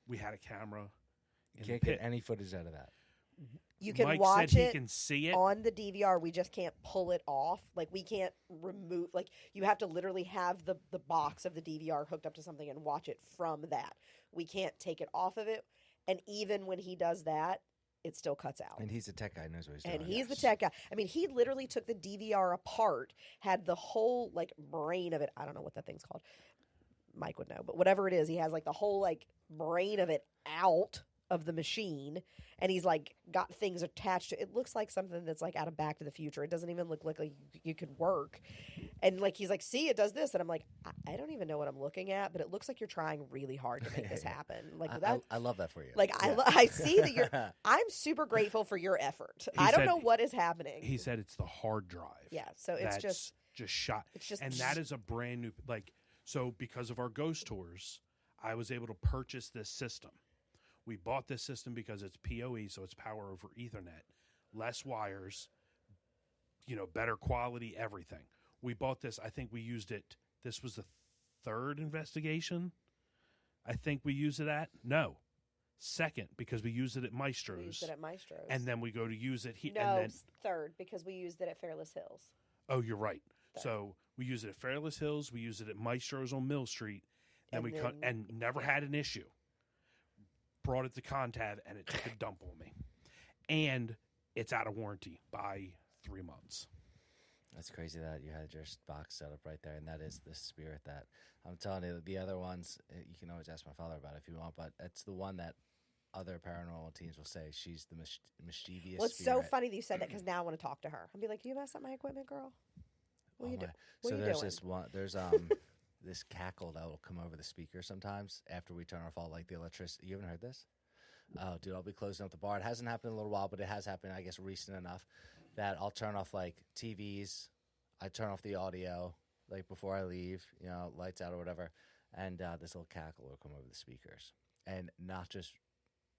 We had a camera You in can't the get pit. any footage out of that. You can Mike watch said it he can see it. on the DVR. We just can't pull it off. Like, we can't remove. Like, you have to literally have the box of the DVR hooked up to something and watch it from that. We can't take it off of it. And even when he does that, it still cuts out. And he's a tech guy, knows what he's doing. And he's the tech guy. I mean, he literally took the DVR apart, had the whole, like, brain of it. I don't know what that thing's called. Mike would know. But whatever it is, he has, like, the whole, like, brain of it out of the machine. And he's, like, got things attached to it. It looks like something that's, like, out of Back to the Future. It doesn't even look like you could work. And, like, he's like, see, it does this. And I'm like, I don't even know what I'm looking at, but it looks like you're trying really hard to make this happen. Like, I love that for you. like, Yeah. I see that you're... I'm super grateful for your effort. I don't said- know what is happening. He said it's the hard drive. Yeah, so it's that's just shot. It's just... And that is a brand new, like, so because of our ghost tours, I was able to purchase this system. We bought this system because it's PoE, so it's power over Ethernet, less wires, better quality, everything. We bought this. I think we used it. This was the third investigation. I think we used it at second, because we used it at Maestro's. We used it at Maestro's. And then we go to use it here. No, and then, third, because we used it at Fairless Hills. oh, you're right. Third. So we used it at Fairless Hills. We used it at Maestro's on Mill Street. And And never had an issue. Brought it to Contab, and it took a dump on me. And it's out of warranty by 3 months. That's crazy that you had your box set up right there, and that is the spirit that I'm telling you. The other ones, you can always ask my father about it if you want, but it's the one that other paranormal teams will say she's the mischievous. Well, it's spirit. so funny that you said that, because now I want to talk to her. I'll be like, "Do you mess up my equipment, girl? What are you doing? What So are you there's doing?" this one. There's this cackle that will come over the speaker sometimes after we turn off all like the electricity. You haven't heard this? Oh, dude, I'll be closing up the bar. It hasn't happened in a little while, but it has happened, I guess, recent enough that I'll turn off like TVs. I turn off the audio like before I leave, lights out or whatever, and this little cackle will come over the speakers, and not just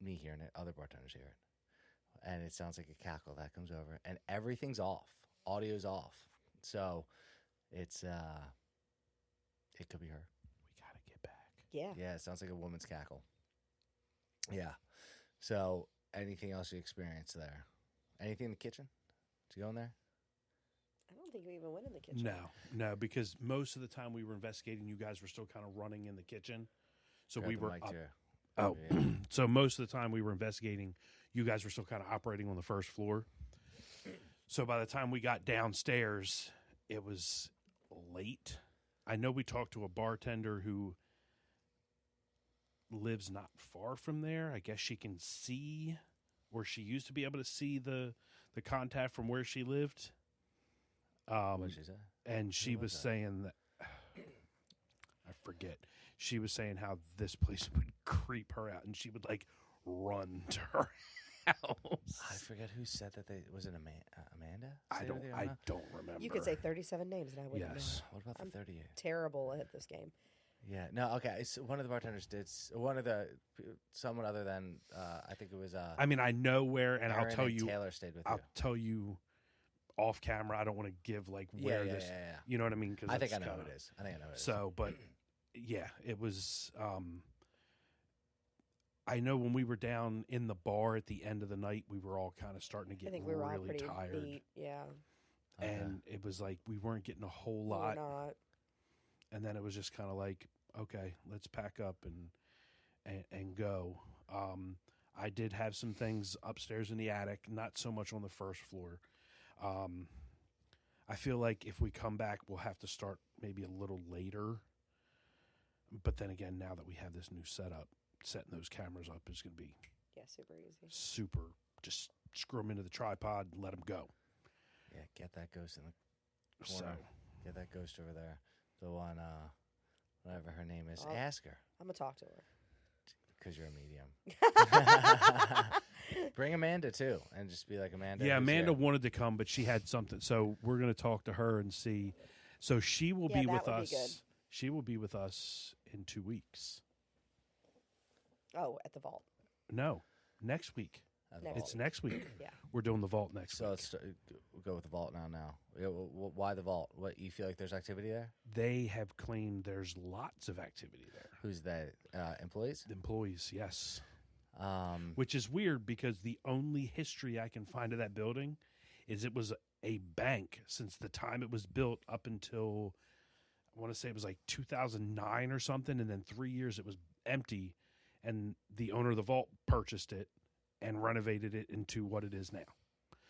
me hearing it, other bartenders hear it, and it sounds like a cackle that comes over, and everything's off, audio's off, so it's it could be her. We got to get back. Yeah. It sounds like a woman's cackle. Yeah. So, anything else you experienced there? Anything in the kitchen? Did you go in there? I don't think we even went in the kitchen. No, because most of the time we were investigating, you guys were still kind of running in the kitchen. So Grab we the were mic, up. too. Oh, Yeah. so most of the time we were investigating, you guys were still kind of operating on the first floor. So by the time we got downstairs, it was late. I know we talked to a bartender who lives not far from there. I guess she can see, or she used to be able to see the contact from where she lived. What did she say? And she was was that? saying that, I forget. She was saying how this place would creep her out, and she would like run to her house. I forget who said that. Was it Amanda? I Stayed with you, I Anna? don't remember. You could say 37 names, and I wouldn't Yes. What about the I'm 38? know. Terrible at this game. Yeah. No. Okay. It's one of the bartenders did. One of the someone other than I think it was. I mean, I know where, and Aaron I'll tell and you. Taylor stayed with I'll you. tell you off camera. I don't want to give like where Yeah. this. You know what I mean? Cause I think I that's know kinda- who it is. I think I know who it is. So, but yeah, it was. I know when we were down in the bar at the end of the night, we were all kind of starting to I get think we were all really pretty tired, beat. Yeah. Okay. and it was like we weren't getting a whole We're lot. not. And then it was just kind of like, okay, let's pack up and go. I did have some things upstairs in the attic, not so much on the first floor. I feel like if we come back, we'll have to start maybe a little later. But then again, now that we have this new setup, setting those cameras up is going to be Yeah, super easy. super. Just screw them into the tripod and let them go. Yeah. Get that ghost in the So corner. Get that ghost over there. The one, whatever her name is. I'll- Ask her I'm going to talk to her. because you're a medium. Bring Amanda too, and just be like, Amanda. Yeah, who's Amanda here? wanted to come, but she had something. So we're going to talk to her and see. So she will Yeah, be that with would be us. good. She will be with us in 2 weeks. Oh, at the vault. No, next week. At the Next vault. It's next week. Yeah. We're doing the vault next So week. let's we'll go with the vault now. Yeah, why the vault? What, you feel like there's activity there? They have claimed there's lots of activity there. Who's that? Employees? Employees, yes. Um, Which is weird because the only history I can find of that building is it was a bank since the time it was built up until, I want to say it was like 2009 or something, and then 3 years it was empty, and the owner of the vault purchased it and renovated it into what it is now.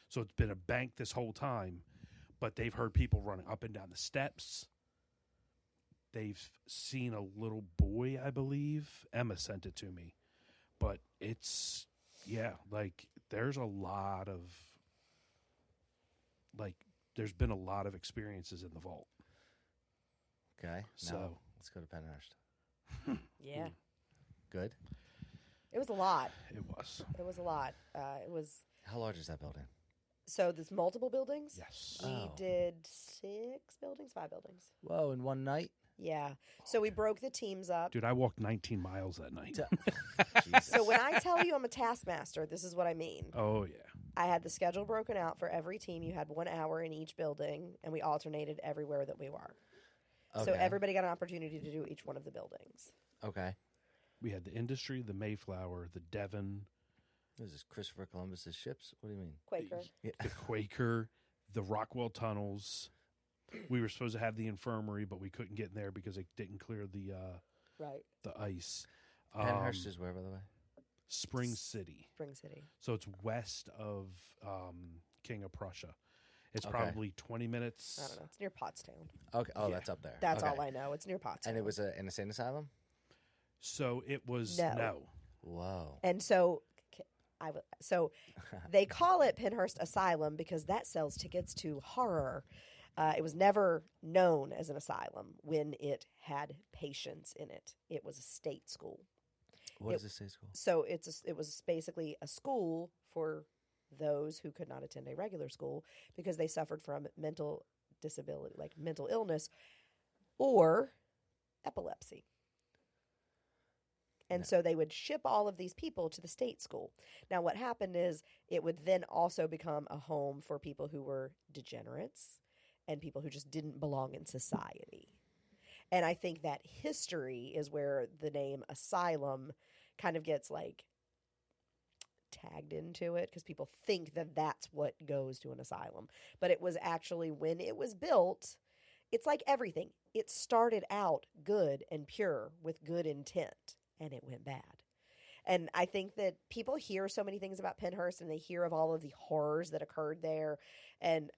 So it's been a bank this whole time, but they've heard people running up and down the steps. They've seen a little boy, I believe. Emma sent it to me. But it's, yeah, like there's a lot of, like, there's been a lot of experiences in the vault. okay. So- Now, let's go to Pennhurst. Yeah. Good. It was a lot. It was. It was a lot. It was How large is that building? so there's multiple buildings. Yes. We Oh. did 5 buildings. Whoa, in one night? Yeah. So we broke the teams up. Dude, I walked 19 miles that night. Jesus. So when I tell you I'm a taskmaster, this is what I mean. Oh, yeah. I had the schedule broken out for every team. You had 1 hour in each building, and we alternated everywhere that we were. So Okay. everybody got an opportunity to do each one of the buildings. Okay. We had the Industry, the Mayflower, the Devon, This is Christopher Columbus's ships? What do you mean? Quaker. the Quaker, the Rockwell tunnels. We were supposed to have the infirmary, but we couldn't get in there because they didn't clear the Right. ice. Pennhurst is where, by the way? Spring City. Spring City. So it's west of King of Prussia. It's Okay. probably 20 minutes. I don't know. It's near Pottstown. Okay. Oh, Yeah. that's up there. That's Okay. all I know. It's near Pottstown. And it was an insane asylum? So it was No. Whoa. And so so they call it Pennhurst Asylum because that sells tickets to horror. It was never known as an asylum when it had patients in it. It was a state school. What is this state school? So it was basically a school for those who could not attend a regular school because they suffered from mental disability, like mental illness or epilepsy. And Yeah. so they would ship all of these people to the state school. Now, what happened is it would then also become a home for people who were degenerates and people who just didn't belong in society. And I think that history is where the name asylum kind of gets like tagged into it because people think that that's what goes to an asylum. But it was actually when it was built, it's like everything. It started out good and pure with good intent, and it went bad. And I think that people hear so many things about Pennhurst and they hear of all of the horrors that occurred there. And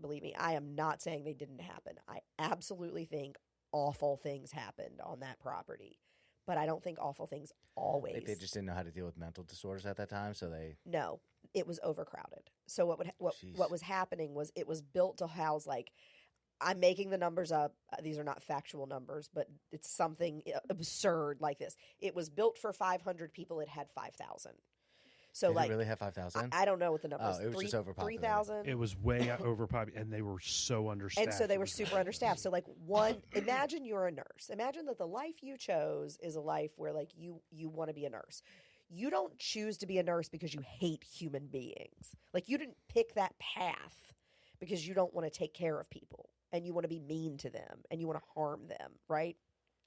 believe me, I am not saying they didn't happen. I absolutely think awful things happened on that property. But I don't think awful things always. Like they just didn't know how to deal with mental disorders at that time, so they... No, it was overcrowded. So what was happening was it was built to house, like, I'm making the numbers up. These are not factual numbers, but it's something absurd like this. It was built for 500 people. It had 5,000. So Did like, it really have 5,000? I don't know what the number is. Oh, it was just overpopulated. 3,000. It was way overpopulated, and they were so understaffed. And so they It were was super understaffed. So like imagine you're a nurse. Imagine that the life you chose is a life where like you want to be a nurse. You don't choose to be a nurse because you hate human beings. Like you didn't pick that path because you don't want to take care of people and you want to be mean to them and you want to harm them, right?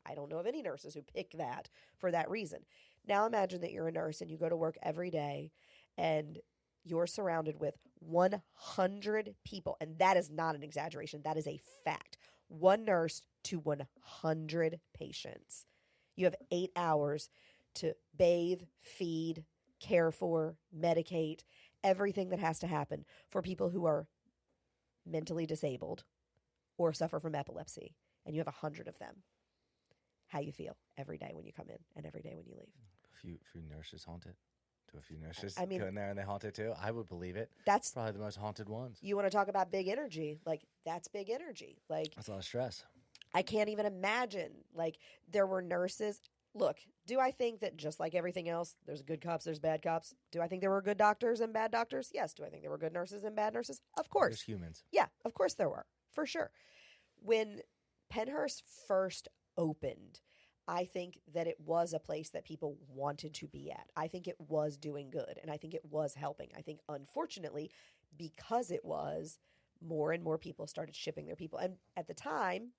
I don't know of any nurses who pick that for that reason. Now imagine that you're a nurse and you go to work every day and you're surrounded with 100 people. And that is not an exaggeration. That is a fact. One nurse to 100 patients. You have 8 hours to bathe, feed, care for, medicate, everything that has to happen for people who are mentally disabled or suffer from epilepsy. And you have 100 of them. How you feel every day when you come in and every day when you leave. A few nurses haunt it. Do a few nurses I mean- go in there and they haunt it too? I would believe it. That's, Probably the most haunted ones. you want to talk about big energy. Like, that's big energy. Like, That's a lot of stress. I can't even imagine. Like, there were nurses. Look, do I think that just like everything else, there's good cops, there's bad cops? Do I think there were good doctors and bad doctors? Yes. Do I think there were good nurses and bad nurses? Of course. There's humans. Yeah, of course there were, for sure. When Pennhurst first opened, I think that it was a place that people wanted to be at. I think it was doing good, and I think it was helping. I think, unfortunately, because it was, more and more people started shipping their people. And at the time,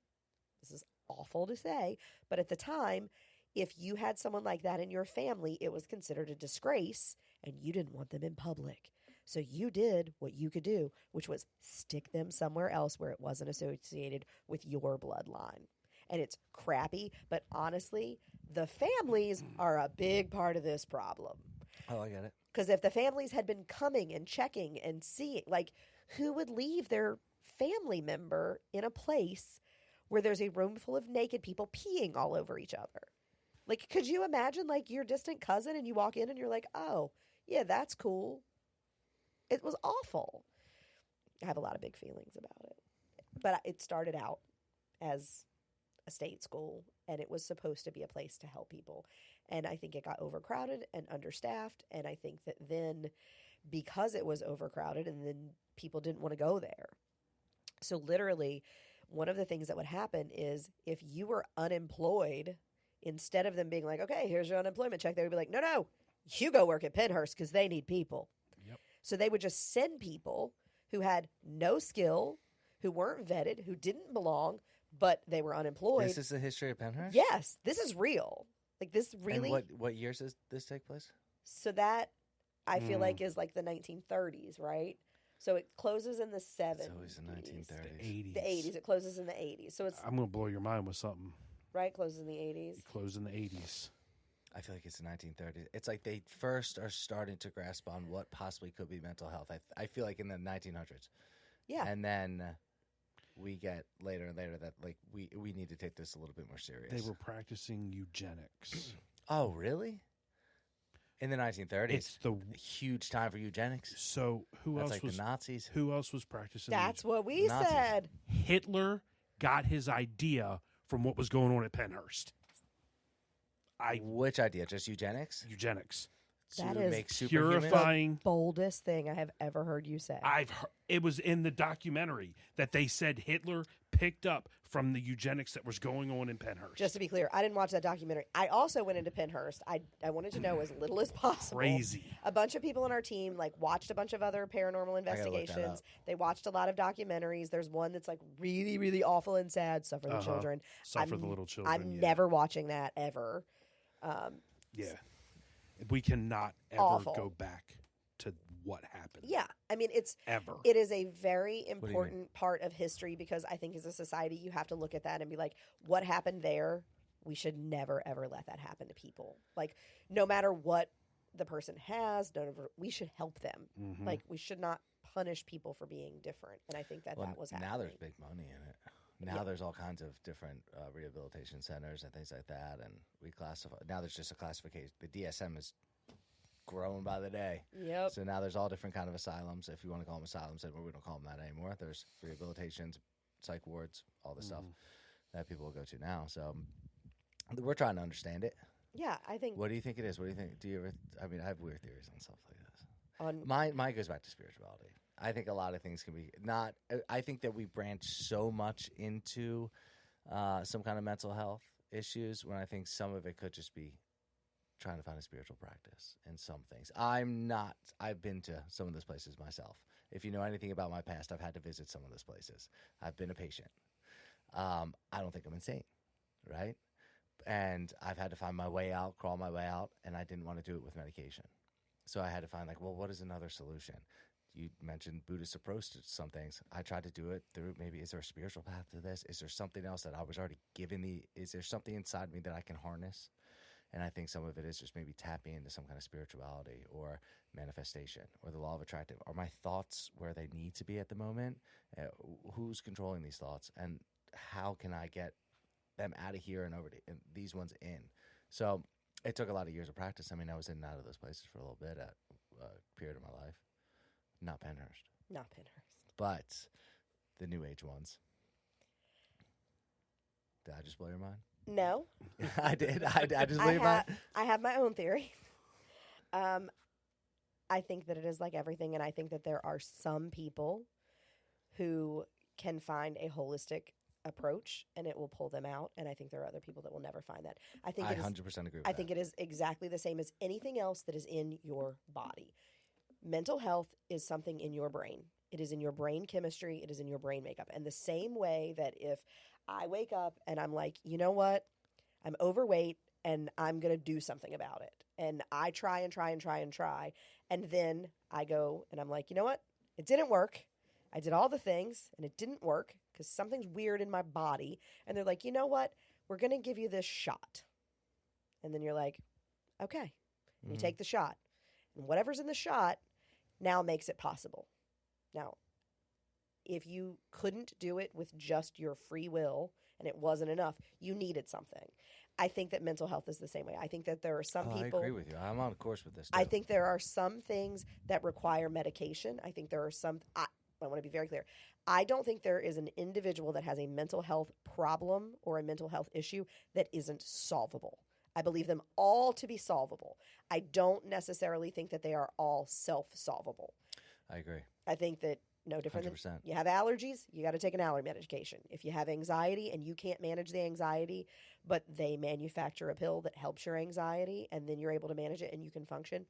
this is awful to say, but at the time, if you had someone like that in your family, it was considered a disgrace, and you didn't want them in public. So you did what you could do, which was stick them somewhere else where it wasn't associated with your bloodline. And it's crappy, but honestly, the families are a big part of this problem. Oh, I get it. Because if the families had been coming and checking and seeing, like, who would leave their family member in a place where there's a room full of naked people peeing all over each other? Like, could you imagine, like, your distant cousin and you walk in and you're like, oh, yeah, that's cool. It was awful. I have a lot of big feelings about it. But it started out as a state school, and it was supposed to be a place to help people. And I think it got overcrowded and understaffed. And I think that then, because it was overcrowded, and then people didn't want to go there. So literally, one of the things that would happen is if you were unemployed, instead of them being like, okay, here's your unemployment check, they would be like, no, you go work at Pennhurst because they need people. Yep. So they would just send people who had no skill, who weren't vetted, who didn't belong, but they were unemployed. This is the history of Pennhurst? Yes, this is real. Like, this really. And what years does this take place? So that, I feel like, is like the 1930s, right? So it closes in the 70s. It's always the 1930s. The 80s. The 80s. It closes in the 80s. So it's, I'm going to blow your mind with something. right, closes in the 80s. It closed in the 80s. I feel like it's the 1930s. It's like they first are starting to grasp on what possibly could be mental health. I feel like in the 1900s. Yeah. And then we get later and later that, like, we need to take this a little bit more serious. They were practicing eugenics. Oh, really? In the 1930s? It's the huge time for eugenics. So who That's else like was the Nazis. Who else was practicing? That's what we Nazis. said. Hitler got his idea from what was going on at Pennhurst. Which idea? Just eugenics? Eugenics. That to is make superhumans? Purifying. Boldest thing I have ever heard you say. It was in the documentary that they said Hitler picked up from the eugenics that was going on in Pennhurst. Just to be clear, I didn't watch that documentary. I also went into Pennhurst. I wanted to know as little as possible. Crazy. A bunch of people on our team watched a bunch of other paranormal investigations. They watched a lot of documentaries. There's one that's like really, really awful and sad. Suffer the Children. Suffer the Little Children. I'm never watching that ever. Yeah. We cannot ever Awful. go back to what happened. Yeah, I mean it is a very important part of history, because I think as a society you have to look at that and be like, what happened there? We should never ever let that happen to people. Like, no matter what the person has, we should help them. Mm-hmm. Like, we should not punish people for being different. And I think that was happening. Now there's big money in it. Now there's all kinds of different rehabilitation centers and things like that, and we classify. Now there's just a classification. The DSM is growing by the day. Yep. So now there's all different kind of asylums, if you want to call them asylums, and we don't call them that anymore. There's rehabilitations, psych wards, all the stuff that people will go to now. So we're trying to understand it. Yeah, I think. What do you think it is? What do you think? Do you ever? I mean, I have weird theories on stuff like this. On Mine goes back to spirituality. I think a lot of things can be not. I think that we branch so much into some kind of mental health issues when I think some of it could just be trying to find a spiritual practice in some things. I've been to some of those places myself. If you know anything about my past, I've had to visit some of those places. I've been a patient. I don't think I'm insane, right? And I've had to find my way out, crawl my way out, and I didn't want to do it with medication. So I had to find what is another solution? You mentioned Buddhist approach to some things. I tried to do it through maybe, is there a spiritual path to this? Is there something else that I was already given is there something inside me that I can harness? And I think some of it is just maybe tapping into some kind of spirituality or manifestation or the law of attraction. Are my thoughts where they need to be at the moment? Who's controlling these thoughts? And how can I get them out of here and over to these ones in? So it took a lot of years of practice. I mean, I was in and out of those places for a little bit at a period of my life. Not Pennhurst. Not Pennhurst. But the New Age ones. Did I just blow your mind? No. I did. I just leave my. I have my own theory. I think that it is like everything, and I think that there are some people who can find a holistic approach and it will pull them out, and I think there are other people that will never find that. I 100% agree with that. I think it is exactly the same as anything else that is in your body. Mental health is something in your brain. It is in your brain chemistry. It is in your brain makeup. And the same way that if I wake up and I'm like, you know what? I'm overweight and I'm going to do something about it. And I try and try and try and try. And then I go and I'm like, you know what? It didn't work. I did all the things and it didn't work because something's weird in my body. And they're like, you know what? We're going to give you this shot. And then you're like, okay. And you take the shot. And whatever's in the shot now makes it possible. Now, if you couldn't do it with just your free will and it wasn't enough, you needed something. I think that mental health is the same way. I think that there are some people. I agree with you. I'm on course with this, too. I think there are some things that require medication. I think there are some. I want to be very clear. I don't think there is an individual that has a mental health problem or a mental health issue that isn't solvable. I believe them all to be solvable. I don't necessarily think that they are all self-solvable. I agree. I think that no different 100%. than you have allergies, you got to take an allergy medication. If you have anxiety and you can't manage the anxiety, but they manufacture a pill that helps your anxiety and then you're able to manage it and you can function,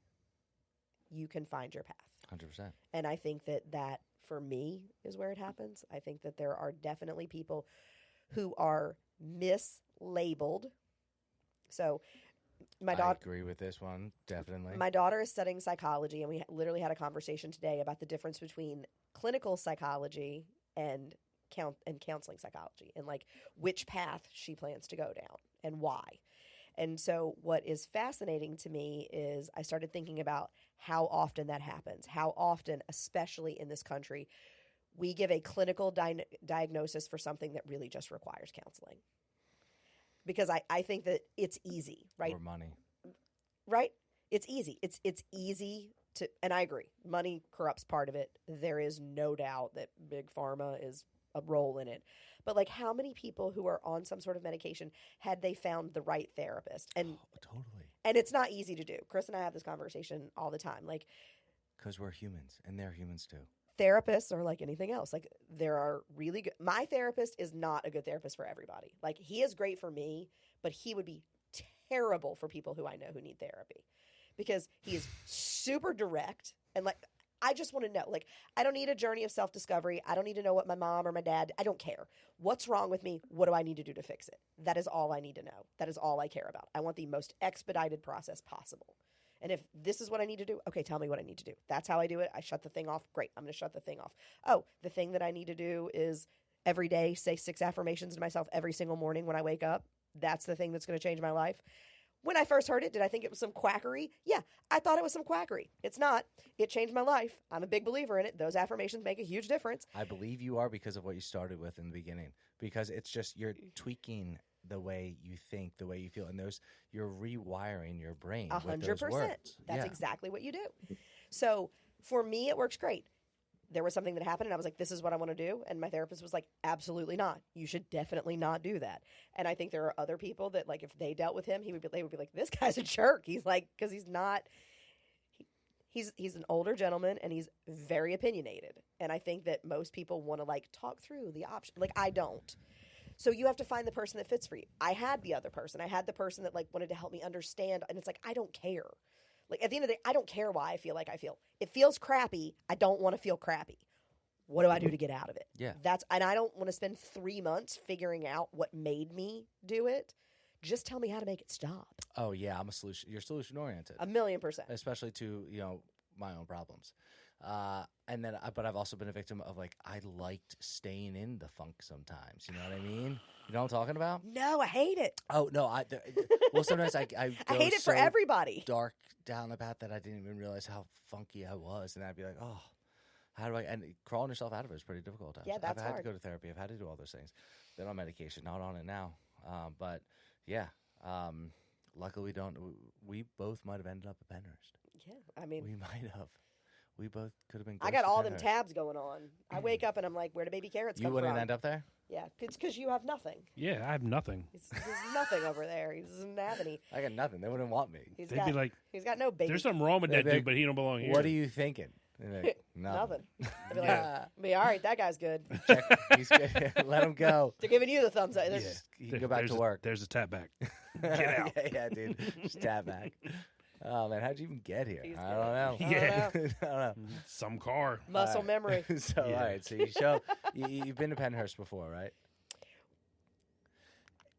you can find your path. 100%. And I think that for me is where it happens. I think that there are definitely people who are mislabeled. So my daughter, I agree with this one, definitely. My daughter is studying psychology, and we literally had a conversation today about the difference between clinical psychology and counseling psychology, and like which path she plans to go down and why. And so what is fascinating to me is I started thinking about how often that happens, how often, especially in this country, we give a clinical diagnosis for something that really just requires counseling. Because I think that it's easy, right? Or money. Right? It's easy. It's easy to, and I agree, money corrupts part of it. There is no doubt that big pharma is a role in it. But like how many people who are on some sort of medication had they found the right therapist? And totally. And it's not easy to do. Chris and I have this conversation all the time. Like, because we're humans and they're humans too. Therapists are like anything else. Like there are really good. My therapist is not a good therapist for everybody. Like he is great for me, but he would be terrible for people who I know who need therapy because he is super direct and like, I just want to know, like, I don't need a journey of self-discovery. I don't need to know what my mom or my dad, I don't care. What's wrong with me? What do I need to do to fix it? That is all I need to know. That is all I care about. I want the most expedited process possible. And if this is what I need to do, okay, tell me what I need to do. That's how I do it. I shut the thing off. Great. I'm going to shut the thing off. Oh, the thing that I need to do is every day say 6 affirmations to myself every single morning when I wake up. That's the thing that's going to change my life. When I first heard it, did I think it was some quackery? Yeah, I thought it was some quackery. It's not. It changed my life. I'm a big believer in it. Those affirmations make a huge difference. I believe you are because of what you started with in the beginning. Because it's just you're tweaking the way you think, the way you feel, and you're rewiring your brain. 100%. That's exactly what you do. So for me, it works great. There was something that happened, and I was like, this is what I want to do. And my therapist was like, absolutely not. You should definitely not do that. And I think there are other people that, like, if they dealt with him, they would be like, this guy's a jerk. He's like, because he's not, he's an older gentleman, and he's very opinionated. And I think that most people want to, like, talk through the option. Like, I don't. So you have to find the person that fits for you. I had the other person. I had the person that, like, wanted to help me understand. And it's like, I don't care. Like, at the end of the day, I don't care why I feel like I feel. It feels crappy. I don't want to feel crappy. What do I do to get out of it? Yeah. And I don't want to spend 3 months figuring out what made me do it. Just tell me how to make it stop. Oh, yeah. I'm a solution. You're solution oriented. 1,000,000%. Especially to, my own problems. But I've also been a victim of, like, I liked staying in the funk sometimes. You know what I mean? You know what I'm talking about? No, I hate it. Oh, no. Well, sometimes I I hate it for everybody. Dark down the path that I didn't even realize how funky I was. And I'd be like, oh, how do I? And crawling yourself out of it is pretty difficult times. Yeah, that's I've had hard. to go to therapy. I've had to do all those things. Been on medication, not on it now. But, yeah. Luckily, we both might have ended up at Pennhurst. Yeah, I mean. We might have. We both could have been. I got all them tabs going on. I wake up and I'm like, where do baby carrots come You from? wouldn't end up there? Yeah, it's because you have nothing. Yeah, I have nothing. There's nothing over there. He doesn't have any. I got nothing. They wouldn't want me. He's They'd be like, he's got no baby. there's something wrong with that dude, but he don't belong here. What are you thinking? Like, Nothing. I'd be like, be all right, that guy's good. Check. He's good. Let him go. They're giving you the thumbs up. Yeah. You can go back to work. There's a tap back. Get out. yeah, dude. Just tap back. Oh, man. How'd you even get here? He's I don't know. Yeah. I don't know. Some car. Muscle memory. So, all right. So, you've been to Pennhurst before, right?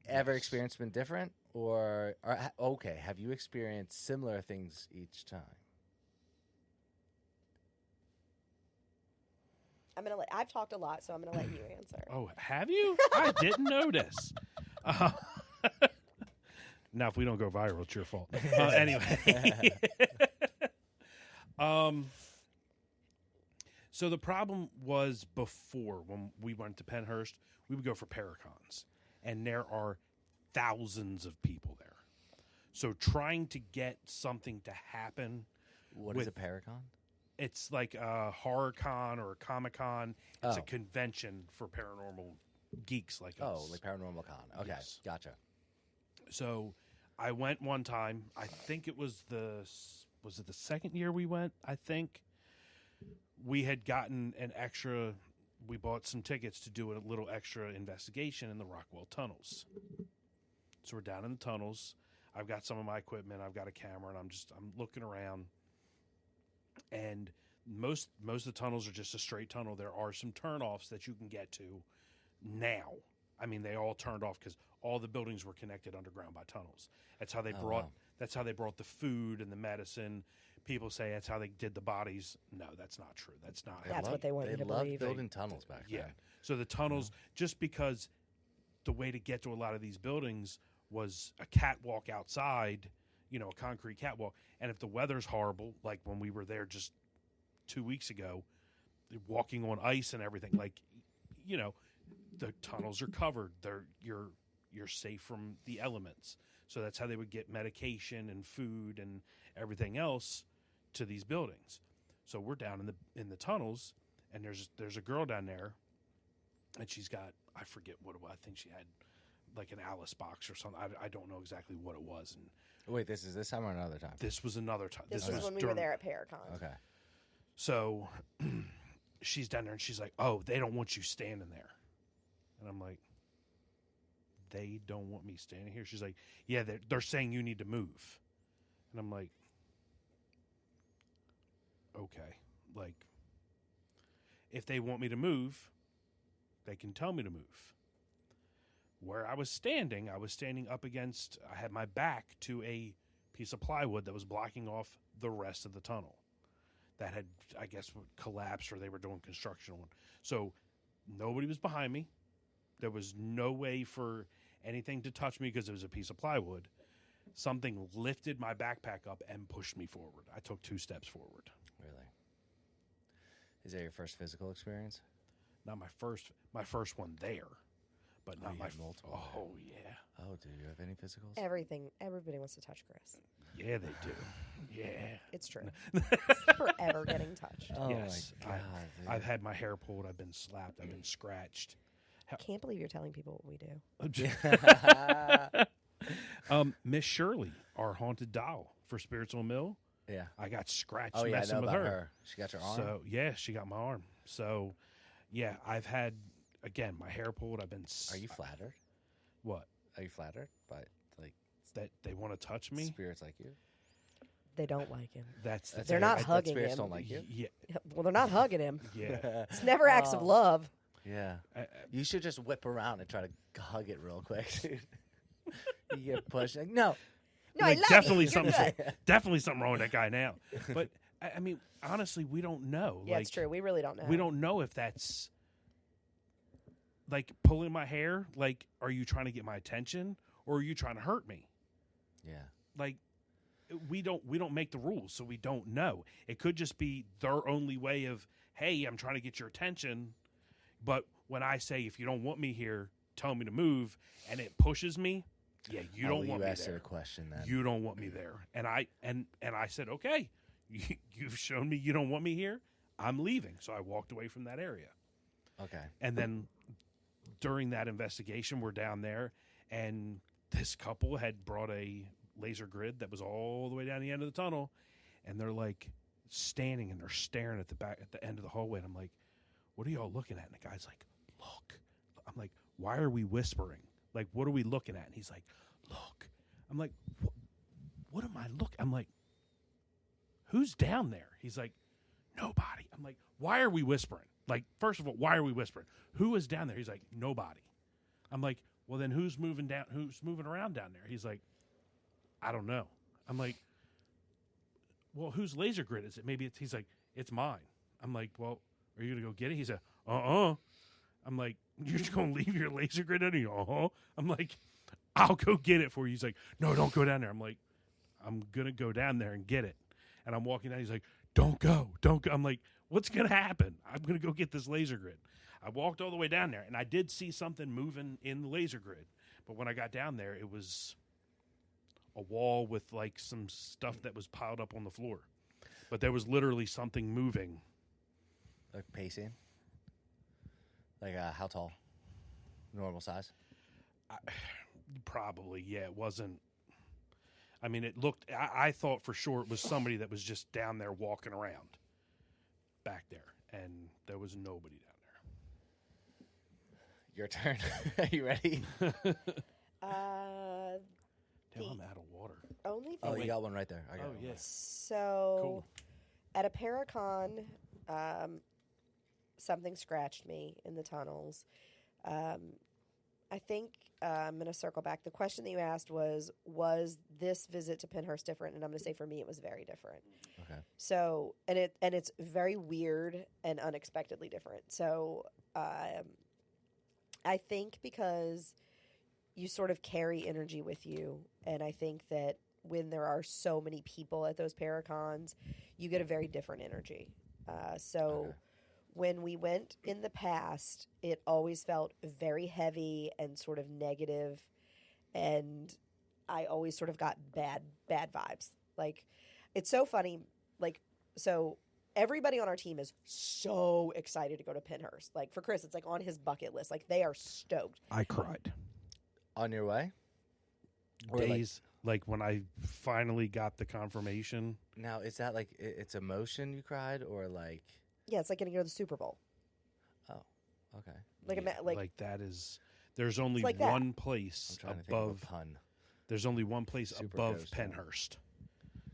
Ever experience been different? Or okay, have you experienced similar things each time? I've talked a lot, so I'm gonna let you answer. Oh, have you? I didn't notice. Now, if we don't go viral, it's your fault. Anyway. So the problem was before, when we went to Pennhurst, we would go for Paracons, and there are thousands of people there. So trying to get something to happen. What is a Paracon? It's like a horror con or a Comic Con. It's a Oh. convention for paranormal geeks like us. Oh, like Paranormal Con. Okay, Yes. gotcha. So I went one time. I think it was the second year we went? I think we had gotten an extra. We bought some tickets to do a little extra investigation in the Rockwell tunnels. So we're down in the tunnels. I've got some of my equipment. I've got a camera, and I'm looking around. And most of the tunnels are just a straight tunnel. There are some turnoffs that you can get to now. I mean, they all turned off because all the buildings were connected underground by tunnels. That's how they brought. Wow. That's how they brought the food and the medicine. People say that's how they did the bodies. No, that's not true. That's not. That's what they want you to loved believe. building tunnels back Yeah. then. So the tunnels, just because the way to get to a lot of these buildings was a catwalk outside, a concrete catwalk. And if the weather's horrible, like when we were there just 2 weeks ago, walking on ice and everything, the tunnels are covered. You're safe from the elements. So that's how they would get medication and food and everything else to these buildings. So we're down in the tunnels, and there's a girl down there, and she's got, I forget what it was. I think she had like an Alice box or something. I don't know exactly what it was. And Wait, this is this time or another time? this was another time. This was when we were during- there at Paracon. Okay. So she's down there, and she's like, "Oh, they don't want you standing there." And I'm like, "They don't want me standing here?" She's like, "Yeah, they're saying you need to move." And I'm like, "Okay, like, if they want me to move, they can tell me to move." Where I was standing up against, I had my back to a piece of plywood that was blocking off the rest of the tunnel that had, I guess, collapsed or they were doing construction on. So nobody was behind me. There was no way for anything to touch me because it was a piece of plywood. Something lifted my backpack up and pushed me forward. I took 2 steps forward. Really? Is that your first physical experience? Not my first one there, but not you my had multiple there. Oh yeah, Oh, do you have any physicals? Everybody wants to touch Chris. yeah they do. Yeah, It's true. Forever getting touched. Oh yes. my god! I've had my hair pulled. I've been slapped. I've been scratched. I can't believe you're telling people what we do. Miss Shirley, our haunted doll for Spiritual Mill. Yeah. I got scratched Oh yeah, I messing know with about her. her. She got your arm. So yeah, she got my arm. So yeah, I've had again my hair pulled. I've been. Are you flattered? What? Are you flattered by like That they want to touch me? spirits like you? They don't like him. That's the That's They're thing. not that hugging spirits him. don't like you. Yeah, Well, they're not hugging him. yeah. It's never acts of love. Yeah. I- You should just whip around and try to hug it real quick, dude. You get pushed. Like, no. No, I Like, love definitely you. You're something. good. Definitely something wrong with that guy now. But I mean, honestly, we don't know. Yeah, like, it's true. We really don't know. We don't know if that's like pulling my hair. Like, are you trying to get my attention or are you trying to hurt me? Yeah. Like, we don't make the rules, so we don't know. It could just be their only way of, hey, I'm trying to get your attention. But when I say, if you don't want me here, tell me to move, and it pushes me, yeah, you don't want you me asked her there. a question then. You don't want me there. And I said, okay, You've shown me you don't want me here. I'm leaving. So I walked away from that area. Okay. And then during that investigation, we're down there, and this couple had brought a laser grid that was all the way down the end of the tunnel, and they're like standing and they're staring at the end of the hallway, and I'm like, what are y'all looking at? And the guy's like, look. I'm like, why are we whispering? Like, what are we looking at? And he's like, look. I'm like, what am I looking? I'm like, who's down there? He's like, nobody. I'm like, why are we whispering? Like, first of all, why are we whispering? Who is down there? He's like, nobody. I'm like, well, then who's moving around down there? He's like, I don't know. I'm like, well, whose laser grid is it? He's like, it's mine. I'm like, well, are you going to go get it? He said, I'm like, you're just going to leave your laser grid in here? I'm like, I'll go get it for you. He's like, no, don't go down there. I'm like, I'm going to go down there and get it. And I'm walking down. He's like, don't go. I'm like, what's going to happen? I'm going to go get this laser grid. I walked all the way down there, and I did see something moving in the laser grid. But when I got down there, it was a wall with, like, some stuff that was piled up on the floor. But there was literally something moving. Like pacing? Like how tall? Normal size? Probably, yeah. It wasn't. I mean, it looked. I thought for sure it was somebody that was just down there walking around back there, and there was nobody down there. Your turn. Are you ready? Damn, I'm out of water. Only thing. Oh, you got one right there. I got one. Yeah. So, Cool. at a Paracon, something scratched me in the tunnels. I think I'm going to circle back. The question that you asked was this visit to Pennhurst different? And I'm going to say for me, it was very different. Okay. So, and it's very weird and unexpectedly different. So, I think because you sort of carry energy with you, and I think that when there are so many people at those Paracons, you get a very different energy. Okay. When we went in the past, it always felt very heavy and sort of negative, and I always sort of got bad vibes. Like, it's so funny. Like, so everybody on our team is so excited to go to Pennhurst. Like, for Chris, it's like on his bucket list. Like, they are stoked. I cried. On your way? Or Days, like when I finally got the confirmation. Now, is that like it's emotion you cried, or like? Yeah, it's like getting to go to the Super Bowl. Oh, okay. Like that is. There's only like that. one place I'm trying to think of above. a pun. There's only one place Super above Coast, Pennhurst.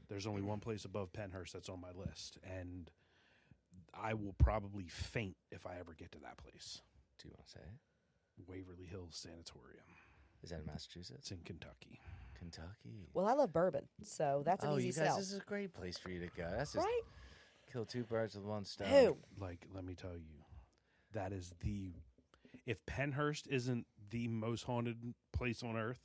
There's only one place above Pennhurst that's on my list, and I will probably faint if I ever get to that place. Do you want to say it? Waverly Hills Sanatorium. Is that in Massachusetts? It's in Kentucky. Kentucky. Well, I love bourbon, so that's an easy you guys, sell. this is a great place for you to go. That's just Right? kill two birds with one stone. Who? Like, let me tell you, that is if Pennhurst isn't the most haunted place on earth,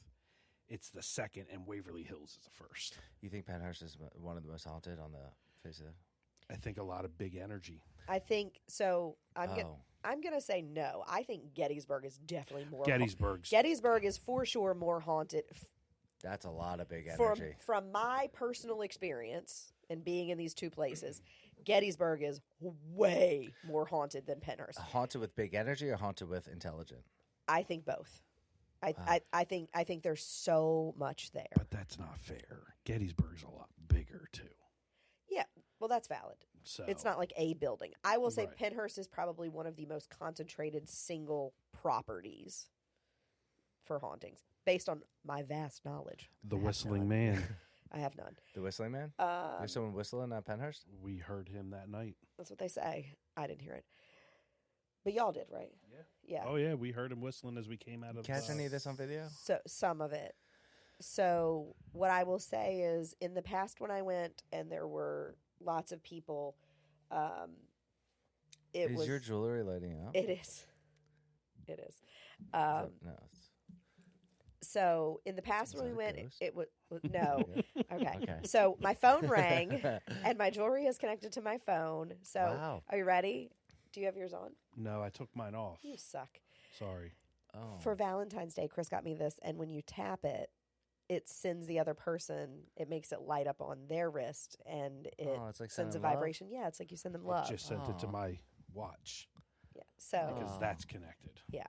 it's the second, and Waverly Hills is the first. You think Pennhurst is one of the most haunted on the face of the... I think a lot of big energy. I think so. I'm gonna say no. I think Gettysburg is definitely more. Gettysburg is for sure more haunted. That's a lot of big energy. From my personal experience and being in these two places, Gettysburg is way more haunted than Pennhurst. Haunted with big energy or haunted with intelligent? I think both. I think there's so much there. But that's not fair. Gettysburg's a lot bigger too. Yeah, well, that's valid. So it's not like a building. I will say Right. Pennhurst is probably one of the most concentrated single properties for hauntings, based on my vast knowledge. The I have Whistling none. Man. I have none. The Whistling Man? Um, There's someone whistling at Pennhurst? We heard him that night. That's what they say. I didn't hear it. But y'all did, right? Yeah. Oh yeah, we heard him whistling as we came out of. Catch any of this on video? So some of it. So what I will say is, in the past when I went and there were lots of people, Is your jewelry lighting up? It is. It is. No. So in the past Is when we that a went, ghost? it was no. Okay. Okay. So my phone rang, and my jewelry is connected to my phone. So Wow. are you ready? Do you have yours on? No, I took mine off. You suck. Sorry. Oh. For Valentine's Day, Chris got me this, and when you tap it, it sends the other person, it makes it light up on their wrist, and it Oh, it's like sends a sending love? vibration. Yeah, it's like you send them I love. just sent it to Aw. my watch Yeah. So because Oh. that's connected. yeah,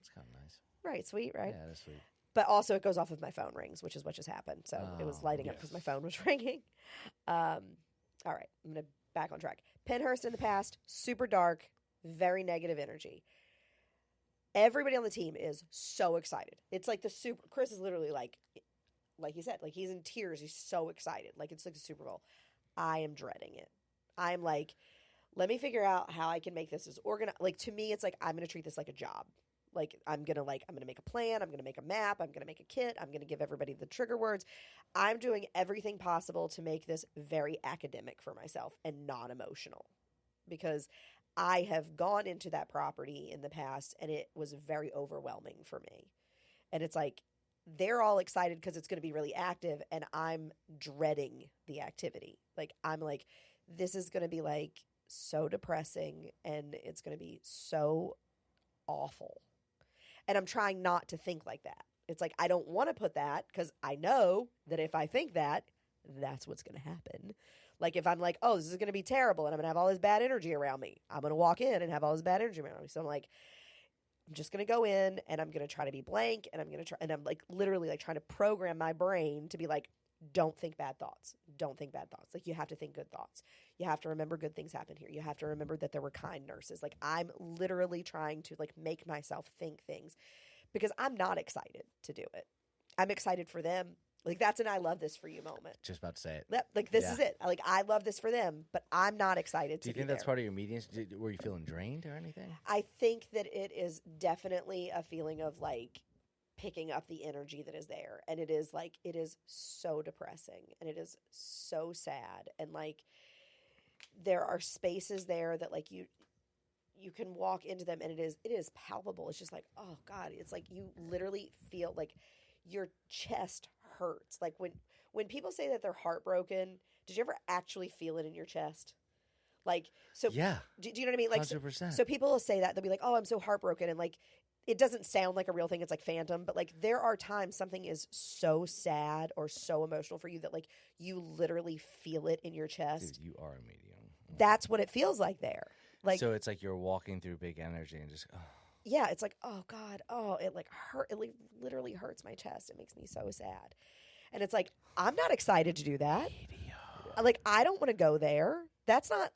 It's kind of nice. right, sweet, right? Yeah, that's sweet. But also, it goes off if my phone rings, which is what just happened. So it was Oh, lighting up because my yes. phone was ringing. All right, I'm gonna back on track. Pennhurst in the past, super dark, very negative energy. Everybody on the team is so excited. It's like the super. Chris is literally like you said, like he's in tears. He's so excited, like it's like the Super Bowl. I am dreading it. I'm like, let me figure out how I can make this as organized. Like to me, it's like I'm gonna treat this like a job. Like I'm gonna make a plan. I'm gonna make a map. I'm gonna make a kit. I'm gonna give everybody the trigger words. I'm doing everything possible to make this very academic for myself and not emotional, because I have gone into that property in the past and it was very overwhelming for me. And it's like they're all excited because it's going to be really active, and I'm dreading the activity. Like I'm like, this is going to be like so depressing, and it's going to be so awful. And I'm trying not to think like that. It's like I don't want to put that, because I know that if I think that, that's what's going to happen. Like if I'm like, oh, this is going to be terrible and I'm going to have all this bad energy around me, I'm going to walk in and have all this bad energy around me. So I'm like, I'm just going to go in and I'm going to try to be blank, and I'm going to try, and I'm like literally like trying to program my brain to be like, don't think bad thoughts. Don't think bad thoughts. Like you have to think good thoughts. You have to remember good things happen here. You have to remember that there were kind nurses. Like I'm literally trying to like make myself think things, because I'm not excited to do it. I'm excited for them. Like that's an I love this for you moment. Just about to say it. Yep, like this Yeah. is it. Like I love this for them, but I'm not excited Do to you be think that's there. part of your meetings? Were you feeling drained or anything? I think that it is definitely a feeling of like picking up the energy that is there, and it is like it is so depressing and it is so sad, and like there are spaces there that like you can walk into them and it is palpable. It's just like, oh God, it's like you literally feel like your chest hurts. Like when people say that they're heartbroken, did you ever actually feel it in your chest? Like, so Yeah, do you know what I mean? Like, 100%. so people will say that, they'll be like, oh, I'm so heartbroken. And like, it doesn't sound like a real thing. It's like phantom, but like there are times something is so sad or so emotional for you that like you literally feel it in your chest. Dude, you are a medium. That's what it feels like there. Like, so it's like you're walking through big energy and just, yeah, it's like, oh God, oh, it like hurt. It like literally hurts my chest. It makes me so sad. And it's like, I'm not excited to do that. Like, I don't want to go there. That's not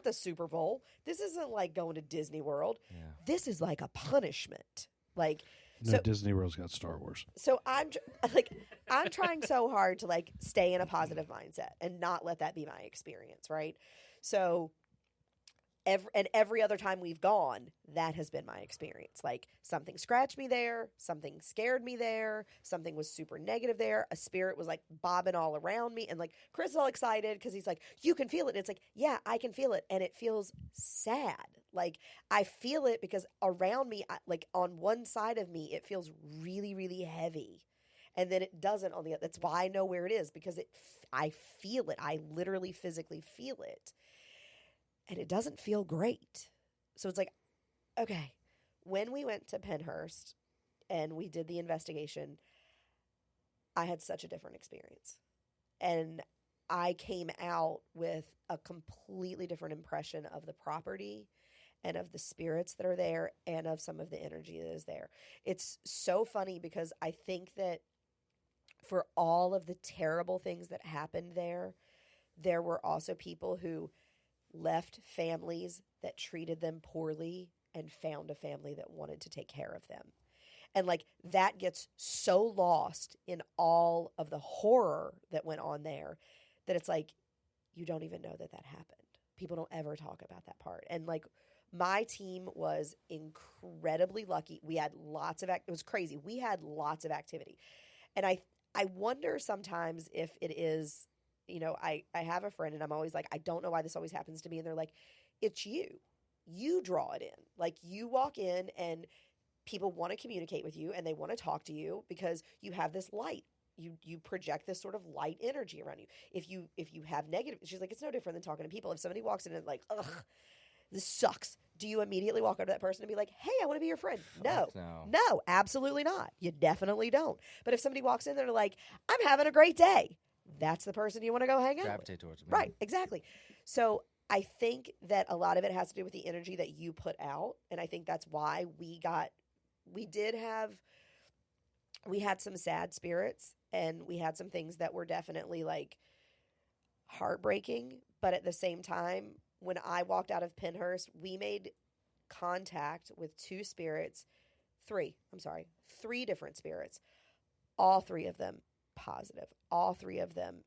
the Super Bowl. This isn't like going to Disney World. yeah. This is like a punishment. Like, No, so Disney World's got Star Wars. so I'm trying so hard to like stay in a positive mindset and not let that be my experience, right? So every other time we've gone, that has been my experience. Like something scratched me there, something scared me there, something was super negative there. A spirit was like bobbing all around me, and like Chris is all excited because he's like, "You can feel it." And it's like, yeah, I can feel it, and it feels sad. Like I feel it because around me, like on one side of me, it feels really, really heavy, and then it doesn't on the other. That's why I know where it is, because I feel it. I literally physically feel it. And it doesn't feel great. So it's like, okay, when we went to Pennhurst and we did the investigation, I had such a different experience. And I came out with a completely different impression of the property and of the spirits that are there and of some of the energy that is there. It's so funny because I think that for all of the terrible things that happened there were also people who left families that treated them poorly and found a family that wanted to take care of them. And like that gets so lost in all of the horror that went on there that it's like you don't even know that happened. People don't ever talk about that part. And like my team was incredibly lucky. We had lots of it was crazy. We had lots of activity. And I wonder sometimes if it is, you know, I have a friend and I'm always like, I don't know why this always happens to me. And they're like, it's you. You draw it in. Like you walk in and people want to communicate with you and they want to talk to you because you have this light. You project this sort of light energy around you. If you have negative, she's like, it's no different than talking to people. If somebody walks in and like, ugh, this sucks. Do you immediately walk up to that person and be like, hey, I want to be your friend? No. no. No, absolutely not. You definitely don't. But if somebody walks in there like, I'm having a great day, that's the person you want to go hang out with. Gravitate towards me. Right, exactly. So I think that a lot of it has to do with the energy that you put out. And I think that's why we had some sad spirits, and we had some things that were definitely like heartbreaking. But at the same time, when I walked out of Pennhurst, we made contact with three different spirits. All three of them positive. All three of them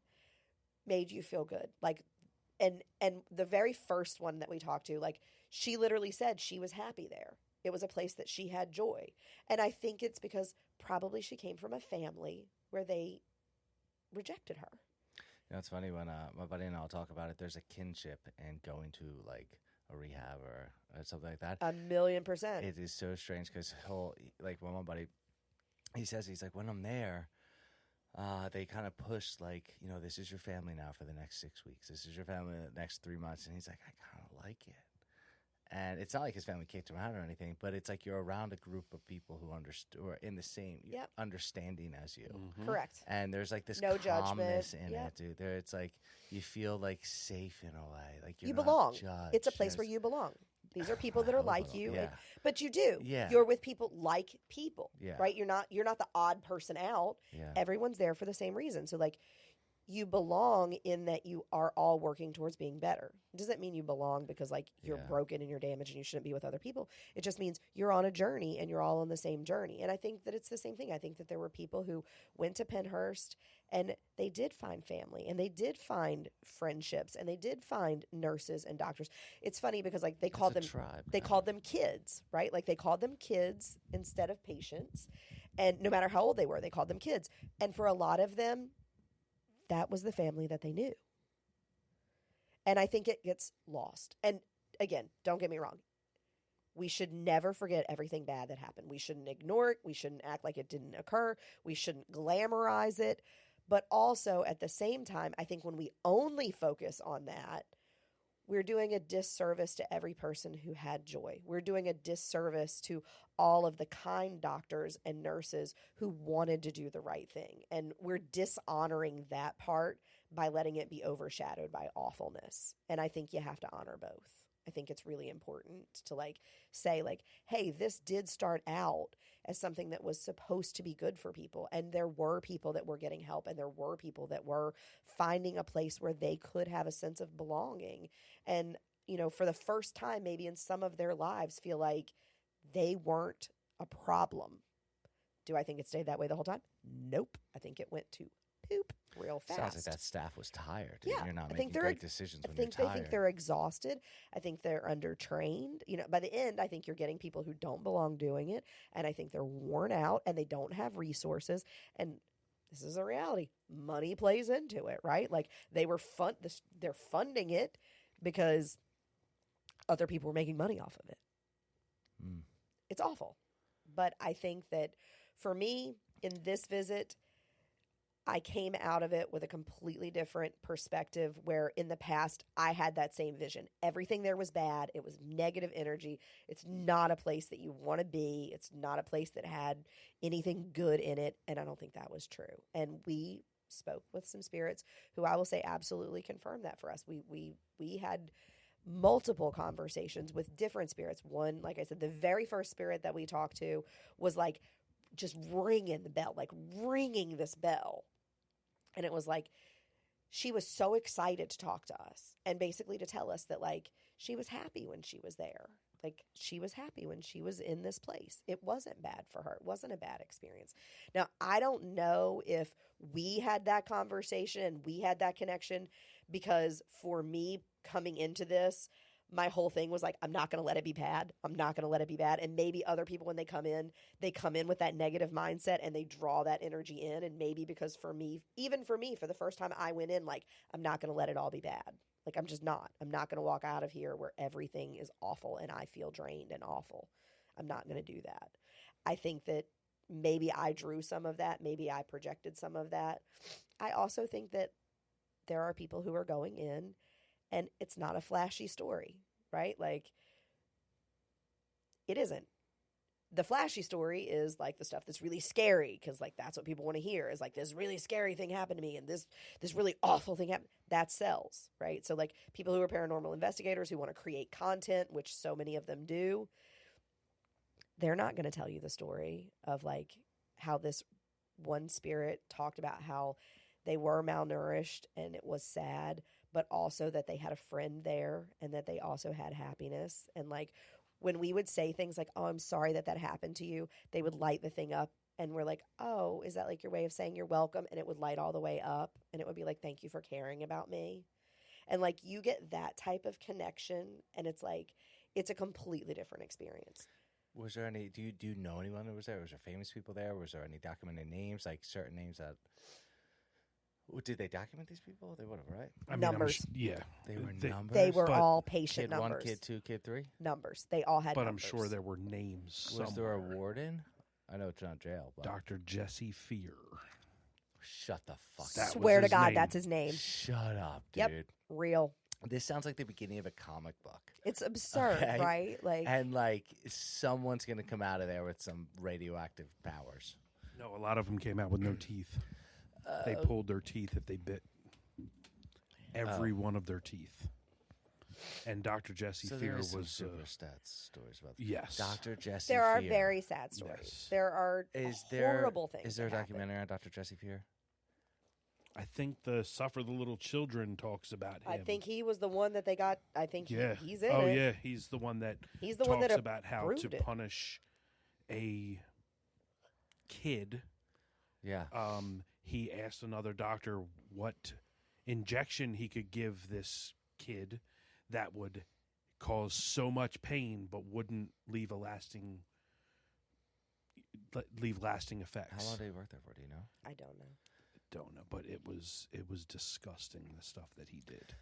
made you feel good. Like, and the very first one that we talked to, like, she literally said she was happy there. It was a place that she had joy. And I think it's because probably she came from a family where they rejected her. You know, it's funny when my buddy and I'll talk about it. There's a kinship in going to like a rehab or something like that. 1,000,000%. It is so strange because when my buddy, he's like, when I'm there, they kind of push like, you know, this is your family now for the next 6 weeks. This is your family the next 3 months. And he's like, I kind of like it. And it's not like his family kicked him out or anything, but it's like you're around a group of people who are in the same understanding as you. Mm-hmm. Correct. And there's like this No calmness judgment. in it, dude. There, it's like you feel like safe in a way. Like You not belong. judged. It's a place where you belong. These are people that are like you. Yeah. But you do. Yeah. You're with people like people. Yeah. Right? You're not the odd person out. Yeah. Everyone's there for the same reason. So like you belong in that you are all working towards being better. It doesn't mean you belong because like you're broken and you're damaged and you shouldn't be with other people. It just means you're on a journey and you're all on the same journey. And I think that it's the same thing. I think that there were people who went to Pennhurst and they did find family and they did find friendships and they did find nurses and doctors. It's funny because like they called them tribe. They called them kids, right? Like they called them kids instead of patients. And no matter how old they were, they called them kids. And for a lot of them, that was the family that they knew. And I think it gets lost. And again, don't get me wrong. We should never forget everything bad that happened. We shouldn't ignore it. We shouldn't act like it didn't occur. We shouldn't glamorize it. But also at the same time, I think when we only focus on that, we're doing a disservice to every person who had joy. We're doing a disservice to all of the kind doctors and nurses who wanted to do the right thing. And we're dishonoring that part by letting it be overshadowed by awfulness. And I think you have to honor both. I think it's really important to like say like, hey, this did start out as something that was supposed to be good for people. And there were people that were getting help and there were people that were finding a place where they could have a sense of belonging. And, you know, for the first time, maybe in some of their lives feel like they weren't a problem. Do I think it stayed that way the whole time? Nope. I think it went to poop real fast. Sounds like that staff was tired. Yeah, You're not I making think great decisions when I think you're they tired. think they're exhausted. I think they're undertrained. You know, by the end, I think you're getting people who don't belong doing it, and I think they're worn out and they don't have resources. And this is a reality. Money plays into it, right? Like they're funding it because other people were making money off of it. Mm. It's awful. But I think that for me, in this visit, I came out of it with a completely different perspective where in the past I had that same vision. Everything there was bad. It was negative energy. It's not a place that you want to be. It's not a place that had anything good in it. And I don't think that was true. And we spoke with some spirits who I will say absolutely confirmed that for us. We had multiple conversations with different spirits. One, like I said, the very first spirit that we talked to was like just ringing the bell, like ringing this bell. And it was like, she was so excited to talk to us and basically to tell us that like, she was happy when she was there. Like she was happy when she was in this place. It wasn't bad for her. It wasn't a bad experience. Now, I don't know if we had that conversation and we had that connection because for me coming into this, my whole thing was like, I'm not going to let it be bad. I'm not going to let it be bad. And maybe other people, when they come in with that negative mindset and they draw that energy in. And maybe because for me, even for me, for the first time I went in, like, I'm not going to let it all be bad. Like, I'm just not. I'm not going to walk out of here where everything is awful and I feel drained and awful. I'm not going to do that. I think that maybe I drew some of that. Maybe I projected some of that. I also think that there are people who are going in and it's not a flashy story. right? Like, it isn't. The flashy story is like the stuff that's really scary because like that's what people want to hear is like this really scary thing happened to me and this really awful thing happened. That sells, right? So like people who are paranormal investigators who want to create content, which so many of them do, they're not going to tell you the story of like how this one spirit talked about how they were malnourished and it was sad, but also that they had a friend there and that they also had happiness. And like when we would say things like, oh, I'm sorry that happened to you, they would light the thing up and we're like, oh, is that like your way of saying you're welcome? And it would light all the way up and it would be like, thank you for caring about me. And like you get that type of connection and it's like, it's a completely different experience. Was there any, do you know anyone who was there? Was there famous people there? Was there any documented names, like certain names that, did they document these people? They would have, right? I mean, numbers. Yeah. They were numbers? They were but all patient Kid numbers. 1, Kid 2, Kid 3? Numbers. They all had But numbers. I'm sure there were names Was there a somewhere. warden? I know it's not jail, but Dr. Jesse Fear. shut the fuck That up. was Swear to his God, name. that's his name. Shut up, dude. Yep. Real. This sounds like the beginning of a comic book. It's absurd, Okay. right? Like, And like someone's going to come out of there with some radioactive powers. No, a lot of them came out with no teeth. They pulled their teeth if they bit every one of their teeth. And Dr. Jesse So Fear there is some was super stats stories about this. yes. Dr. Jesse there are Fear. very sad stories. Yes. There are horrible things. Is there a that happen. documentary on Dr. Jesse Fear? I think the Suffer the Little Children talks about him. I think he was the one that they got. I think yeah. he's in oh it. yeah, he's the one that He's the talks one that about how to approved it. punish a kid. Yeah. He asked another doctor what injection he could give this kid that would cause so much pain but wouldn't leave lasting effects. How long did he work there for? Do you know? I don't know. Don't know, but it was disgusting, the stuff that he did.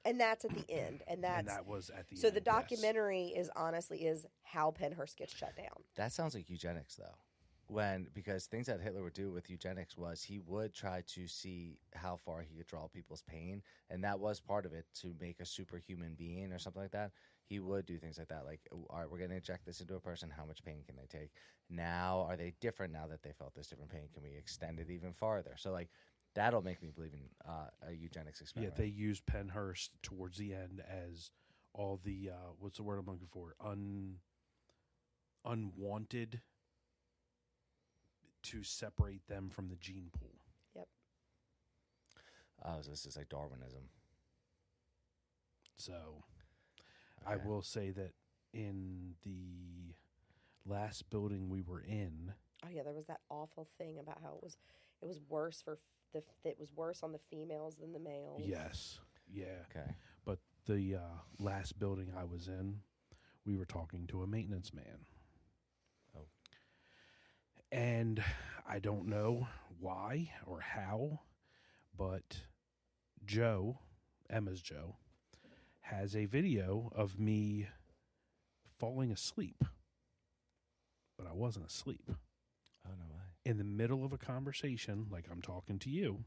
And that's at the end. And that was at the so end. the documentary is honestly how Pennhurst gets shut down. That sounds like eugenics, though. Because things that Hitler would do with eugenics was he would try to see how far he could draw people's pain, and that was part of it, to make a superhuman being or something like that. He would do things like that, like, all right, we're going to inject this into a person. How much pain can they take? Now, are they different now that they felt this different pain? Can we extend it even farther? So, like, that'll make me believe in a eugenics experiment. Yeah, they used Pennhurst towards the end as all the what's the word I'm looking for? Unwanted, to separate them from the gene pool. Yep. Oh, so this is like Darwinism. So I Okay. will say that in the last building we were in, Oh yeah, there was that awful thing about how it was worse for it was worse on the females than the males. yes, yeah, Okay. but the last building I was in, we were talking to a maintenance man. Oh. And I don't know why or how, but Emma's Joe, has a video of me falling asleep. But I wasn't asleep. Oh, no way. In the middle of a conversation, like I'm talking to you,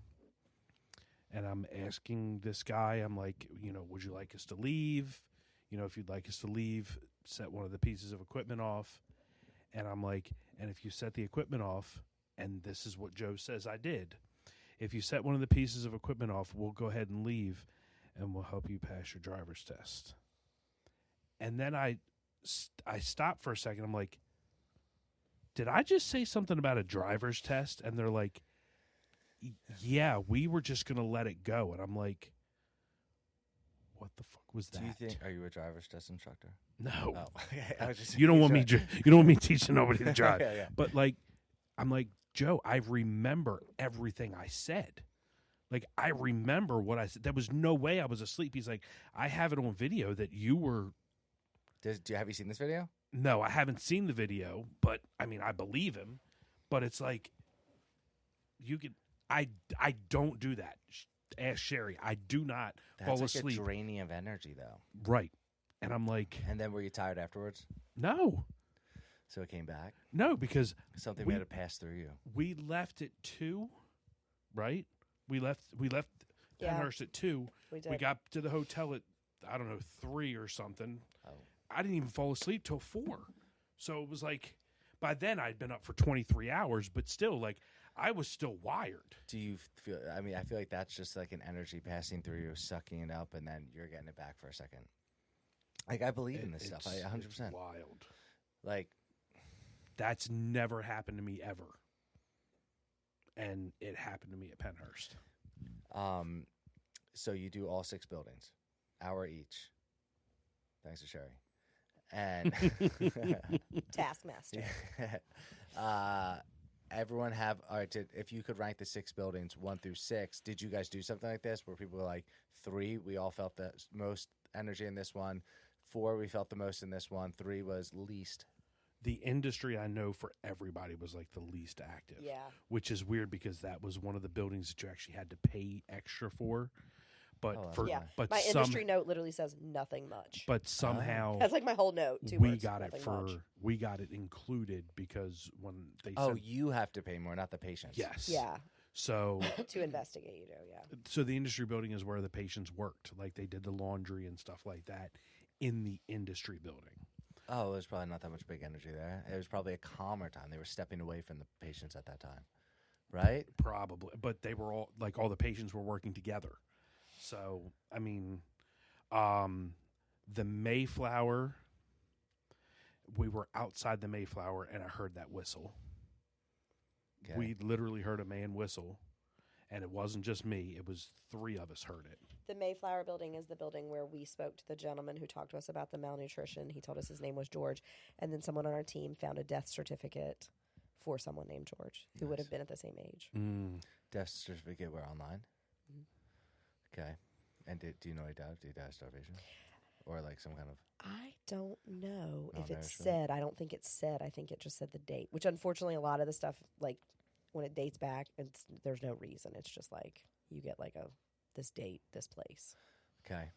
and I'm asking this guy, I'm like, would you like us to leave? If you'd like us to leave, set one of the pieces of equipment off. And I'm like, and if you set the equipment off, and this is what Joe says I did, if you set one of the pieces of equipment off, we'll go ahead and leave, and we'll help you pass your driver's test. And then I stopped for a second. I'm like, did I just say something about a driver's test? And they're like, yeah, we were just going to let it go. And I'm like, what the fuck was that? Do you think, are you a driver's test instructor? No. Oh, okay. I was just You don't want me. sure. You don't want me teaching nobody to drive. Yeah. But like, I'm like, Joe, I remember everything I said. Like, I remember what I said. There was no way I was asleep. He's like, I have it on video that you were. Have you seen this video? No, I haven't seen the video, but I mean, I believe him. But it's like, you could. I don't do that. Ask Sheri. I do not That's fall like asleep. a draining of energy, though. Right. And I'm like, And then were you tired afterwards? no, So it came back? because Something We- had to pass through you. we left at 2, right? We left Yeah. Pennhurst at 2. We did. We got to the hotel at I don't know, 3 or something. Oh. I didn't even fall asleep till 4. So it was like, by then I'd been up for 23 hours, but still, like, I was still wired. Do you feel? I mean, I feel like that's just like an energy passing through you, sucking it up, and then you're getting it back for a second. Like, I believe in this stuff. I 100%. Wild. Like, that's never happened to me ever, and it happened to me at Pennhurst. So you do all 6 buildings, hour each. Thanks to Sheri. And Taskmaster. Everyone have, all right, if you could rank the 6 buildings 1 through 6, did you guys do something like this where people were like, 3, we all felt the most energy in this one, 4, we felt the most in this one, 3 was least? The industry I know for everybody was like the least active. Yeah. Which is weird because that was one of the buildings that you actually had to pay extra for. But my industry note literally says nothing much. But somehow that's like my whole note. 2 we words, got it we got it included because when they said, you have to pay more, not the patients. Yes. Yeah. So to investigate, you know, yeah. So the industry building is where the patients worked, like they did the laundry and stuff like that in the industry building. Oh, there's probably not that much big energy there. It was probably a calmer time. They were stepping away from the patients at that time, right? Probably, but they were all like all the patients were working together. So I mean, the Mayflower. We were outside the Mayflower, and I heard that whistle. Okay. We literally heard a man whistle, and it wasn't just me. It was 3 of us heard it. The Mayflower building is the building where we spoke to the gentleman who talked to us about the malnutrition. He told us his name was George, and then someone on our team found a death certificate for someone named George who would have been at the same age. Death certificate were online? Okay. And do you know he died? Did he die of starvation? Or like some kind of... I don't know if it's said. I don't think it's said. I think it just said the date, which unfortunately a lot of the stuff, like when it dates back, there's no reason. It's just like you get like this date, this place. Okay.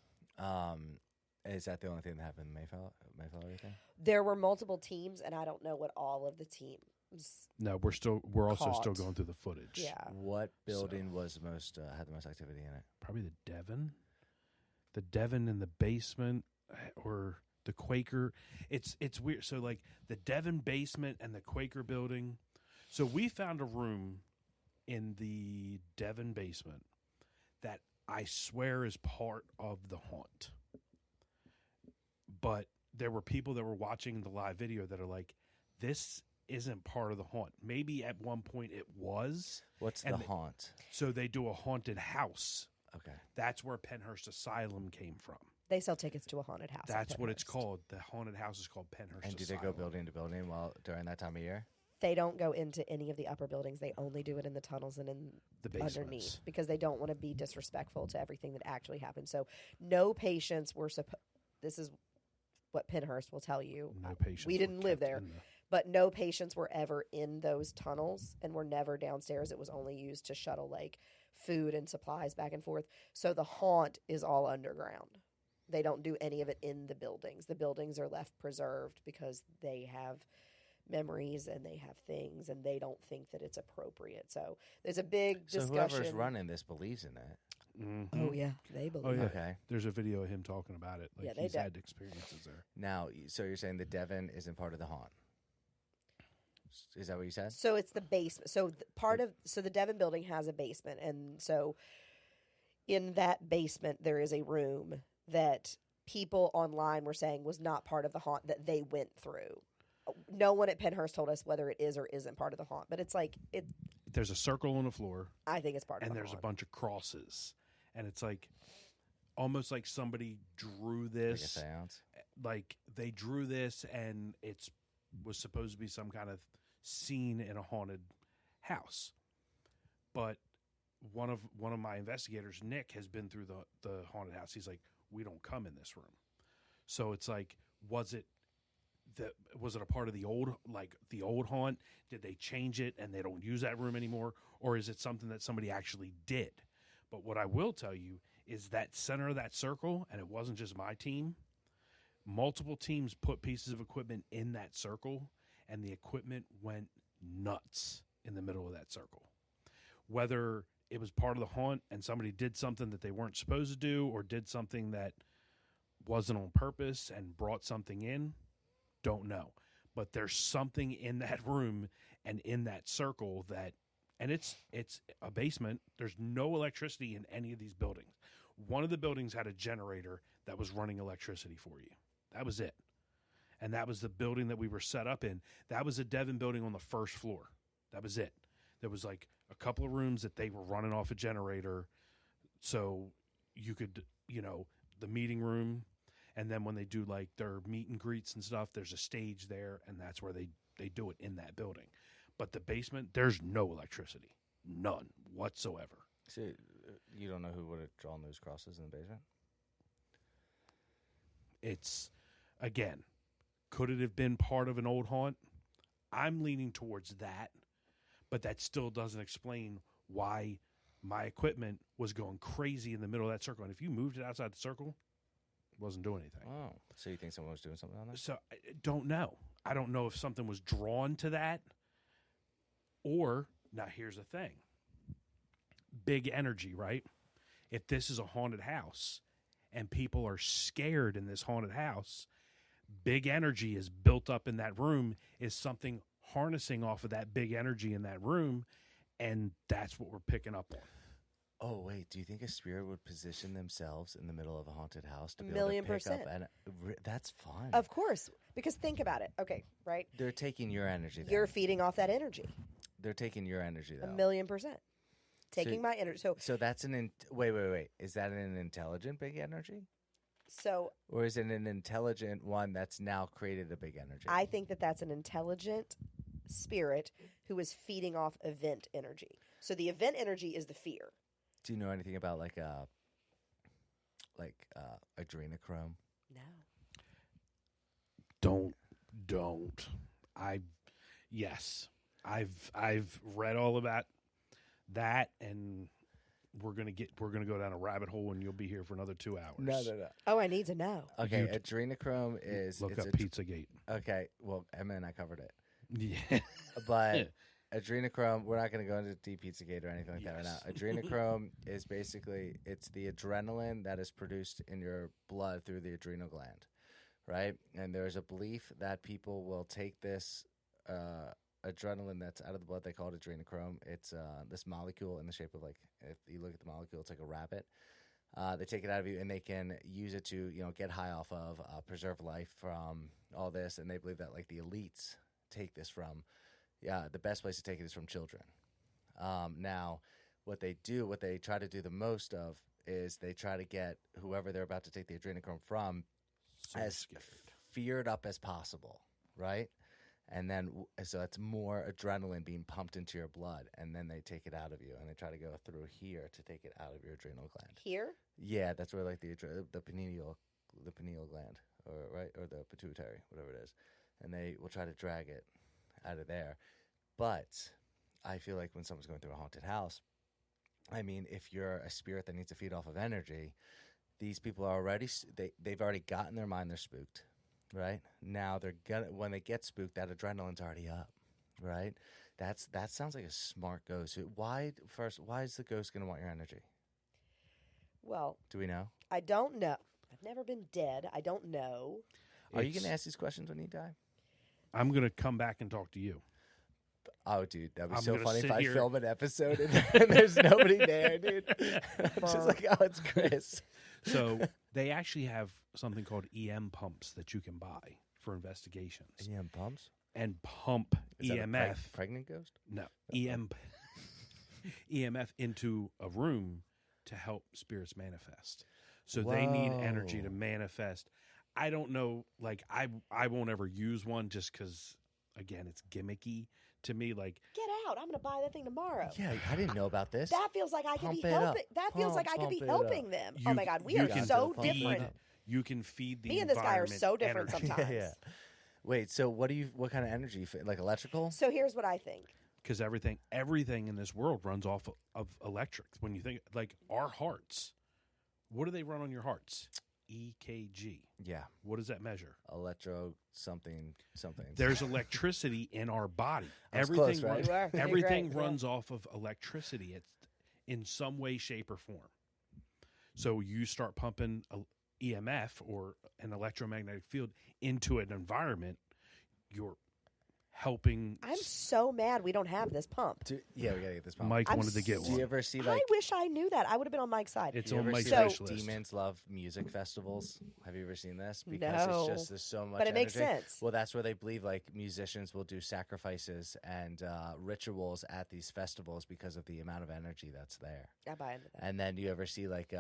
Is that the only thing that happened in Mayflower or anything? There were multiple teams, and I don't know what all of the teams... No, we're also still going through the footage. Yeah. What building was most had the most activity in it? Probably the Devon. The Devon in the basement, or the Quaker. It's weird. So like the Devon basement and the Quaker building. So we found a room in the Devon basement that I swear is part of the haunt. But there were people that were watching the live video that are like, this isn't part of the haunt. Maybe at one point it was. What's the haunt? So they do a haunted house. Okay. That's where Pennhurst Asylum came from. They sell tickets to a haunted house. That's what it's called. The haunted house is called Pennhurst Asylum. And do they go building to building during that time of year? They don't go into any of the upper buildings. They only do it in the tunnels and in the basements underneath because they don't want to be disrespectful to everything that actually happened. So no patients were supposed... This is what Pennhurst will tell you. No patients. We didn't live there. But no patients were ever in those tunnels and were never downstairs. It was only used to shuttle like food and supplies back and forth. So the haunt is all underground. They don't do any of it in the buildings. The buildings are left preserved because they have memories and they have things and they don't think that it's appropriate. So there's a big discussion. So whoever's running this believes in it. Mm-hmm. Oh, yeah. They believe. Oh, yeah. Okay. There's a video of him talking about it. Like he's had experiences there. Now, so you're saying the Devon isn't part of the haunt? Is that what you said? So it's the basement. So the Devon building has a basement, and so in that basement there is a room that people online were saying was not part of the haunt that they went through. No one at Pennhurst told us whether it is or isn't part of the haunt, but it's like it. There's a circle on the floor. I think it's part of the haunt. And there's a bunch of crosses, and it's like almost like somebody drew this. Like a seance. Like they drew this, and was supposed to be some kind of scene in a haunted house. But one of my investigators, Nick, has been through the haunted house. He's like, we don't come in this room. So it's like, was it a part of the old haunt? Did they change it and they don't use that room anymore? Or is it something that somebody actually did? But what I will tell you is that center of that circle, and it wasn't just my team, multiple teams put pieces of equipment in that circle, and the equipment went nuts in the middle of that circle. Whether it was part of the haunt and somebody did something that they weren't supposed to do or did something that wasn't on purpose and brought something in, don't know. But there's something in that room and in that circle that, and it's a basement. There's no electricity in any of these buildings. One of the buildings had a generator that was running electricity for you. That was it. And that was the building that we were set up in. That was a Devon building on the first floor. That was it. There was like a couple of rooms that they were running off a generator. So you could, the meeting room. And then when they do like their meet and greets and stuff, there's a stage there. And that's where they do it in that building. But the basement, there's no electricity. None whatsoever. So you don't know who would have drawn those crosses in the basement? It's, again, could it have been part of an old haunt? I'm leaning towards that, but that still doesn't explain why my equipment was going crazy in the middle of that circle. And if you moved it outside the circle, it wasn't doing anything. Oh, so you think someone was doing something on there? So I don't know. I don't know if something was drawn to that or, now here's the thing. Big energy, right? If this is a haunted house and people are scared in this haunted house, big energy is built up in that room, is something harnessing off of that big energy in that room, and that's what we're picking up on. Oh, wait. Do you think a spirit would position themselves in the middle of a haunted house to be $1,000,000%. able to pick up? And that's fun. Of course, because think about it. Okay, right? They're taking your energy. You're feeding off that energy. They're taking your energy, though. 1,000,000%. Taking my energy. So that's wait. Is that an intelligent big energy? Or is it an intelligent one that's now created a big energy? I think that's an intelligent spirit who is feeding off event energy. So the event energy is the fear. Do you know anything about like adrenochrome? No. Don't. Yes. I've read all about that, and we're gonna go down a rabbit hole, and you'll be here for another 2 hours. No. Oh, I need to know. Okay, adrenochrome is look up Pizzagate. Okay, well, Emma and I covered it. Yeah, but adrenochrome, we're not going to go into deep Pizzagate or anything like that right now. Adrenochrome is basically it's the adrenaline that is produced in your blood through the adrenal gland, right? And there's a belief that people will take this adrenaline that's out of the blood. They call it adrenochrome. It's this molecule in the shape of if you look at the molecule, it's like a rabbit. They take it out of you, and they can use it to get high off of, preserve life from all this. And they believe that the elites take this from. Yeah, the best place to take it is from children. Now, what they try to do the most of is they try to get whoever they're about to take the adrenochrome from as feared up as possible, right? And then, so it's more adrenaline being pumped into your blood, and then they take it out of you, and they try to go through here to take it out of your adrenal gland. Here? Yeah, that's where the pineal gland, or the pituitary, whatever it is, and they will try to drag it out of there. But I feel like when someone's going through a haunted house, I mean, if you're a spirit that needs to feed off of energy, these people are already they've already gotten their mind they're spooked. Right now, when they get spooked, that adrenaline's already up. Right, that sounds like a smart ghost. Why is the ghost going to want your energy? Well, do we know? I don't know. I've never been dead. I don't know. Are you going to ask these questions when you die? I'm going to come back and talk to you. Oh, dude, that'd be so funny if I here. film an episode and there's nobody there, dude. I'm just like, oh, it's Chris. So they actually have something called EM pumps that you can buy for investigations. EM pumps? And pump Is EMF. That a pregnant ghost? No. EMF into a room to help spirits manifest. So they need energy to manifest. I don't know, I won't ever use one just because, again, it's gimmicky to me. Get out. I'm going to buy that thing tomorrow. Yeah, I didn't know about this. That feels like I could be helping. That feels like I could be helping them. Oh my God, we are so different. You can feed the Me and this guy are so different energy. sometimes. Yeah. Wait, so what kind of energy? Like electrical? So here's what I think. Because everything in this world runs off of electric. When you think, our hearts, what do they run on your hearts? EKG. Yeah. What does that measure? Electro something. There's electricity in our body. Everything, close, right? Everything runs off of electricity. It's in some way, shape, or form. So you start pumping EMF or an electromagnetic field into an environment, you're helping. I'm so mad we don't have this pump. Yeah, we gotta get this pump. Mike wanted to get Do you one. ever see I wish I knew that. I would have been on Mike's side. It's do you on ever Mike's see, like, wish list. Demons love music festivals? Have you ever seen this? Because No. it's just there's so much But it makes energy. sense. Well, that's where they believe like musicians will do sacrifices and rituals at these festivals because of the amount of energy that's there. I buy into that. And then you ever see like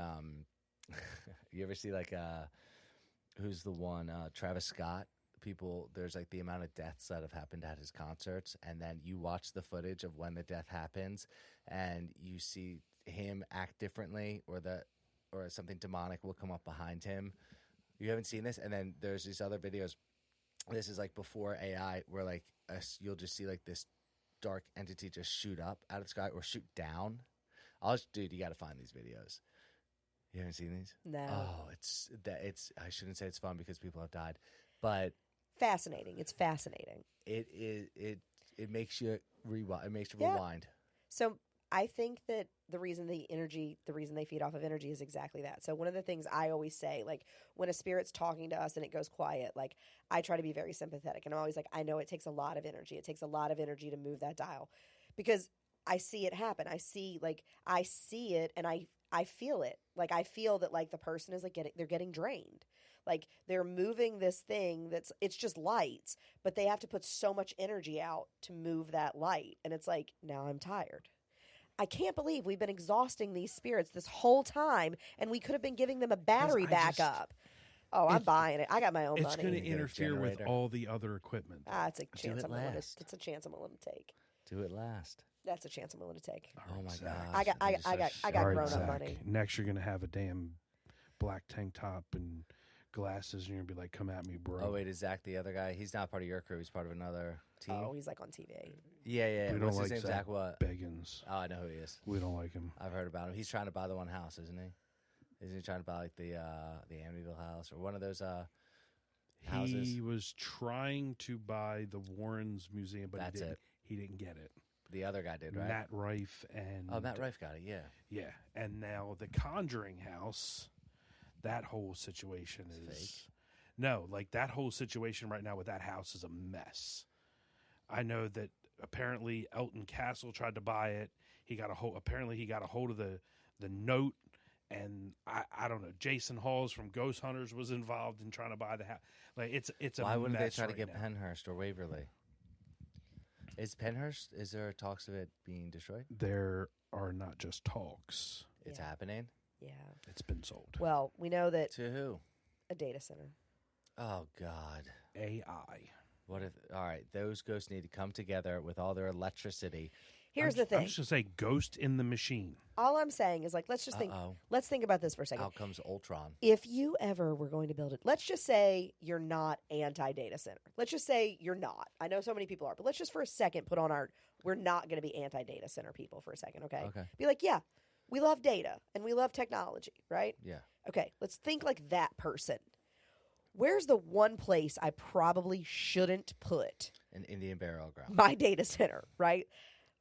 who's the one Travis Scott? People, there's like the amount of deaths that have happened at his concerts, and then you watch the footage of when the death happens, and you see him act differently, or something demonic will come up behind him. You haven't seen this, and then there's these other videos. This is like before AI, where like you'll just see like this dark entity just shoot up out of the sky or shoot down. Dude, you got to find these videos. You haven't seen these? No. Oh, it's. I shouldn't say it's fun because people have died, but Fascinating. It's fascinating. it makes you rewind. It makes you Yeah. rewind. So I think that the reason they feed off of energy is exactly that. So one of the things I always say, like when a spirit's talking to us and it goes quiet, like I try to be very sympathetic, and I'm always like, I know it takes a lot of energy. It takes a lot of energy to move that dial, because I see it happen. I see it, and I feel it. Like I feel that like the person is like they're getting drained. Like they're moving this thing it's just lights, but they have to put so much energy out to move that light. And it's like, now I'm tired. I can't believe we've been exhausting these spirits this whole time, and we could have been giving them a battery backup. I'm buying it. I got my own It's money. going to interfere with generator. all the other equipment. It's a chance I'm willing to. It's a chance I'm willing to take. Do it last. That's a chance I'm willing to take. Oh my Zach. god! I got All grown up Zach. money. Next, you're going to have a damn black tank top and glasses, and you're going to be like, come at me, bro. Oh wait, is Zach the other guy? He's not part of your crew. He's part of another team. Oh, he's like on TV. Yeah. We What's don't his like name? Zach what? Beggins. Oh, I know who he is. We don't like him. I've heard about him. He's trying to buy the one house, isn't he? Isn't he trying to buy like the Amityville house or one of those houses? He was trying to buy the Warrens Museum, but That's it. He didn't get it. The other guy did, right? Matt Rife and Matt Rife got it. Yeah. Yeah, and now the Conjuring house, that whole situation is fake. No, like that whole situation right now with that house is a mess. I know that apparently Elton Castle tried to buy it. He got a hold of the note, and I don't know. Jason Halls from Ghost Hunters was involved in trying to buy the house. Like it's a Why wouldn't mess they try to right get now. Pennhurst or Waverly? Is Pennhurst? Is there talks of it being destroyed? There are not just talks. It's Yeah. happening. Yeah. It's been sold. Well, we know that To who? a data center. Oh God. AI. What if? All right, those ghosts need to come together with all their electricity. Here's the I thing. was just say Ghost in the Machine. All I'm saying is like let's think about this for a second. Out comes Ultron. If you ever were going to build it, let's just say you're not anti-data center. Let's just say you're not. I know so many people are, but let's just for a second put on we're not going to be anti-data center people for a second, okay? Okay. Be like, yeah, we love data and we love technology, right? Yeah. Okay, let's think like that person. Where's the one place I probably shouldn't put An Indian burial ground. my data center, right?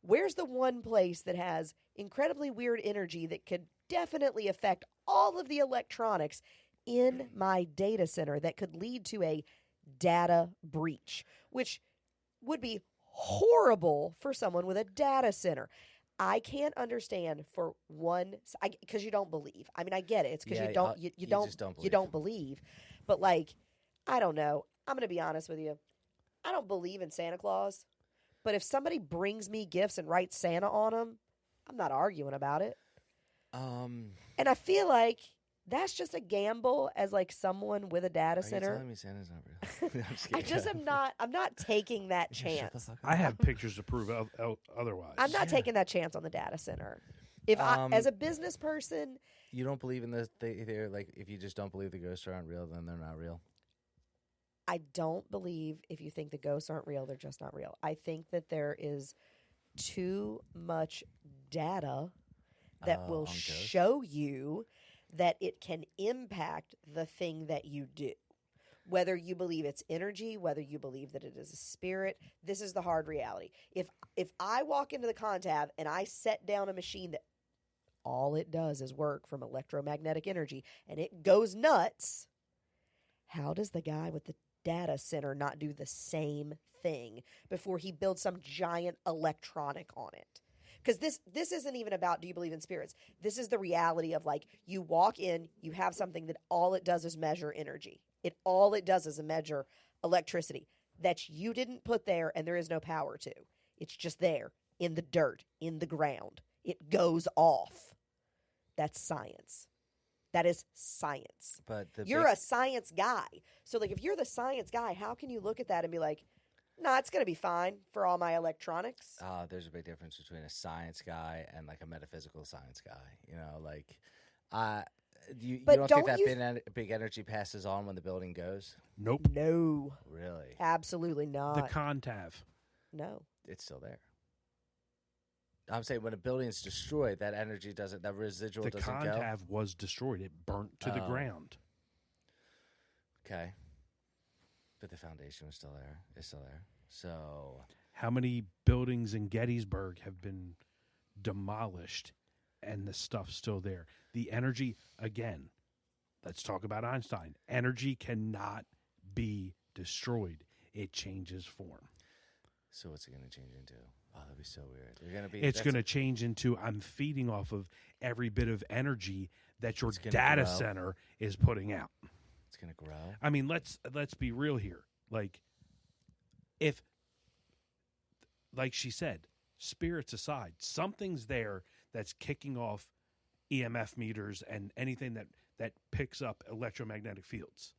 Where's the one place that has incredibly weird energy that could definitely affect all of the electronics in my data center that could lead to a data breach, which would be horrible for someone with a data center? I can't understand for one, because you don't believe. I mean, I get it. It's because Yeah, you you don't just don't you believe. don't believe. But like, I don't know. I'm going to be honest with you. I don't believe in Santa Claus. But if somebody brings me gifts and writes Santa on them, I'm not arguing about it. And I feel like that's just a gamble as like someone with a data Are you center. telling me Santa's not real? I'm just I just kidding. I'm not taking that Shut the chance. fuck up. I have pictures to prove otherwise. I'm not taking that chance on the data center. If as a business person, You don't believe in this? They're like, if you just don't believe the ghosts aren't real, then they're not real. I don't believe if you think the ghosts aren't real, they're just not real. I think that there is too much data that will on ghosts? show you that it can impact the thing that you do. Whether you believe it's energy, whether you believe that it is a spirit, this is the hard reality. If I walk into the contab and I set down a machine that all it does is work from electromagnetic energy and it goes nuts, how does the guy with the data center not do the same thing before he builds some giant electronic on it? Because this isn't even about, do you believe in spirits? This is the reality of, like, you walk in, you have something that all it does is measure energy. All it does is measure electricity that you didn't put there and there is no power to. It's just there in the dirt, in the ground. It goes off. That's science. That is science. But you're a science guy. So, like, if you're the science guy, how can you look at that and be like, nah, it's going to be fine for all my electronics? There's a big difference between a science guy and, like, a metaphysical science guy. You know, like, you don't think that big energy passes on when the building goes? Nope. No. Really? Absolutely not. The contav. No. It's still there. I'm saying when a building is destroyed, that energy doesn't, that residual doesn't go. The contav was destroyed. It burnt to the ground. Okay. But the foundation was still there. It's still there. So, how many buildings in Gettysburg have been demolished and the stuff's still there? The energy, again, let's talk about Einstein. Energy cannot be destroyed. It changes form. So what's it going to change into? Oh, that'd be so weird. It's going to change into, I'm feeding off of every bit of energy that your data center is putting out. It's going to grow. I mean, let's be real here. Like, if, like she said, spirits aside, something's there that's kicking off EMF meters and anything that picks up electromagnetic fields.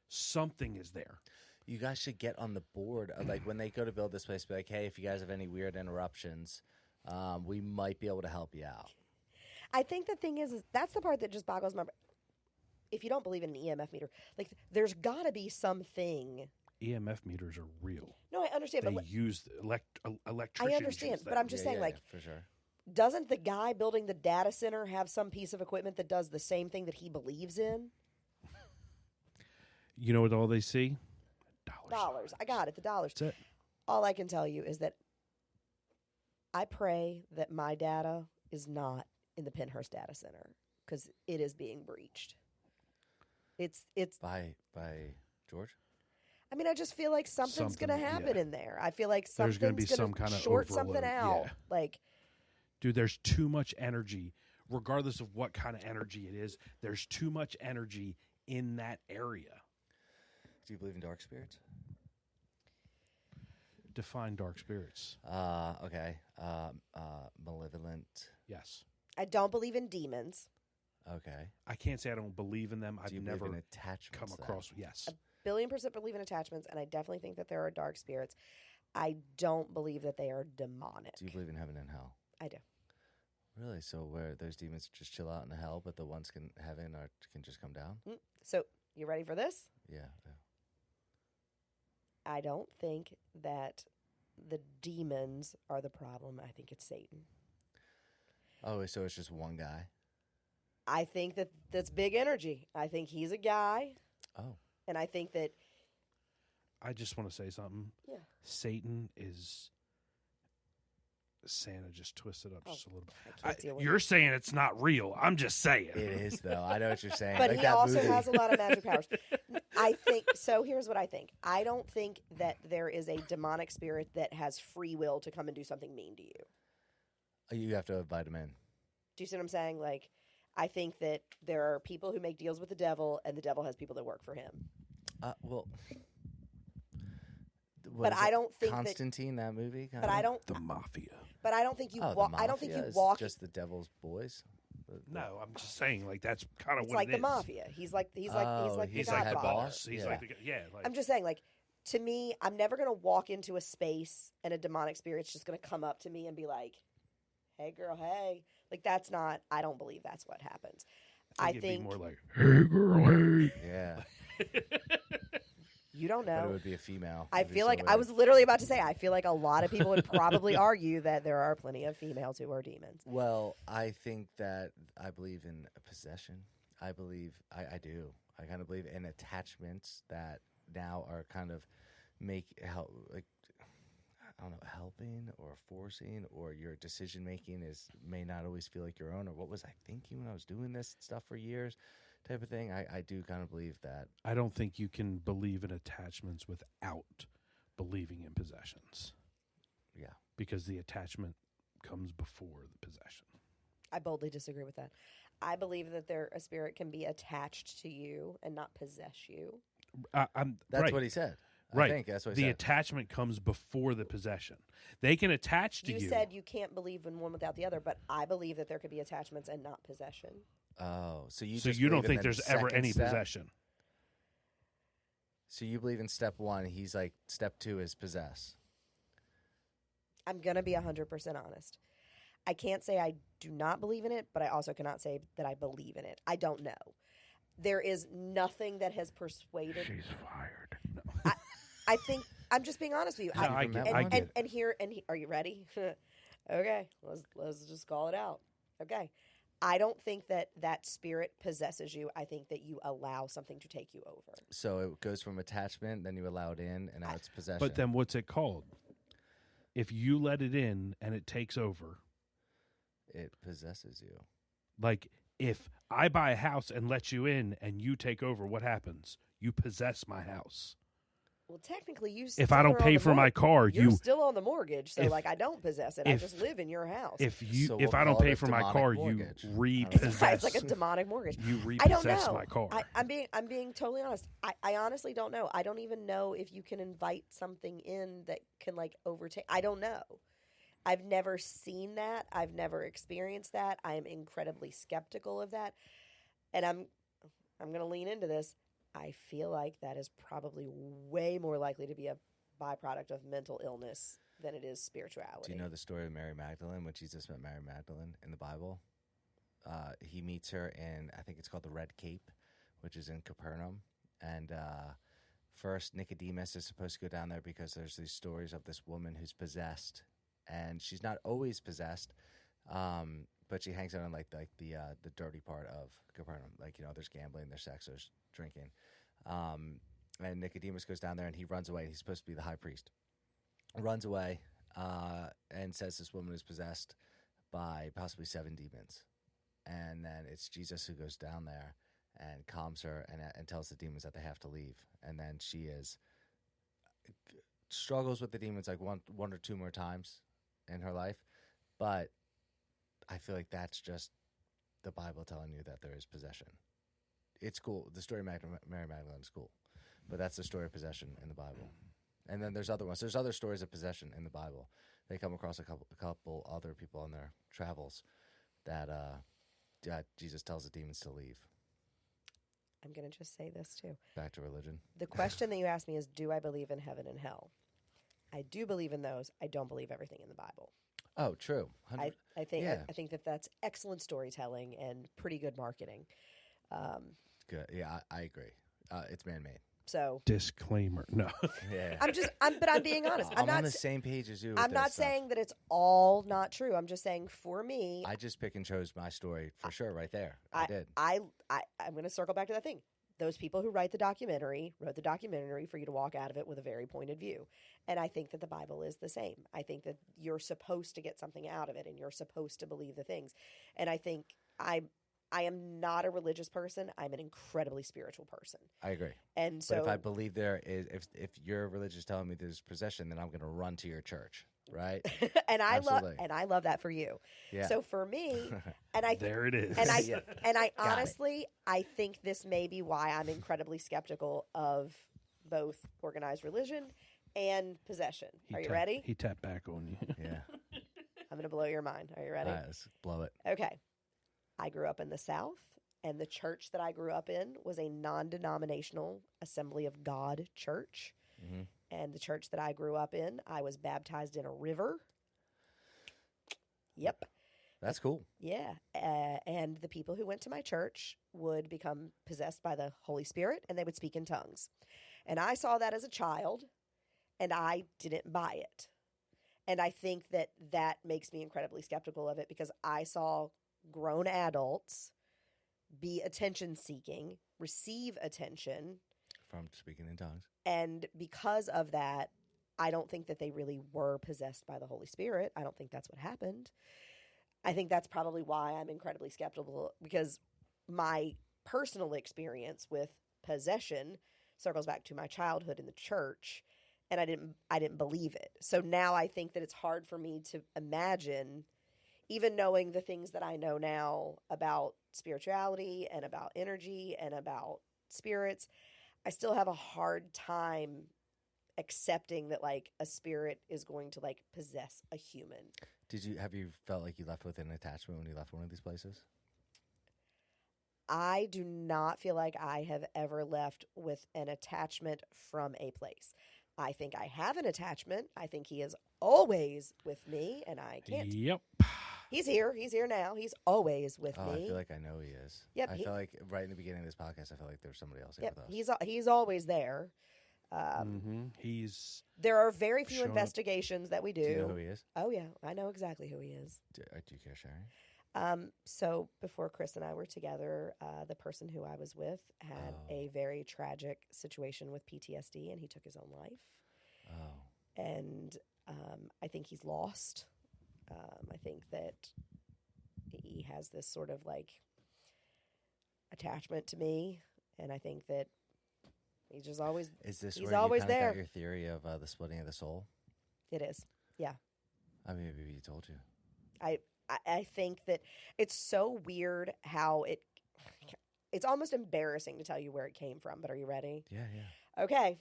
Something is there. You guys should get on the board. Like, when they go to build this place, be like, hey, if you guys have any weird interruptions, we might be able to help you out. I think the thing is that's the part that just boggles my brain. If you don't believe in an EMF meter, like, there's got to be something. EMF meters are real. No, I understand. They use electricians. I understand, but I'm just saying, like, for sure. Doesn't the guy building the data center have some piece of equipment that does the same thing that he believes in? You know what all they see? Dollars. I got it. The dollars. That's it. All I can tell you is that I pray that my data is not in the Pennhurst data center because it is being breached. It's by George. I mean, I just feel like something's going to happen in there. I feel like there's going to be some gonna kind of short overload. something out. Yeah. Like, dude, there's too much energy, regardless of what kind of energy it is. There's too much energy in that area. Do you believe in dark spirits? Define dark spirits. Okay. Malevolent. Yes. I don't believe in demons. Okay. I can't say I don't believe in them. I've never believe in attachments, come across. Yes. 1,000,000,000% believe in attachments, and I definitely think that there are dark spirits. I don't believe that they are demonic. Do you believe in heaven and hell? I do. Really? So where those demons just chill out in the hell, but the ones can heaven or can just come down? So you ready for this? Yeah. I don't think that the demons are the problem. I think it's Satan. Oh, so it's just one guy? I think that's big energy. I think he's a guy. Oh. And I think that... I just want to say something. Yeah. Satan is... Santa just twisted up just a little bit. You're saying it's not real. I'm just saying. It is, though. I know what you're saying. But like he that also movie. has a lot of magic powers. I think, so here's what I think. I don't think that there is a demonic spirit that has free will to come and do something mean to you. You have to invite him in. Do you see what I'm saying? Like, I think that there are people who make deals with the devil, and the devil has people that work for him. Well... But I don't think Constantine, that movie. But I don't. The mafia. But I don't think you. I don't think you is walk. Just the devil's boys. No, I'm just saying, like, that's kind of It's what like it the is. mafia. He's like he's the like the godfather. boss. He's Yeah. like the like. I'm just saying, like, to me, I'm never gonna walk into a space and a demonic spirit's just gonna come up to me and be like, "Hey, girl, hey." Like, that's not. I don't believe that's what happens. I think it'd be more like, "Hey, girl, hey." Yeah. You don't know. But it would be a female. I feel like I was literally about to say. I feel like a lot of people would probably argue that there are plenty of females who are demons. Well, I think that I believe in possession. I believe I do. I kind of believe in attachments that now are kind of I don't know, helping or forcing, or your decision making may not always feel like your own, or what was I thinking when I was doing this stuff for years, type of thing. I do kind of believe that. I don't think you can believe in attachments without believing in possessions. Yeah. Because the attachment comes before the possession. I boldly disagree with that. I believe that a spirit can be attached to you and not possess you. That's right. what he said. Right. I think that's what he the said. attachment comes before the possession. They can attach to you. You said you can't believe in one without the other, but I believe that there could be attachments and not possession. Oh, so you don't think there's ever any step? possession? So you believe in step 1. He's like, step 2 is possess. I'm going to be 100% honest. I can't say I do not believe in it, but I also cannot say that I believe in it. I don't know. There is nothing that has persuaded. She's fired. No. I think I'm just being honest with you. No, I get it. And here, are you ready? Okay, let's just call it out. Okay, I don't think that spirit possesses you. I think that you allow something to take you over. So it goes from attachment, then you allow it in, and now it's possession. But then what's it called? If you let it in and it takes over, it possesses you. Like if I buy a house and let you in and you take over, what happens? You possess my house. Well, technically, if I don't pay for my car, you're still on the mortgage. So, I don't possess it. I just live in your house. If I don't pay for my car, mortgage. You repossess. It's like a demonic mortgage. You repossess my car. I'm being totally honest. I honestly don't know. I don't even know if you can invite something in that can like overtake. I don't know. I've never seen that. I've never experienced that. I am incredibly skeptical of that, and I'm going to lean into this. I feel like that is probably way more likely to be a byproduct of mental illness than it is spirituality. Do you know the story of Mary Magdalene, when Jesus met Mary Magdalene in the Bible? He meets her in, I think it's called the Red Cape, which is in Capernaum. And first, Nicodemus is supposed to go down there because there's these stories of this woman who's possessed. And she's not always possessed, but she hangs out on like the dirty part of Capernaum. Like, there's gambling, there's sex, there's drinking. And Nicodemus goes down there and he runs away. He's supposed to be the high priest. Runs away and says this woman is possessed by possibly 7 demons. And then it's Jesus who goes down there and calms her and tells the demons that they have to leave. And then she struggles with the demons like one or two more times in her life. But I feel like that's just the Bible telling you that there is possession. It's cool. The story of Mary Magdalene is cool. But that's the story of possession in the Bible. And then there's other ones. There's other stories of possession in the Bible. They come across a couple other people on their travels that Jesus tells the demons to leave. I'm going to just say this too. Back to religion. The question that you asked me is, do I believe in heaven and hell? I do believe in those. I don't believe everything in the Bible. Oh, true. I think that that's excellent storytelling and pretty good marketing. Good. Yeah, I agree. It's man-made. So disclaimer. No. Yeah. But I'm being honest. I'm not on the same page as you. I'm not saying that it's all not true. I'm just saying for me, I just pick and chose my story for sure right there. I did. I'm going to circle back to that thing. Those people who wrote the documentary for you to walk out of it with a very pointed view. And I think that the Bible is the same. I think that you're supposed to get something out of it and you're supposed to believe the things. And I think I am not a religious person. I'm an incredibly spiritual person. I agree. And so, but if I believe there is, if your religious telling me there's possession, then I'm going to run to your church, right? and I love that for you. Yeah. So for me, and I there it is. And I honestly, I think this may be why I'm incredibly skeptical of both organized religion and possession. Are you ready? He tapped back on you. Yeah. I'm going to blow your mind. Are you ready? All right, let's blow it. Okay. I grew up in the South, and the church that I grew up in was a non-denominational Assembly of God church. Mm-hmm. And the church that I grew up in, I was baptized in a river. Yep. That's cool. Yeah. And the people who went to my church would become possessed by the Holy Spirit, and they would speak in tongues. And I saw that as a child, and I didn't buy it. And I think that makes me incredibly skeptical of it because I saw grown adults be attention-seeking, receive attention. From speaking in tongues. And because of that, I don't think that they really were possessed by the Holy Spirit. I don't think that's what happened. I think that's probably why I'm incredibly skeptical, because my personal experience with possession circles back to my childhood in the church, and I didn't believe it. So now I think that it's hard for me to imagine, even knowing the things that I know now about spirituality and about energy and about spirits, I still have a hard time accepting that like a spirit is going to like possess a human. Have you felt like you left with an attachment when you left one of these places? I do not feel like I have ever left with an attachment from a place. I think I have an attachment. I think he is always with me, and I can't. Yep. He's here. He's here now. He's always with me. I feel like I know he is. Yep, I feel like right in the beginning of this podcast, I felt like there was somebody else here Yep, with us. he's always there. There are very few investigations that we do. Do you know who he is? Oh yeah, I know exactly who he is. Do you care sharing? So before Chris and I were together, the person who I was with had a very tragic situation with PTSD, and he took his own life. Oh. And I think he's lost. I think that he has this sort of like attachment to me, and I think that he's just always. Is this he's where always you kind of there. got your theory of the splitting of the soul? It is, yeah. I mean, maybe he told you. I think that it's so weird how it's almost embarrassing to tell you where it came from, but are you ready? Yeah, yeah. Okay.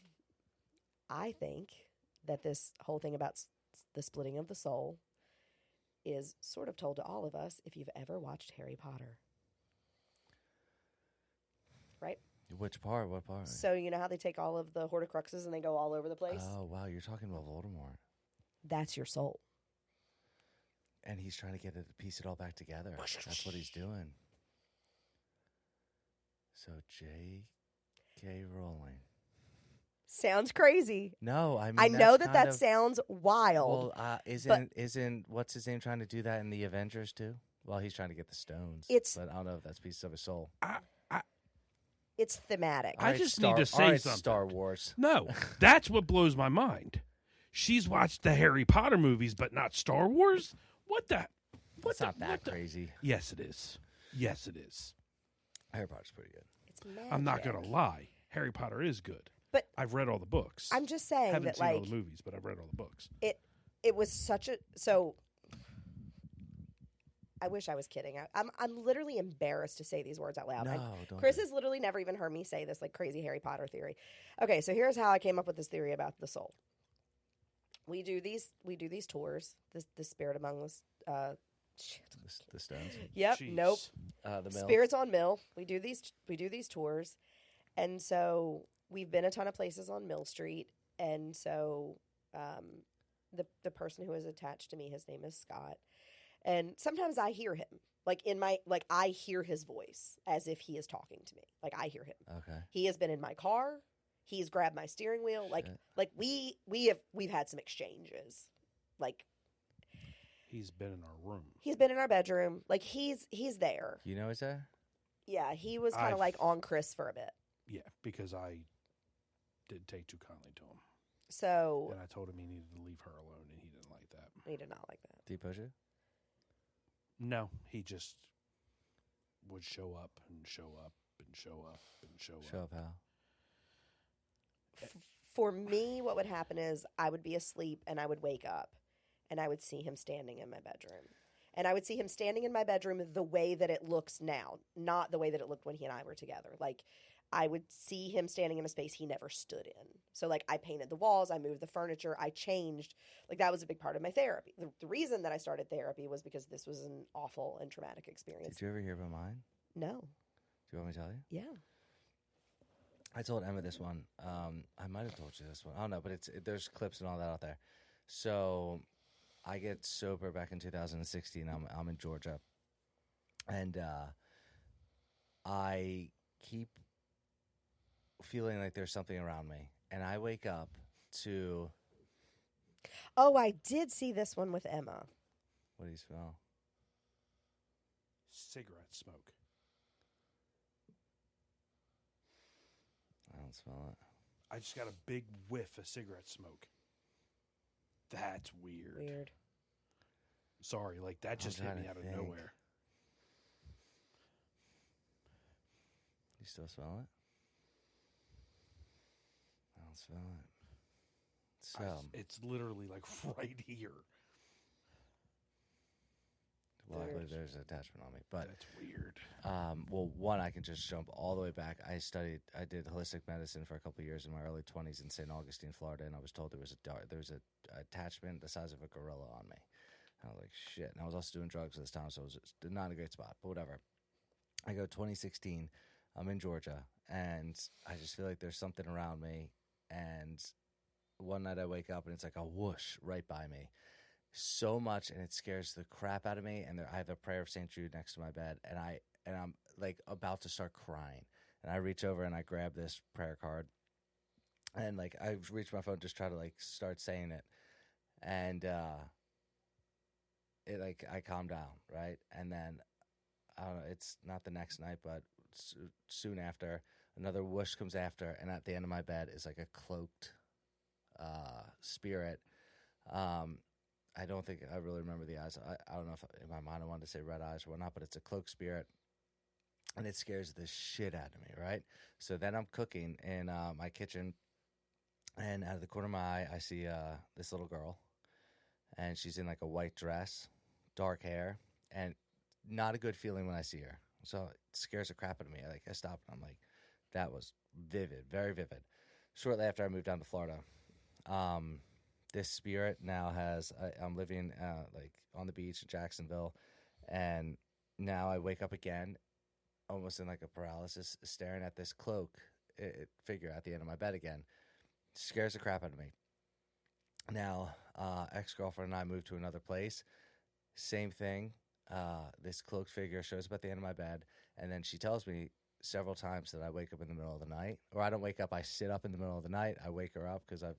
I think that this whole thing about the splitting of the soul is sort of told to all of us if you've ever watched Harry Potter. Right? Which part? What part? So you know how they take all of the Horcruxes and they go all over the place? Oh, wow. You're talking about Voldemort. That's your soul. And he's trying to get it to piece it all back together. That's what he's doing. So J.K. Rowling. Sounds crazy. No, I mean I know that's that sounds wild. Well, isn't what's his name trying to do that in the Avengers too? Well, he's trying to get the stones. But I don't know if that's pieces of his soul. It's thematic. I just need to say something. Star Wars. No, that's what blows my mind. She's watched the Harry Potter movies, but not Star Wars. What the? It's not that crazy. Yes, it is. Yes, it is. Harry Potter's pretty good. It's magic. I'm not going to lie. Harry Potter is good. But I've read all the books. I'm just saying haven't that seen like all the movies, but I've read all the books. It was such a so. I wish I was kidding. I'm literally embarrassed to say these words out loud. No, don't. Chris has literally never even heard me say this like crazy Harry Potter theory. Okay, so here's how I came up with this theory about the soul. We do these tours. The spirit among us. The stones. Yep. Jeez. Nope. The mill. Spirits on Mill. We do these tours, and so we've been a ton of places on Mill Street, and so the person who is attached to me, his name is Scott, and sometimes I hear him I hear his voice as if he is talking to me. Like I hear him. Okay. He has been in my car. He's grabbed my steering wheel. We've had some exchanges. Like He's been in our room. he's been in our bedroom. Like he's there. You know he's there? Yeah, he was kind of like on Chris for a bit. Yeah, because I didn't take too kindly to him. So And I told him he needed to leave her alone, and he didn't like that. he did not like that. Did he push you? No, he just would show up and show up and show up and show up. Show up how? For me, what would happen is I would be asleep and I would wake up and I would see him standing in my bedroom. And I would see him standing in my bedroom the way that it looks now, not the way that it looked when he and I were together. Like, I would see him standing in a space he never stood in. So, like, I painted the walls, I moved the furniture, I changed. Like, that was a big part of my therapy. The reason that I started therapy was because this was an awful and traumatic experience. Did you ever hear about mine? No. Do you want me to tell you? Yeah. I told Emma this one. I might have told you this one. I don't know, but there's clips and all that out there. So I get sober back in 2016. I'm in Georgia, and I keep feeling like there's something around me, and I wake up to. Oh, I did see this one with Emma. What do you smell? Cigarette smoke. I don't smell it. I just got a big whiff of cigarette smoke. That's weird. Weird. Sorry, like that just hit me out of nowhere. You still smell it? I don't smell it. So It's literally like right here. Well, I believe there's an attachment on me, but that's weird. Well, one, I can just jump all the way back. I did holistic medicine for a couple of years in my early 20s in St. Augustine, Florida, and I was told there was a attachment the size of a gorilla on me. I was like, shit. And I was also doing drugs at this time, so it was not a great spot, but whatever. I go 2016. I'm in Georgia, and I just feel like there's something around me. And one night I wake up, and it's like a whoosh right by me. So much, and it scares the crap out of me. And I have a prayer of St. Jude next to my bed, and I'm like about to start crying. And I reach over and I grab this prayer card, and like I reach my phone, just try to like start saying it, and it like I calm down, right? And then I don't know, it's not the next night, but soon after, another whoosh comes after, and at the end of my bed is like a cloaked spirit. I don't think I really remember the eyes. I don't know if in my mind I wanted to say red eyes or whatnot, but it's a cloaked spirit, and it scares the shit out of me, right? So then I'm cooking in my kitchen, and out of the corner of my eye, I see this little girl, and she's in like a white dress, dark hair, and not a good feeling when I see her. So it scares the crap out of me. I stop and I'm like, that was vivid, very vivid. Shortly after I moved down to Florida, this spirit now I'm living like on the beach in Jacksonville, and now I wake up again, almost in like a paralysis, staring at this cloak figure at the end of my bed again. Scares the crap out of me. Now, ex-girlfriend and I moved to another place. Same thing. This cloaked figure shows up at the end of my bed, and then she tells me several times that I wake up in the middle of the night. Or I don't wake up, I sit up in the middle of the night. I wake her up because I've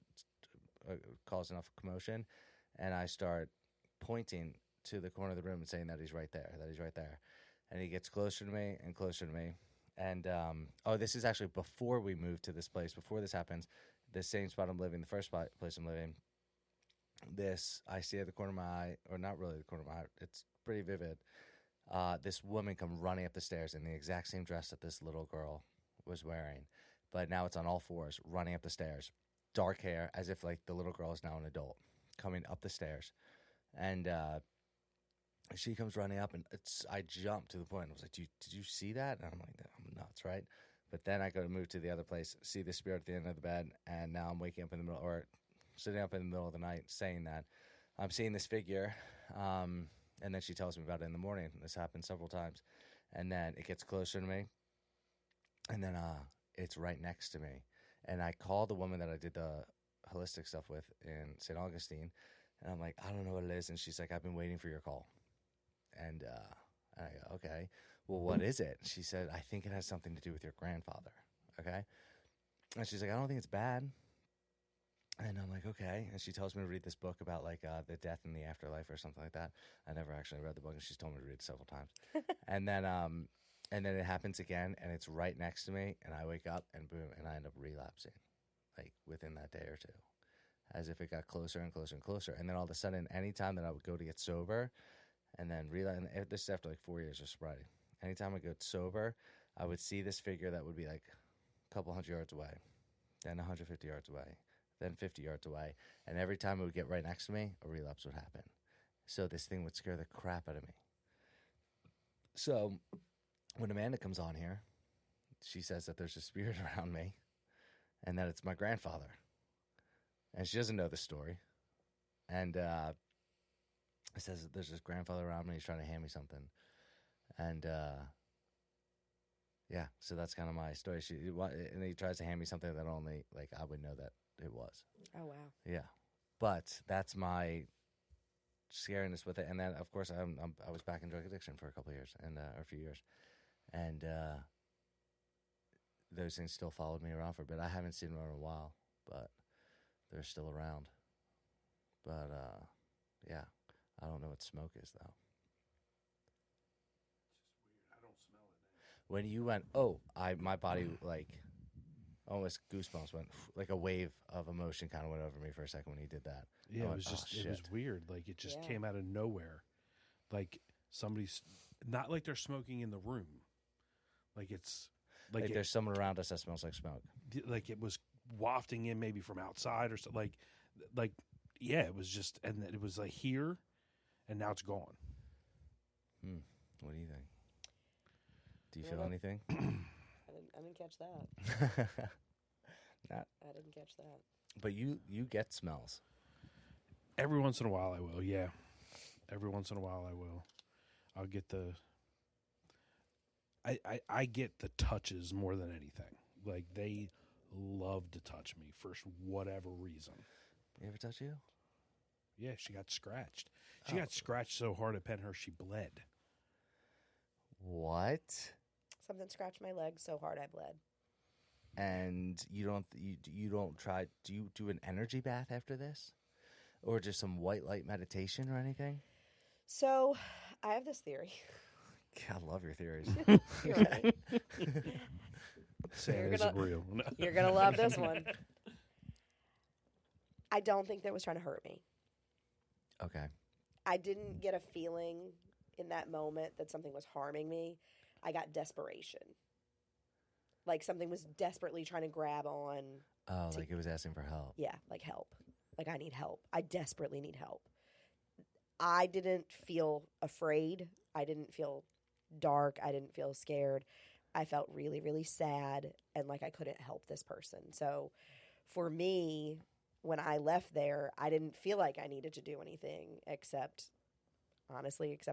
caused enough commotion, and I start pointing to the corner of the room and saying that he's right there, And he gets closer to me and closer to me. And, this is actually before we moved to this place, before this happens, the same spot I'm living, the first place I'm living, I see at the corner of my eye, or not really the corner of my eye, it's pretty vivid. This woman come running up the stairs in the exact same dress that this little girl was wearing, but now it's on all fours, running up the stairs, dark hair, as if like the little girl is now an adult, coming up the stairs, and she comes running up, and I jumped to the point. I was like, "Did you see that?" And I'm like, "I'm nuts, right?" But then I go to move to the other place, see the spirit at the end of the bed, and now I'm waking up in the middle, or sitting up in the middle of the night, saying that I'm seeing this figure. And then she tells me about it in the morning. This happened several times. And then it gets closer to me. And then it's right next to me. And I call the woman that I did the holistic stuff with in St. Augustine. And I'm like, I don't know what it is. And she's like, I've been waiting for your call. And I go, okay. Well, what is it? She said, I think it has something to do with your grandfather. Okay. And she's like, I don't think it's bad. And I'm like, okay. And she tells me to read this book about like the death and the afterlife or something like that. I never actually read the book, and she's told me to read it several times. and then it happens again, and it's right next to me, and I wake up, and boom, and I end up relapsing, like within that day or two, as if it got closer and closer and closer. And then all of a sudden, anytime that I would go to get sober, and then relapse, and this is after like 4 years of sobriety. Anytime I go sober, I would see this figure that would be like a couple 100 yards away, then 150 yards away, then 50 yards away. And every time it would get right next to me, a relapse would happen. So this thing would scare the crap out of me. So when Amanda comes on here, she says that there's a spirit around me and that it's my grandfather. And she doesn't know the story. And it says that there's this grandfather around me. He's trying to hand me something. And yeah, so that's kind of my story. And he tries to hand me something that only like I would know that it was. Oh, wow. Yeah. But that's my scariness with it. And then, of course, I was back in drug addiction for a couple of years, or a few years. And those things still followed me around for a bit. I haven't seen them in a while, but they're still around. But, yeah, I don't know what smoke is, though. It's just weird. I don't smell it now. When you went, my body, like, Almost goosebumps went like a wave of emotion kind of went over me for a second when he did that. Yeah, I it went, was just "Oh, it was shit." weird. Like it just Yeah. came out of nowhere. Like somebody's not like they're smoking in the room. Like it's Like there's someone around us that smells like smoke. like it was wafting in maybe from outside or so. Like yeah, it was just and it was like here, and now it's gone. What do you think? Do you Yeah, feel that- anything? I didn't catch that. Not, I didn't catch that. but you get smells. Every once in a while, I will. Yeah, every once in a while, I will. I'll get the. I get the touches more than anything. Like they love to touch me for whatever reason. You ever touch you? Yeah, she got scratched. She Oh. got scratched so hard at Pennhurst she bled. What? Something scratched my leg so hard I bled. And you don't try? Do you do an energy bath after this, or just some white light meditation or anything? So I have this theory. I love your theories. You're ready. Sad You're isn't gonna- real. You're going to love this one. I don't think that it was trying to hurt me. Okay. I didn't get a feeling in that moment that something was harming me. I got desperation. Like something was desperately trying to grab on. Oh, like it was asking for help. Yeah, like help. Like I need help. I desperately need help. I didn't feel afraid. I didn't feel dark. I didn't feel scared. I felt really, really sad and like I couldn't help this person. So for me, when I left there, I didn't feel like I needed to do anything except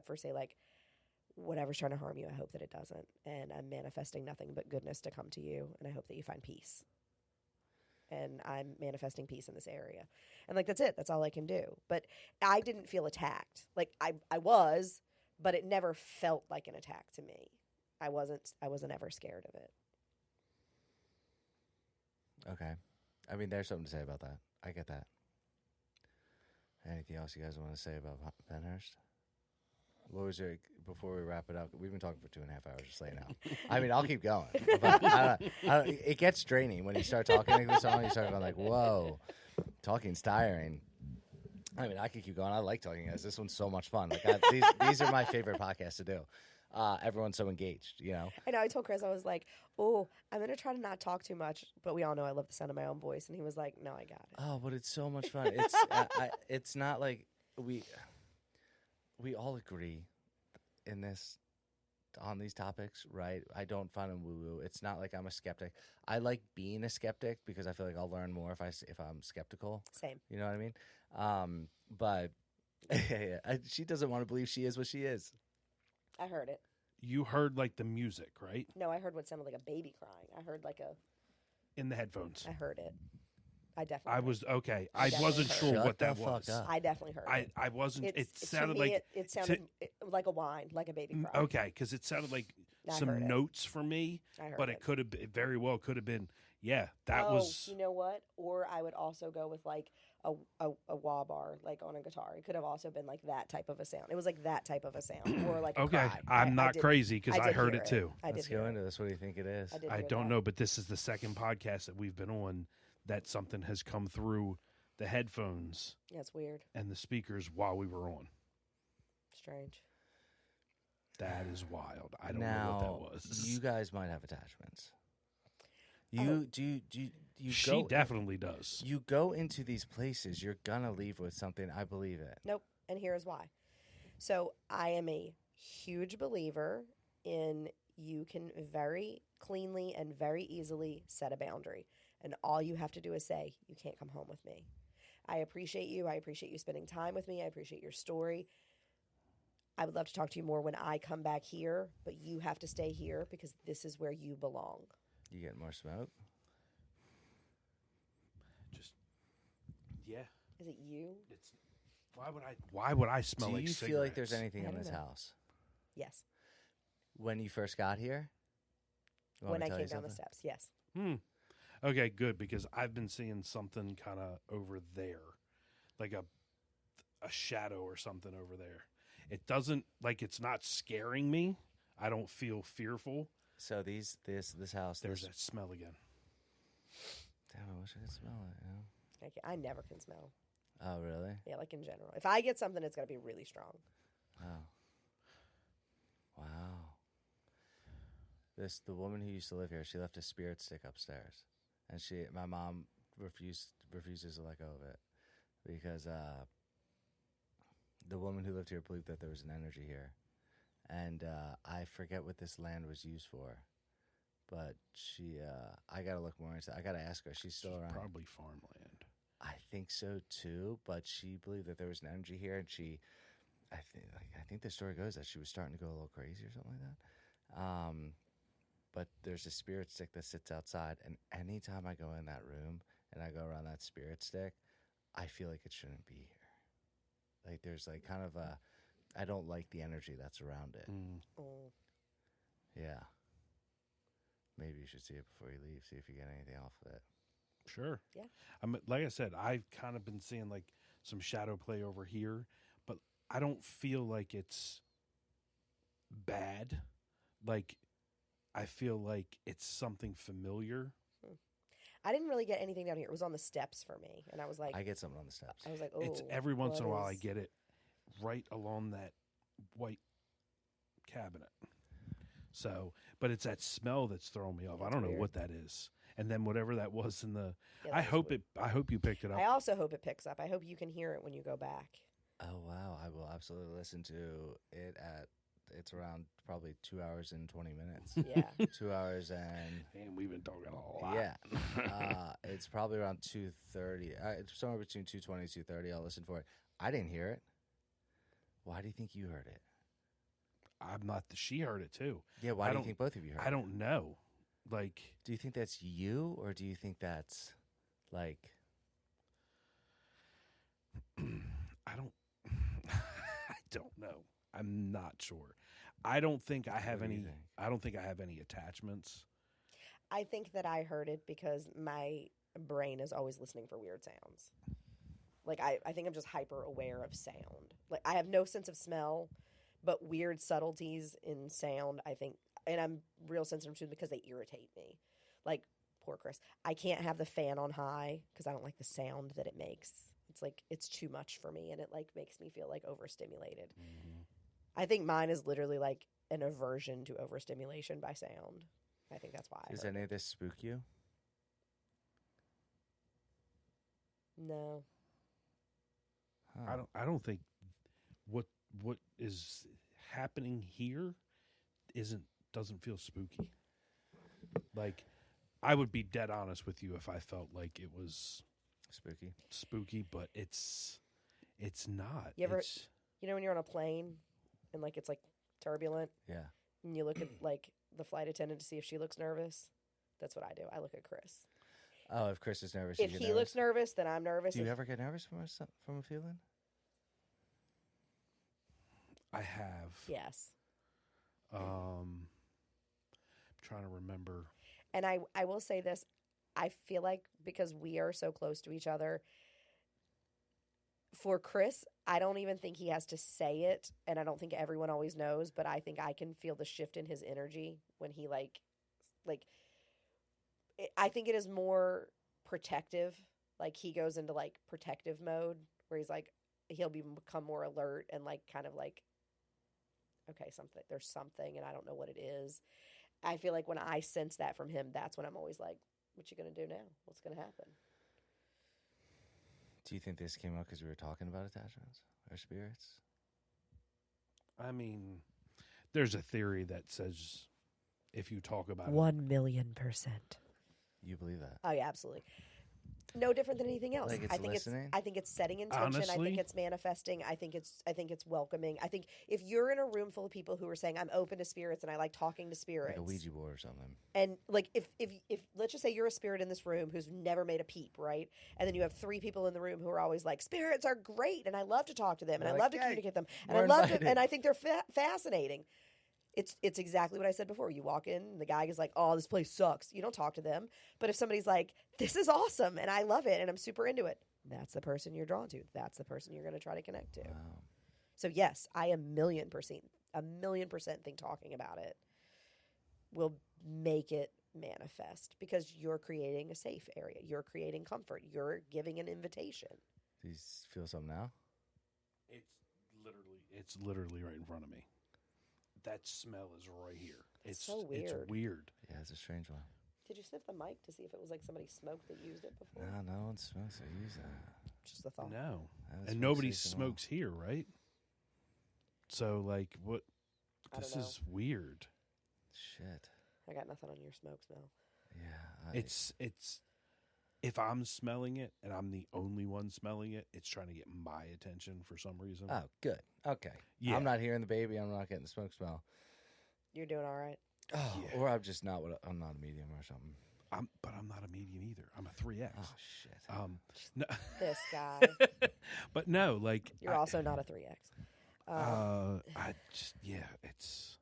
for say like, whatever's trying to harm you, I hope that it doesn't. And I'm manifesting nothing but goodness to come to you. And I hope that you find peace. And I'm manifesting peace in this area. And like, that's it. That's all I can do. But I didn't feel attacked. Like I was, but it never felt like an attack to me. I wasn't ever scared of it. Okay. I mean, there's something to say about that. I get that. Anything else you guys want to say about Pennhurst? What was your, before we wrap it up? We've been talking for 2.5 hours, just lay now. I mean, I'll keep going. But it gets draining when you start talking like this song. You start going like, whoa, talking's tiring. I mean, I could keep going. I like talking, guys. This one's so much fun. Like these are my favorite podcasts to do. Everyone's so engaged, you know? I know. I told Chris, I was like, oh, I'm going to try to not talk too much. But we all know I love the sound of my own voice. And he was like, no, I got it. Oh, but it's so much fun. It's it's not like we all agree in this on these topics, right? I don't find them woo-woo. It's not like I'm a skeptic. I like being a skeptic because I feel like I'll learn more if I'm skeptical. Same. You know what I mean? But she doesn't want to believe she is what she is. I heard it. You heard like the music, right? No, I heard what sounded like a baby crying. I heard like In the headphones. I heard it. I definitely I heard was okay. I I definitely wasn't heard sure it. Shut what that the fuck was. up. I definitely heard it. I wasn't. It To sounded me, like it sounded like a whine, like a baby cry. okay, because it sounded like I heard some it. notes for me, I heard but it. it could have been, very well could have been. Yeah, that Oh, was. you know what? Or I would also go with like a wah bar, like on a guitar. It could have also been like that type of a sound. It was like that type of a sound, or like a Okay, cry. I'm I not did- crazy because I did heard hear it too. I Let's did hear go it. into this. What do you think it is? I did I hear don't that. know, but this is the second podcast that we've been on that something has come through the headphones Yeah, it's weird, and the speakers while we were on. strange. That is wild. I don't now, know what that was. you guys might have attachments. Oh. You She go definitely does. You go into these places, you're gonna leave with something. I believe it. Nope. And here's why. So I am a huge believer in you can very cleanly and very easily set a boundary. And all you have to do is say, you can't come home with me. I appreciate you. I appreciate you spending time with me. I appreciate your story. I would love to talk to you more when I come back here, but you have to stay here because this is where you belong. You get more smoke. Just yeah. Is it you? It's why would I smell Do like you cigarettes? feel like there's anything I in don't this know. house Yes. when you first got here? You want When me I to tell came you down the something? steps. Yes. Okay, good, because I've been seeing something kind of over there, like a shadow or something over there. It doesn't, like, it's not scaring me. I don't feel fearful. So this house. There's This, that smell again. Damn, I wish I could smell it. You know? I never can smell. Oh, really? Yeah, like in general. If I get something, it's got to be really strong. Oh. Wow. The woman who used to live here, she left a spirit stick upstairs, and my mom refuses to let go of it because the woman who lived here believed that there was an energy here, and I forget what this land was used for, but I gotta look more into. I gotta ask her. She's still around. Probably farmland. I think so too, but she believed that there was an energy here, and I think the story goes that she was starting to go a little crazy or something like that. But there's a spirit stick that sits outside, and anytime I go in that room and I go around that spirit stick, I feel like it shouldn't be here. Like there's like kind of I don't like the energy that's around it. Oh. Yeah. Maybe you should see it before you leave, see if you get anything off of it. Sure. Yeah. Like I said, I've kind of been seeing like some shadow play over here, but I don't feel like it's bad. Like I feel like it's something familiar. I didn't really get anything down here. It was on the steps for me, and I was like, I get something on the steps. I was like, oh, It's every once in a while I is- get it right along that white cabinet. So, but it's that smell that's throwing me off. I That's don't know weird. what that is. And then whatever that was in the, Yeah, I that was hope weird. I hope you picked it up. I also hope it picks up. I hope you can hear it when you go back. Oh wow, I will absolutely listen to it it's around probably 2 hours and 20 minutes. Yeah. 2 hours and Damn, we've been talking a lot. yeah. It's probably around 2:30. It's somewhere between 2:20 and 2:30. I'll listen for it. I didn't hear it. Why do you think you heard it? I'm not. She heard it too. Yeah, why I do you don't- think both of you heard it? I don't know. Like, Do you think that's you, or do you think that's like? I don't. I don't know. I'm not sure. I don't think I have What do you any. think? I don't think I have any attachments. I think that I heard it because my brain is always listening for weird sounds. Like, I think I'm just hyper aware of sound. Like, I have no sense of smell, but weird subtleties in sound, I think, and I'm real sensitive to them because they irritate me. Like, poor Chris. I can't have the fan on high because I don't like the sound that it makes. It's like, it's too much for me, and it, like, makes me feel, like, overstimulated. I think mine is literally, like, an aversion to overstimulation by sound. I think that's why I Does heard any it. of this spook you? No. Huh. I don't think what is happening here doesn't feel spooky. Like, I would be dead honest with you if I felt like it was Spooky. spooky, but it's not. You ever- It's- You know when you're on a plane and, like, it's, like, turbulent Yeah. and you look at, like, the flight attendant to see if she looks nervous? That's what I do. I look at Chris. Oh, if Chris is nervous, If you he get looks nervous? nervous, then I'm nervous. Do you If- ever get nervous from a feeling? I have. Yes. I'm trying to remember. And I will say this. I feel like because we are so close to each other, for Chris, I don't even think he has to say it, and I don't think everyone always knows, but I think I can feel the shift in his energy when he I think it is more protective. Like, he goes into, like, protective mode where he's like, he'll become more alert and, like, kind of like, okay, there's something and I don't know what it is. I feel like when I sense that from him, that's when I'm always like, what you going to do now? What's going to happen? Do you think this came up because we were talking about attachments or spirits? I mean, there's a theory that says if you talk about it, 1,000,000%. You believe that? Oh yeah, absolutely. No different than anything else. Like it's I think listening? I think it's setting intention. I Honestly? think it's manifesting. I think it's welcoming. I think if you're in a room full of people who are saying I'm open to spirits and I like talking to spirits, Like a Ouija board or something. and like if let's just say you're a spirit in this room who's never made a peep, right? And then you have 3 people in the room who are always like, spirits are great and I love to talk to them and They're I like, love to "Hey, communicate them and I we're love invited." to, and I think they're fascinating. It's exactly what I said before. You walk in, and the guy is like, "Oh, this place sucks." You don't talk to them. But if somebody's like, "This is awesome and I love it and I'm super into it," that's the person you're drawn to. That's the person you're going to try to connect to. Wow. So yes, I 1,000,000% think talking about it will make it manifest because you're creating a safe area. You're creating comfort. You're giving an invitation. Do you feel something now? It's literally right in front of me. That smell is right here. It's so weird. It's weird. Yeah, it's a strange one. Did you sniff the mic to see if it was like somebody smoked that used it before? No one smokes. I use that. Just the thought. No. That's And what nobody it's taken smokes here, right? So, like, what? I This don't know. is weird. Shit. I got nothing on your smoke smell. Yeah. It's if I'm smelling it and I'm the only one smelling it, it's trying to get my attention for some reason. Oh, good. Okay. Yeah. I'm not hearing the baby. I'm not getting the smoke smell. You're doing all right. Oh, Yeah. or I'm just not. I'm not a medium or something. But I'm not a medium either. I'm a 3X. Oh shit. No, This guy. but no, like You're also not a 3X. I just it's.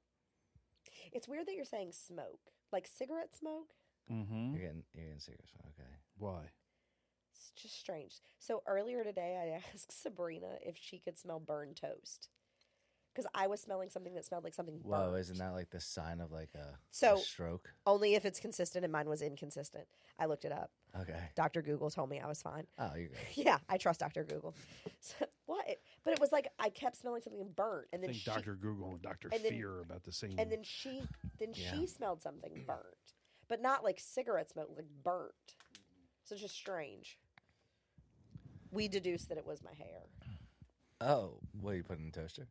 It's weird that you're saying smoke. Like cigarette smoke? Mm-hmm. You're getting cigarettes. Okay. Why? It's just strange. So earlier today, I asked Sabrina if she could smell burned toast. Because I was smelling something that smelled like something Whoa, burnt. isn't that like the sign of like a So- stroke? Only if it's consistent, and mine was inconsistent. I looked it up. Okay. Dr. Google told me I was fine. Oh, you're good. Yeah, I trust Dr. Google. So, what? But it was like I kept smelling something burnt, and I then think she, Dr. Google and Dr. and then- Fear are about the same. and then she Yeah. she smelled something burnt, but not like cigarette smoke, like burnt. So it's just strange. We deduced that it was my hair. Oh, what you put in the toaster?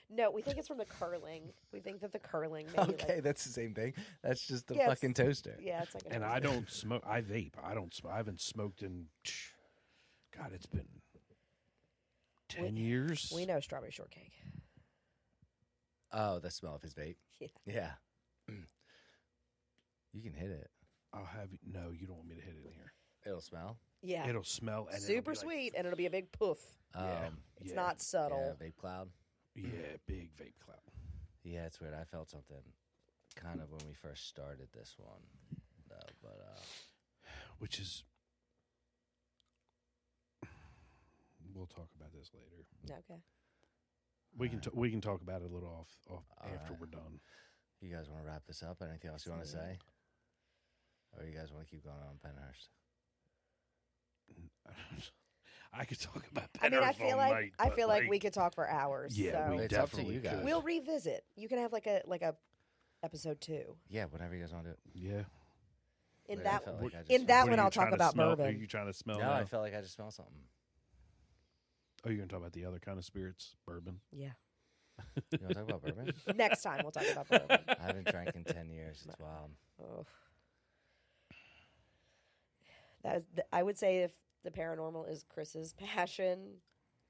No, we think it's from the curling. We think that the curling maybe Okay, that's the same thing. That's just the Yeah, it's- fucking toaster. yeah, it's like a and toaster. I don't smoke. I vape. I don't. I haven't smoked in. God, it's been 10 years. We know strawberry shortcake. Oh, the smell of his vape. Yeah. Yeah. You can hit it. I'll have you. No, you don't want me to hit it in here. It'll smell. Yeah. It'll smell and Super it'll be sweet, and it'll be a big poof. Yeah. It's yeah, not subtle. Yeah, vape cloud. Yeah, big vape cloud. Yeah, it's weird. I felt something kind of when we first started this one, but Which is. We'll talk about this later. Okay. We can talk about it a little off after right. we're done. you guys want to wrap this up? Anything else you want to say? Or you guys want to keep going on Pennhurst? I could talk about I mean, Pennhurst all night. I but, feel like we could talk for hours. Yeah, so. we It's up to definitely you guys. could. We'll revisit. You can have like a episode 2. Yeah, whatever you guys want to do. Yeah. In Wait, I that felt like I just in smelled- that What one, are you I'll talk trying to about smell? bourbon. Are you trying to smell No, now? I felt like I just smelled something. Oh, you're going to talk about the other kind of spirits? Bourbon? Yeah. You want to talk about bourbon? Next time we'll talk about bourbon. I haven't drank in 10 years. It's wild. Oh. That is, I would say if the paranormal is Chris's passion,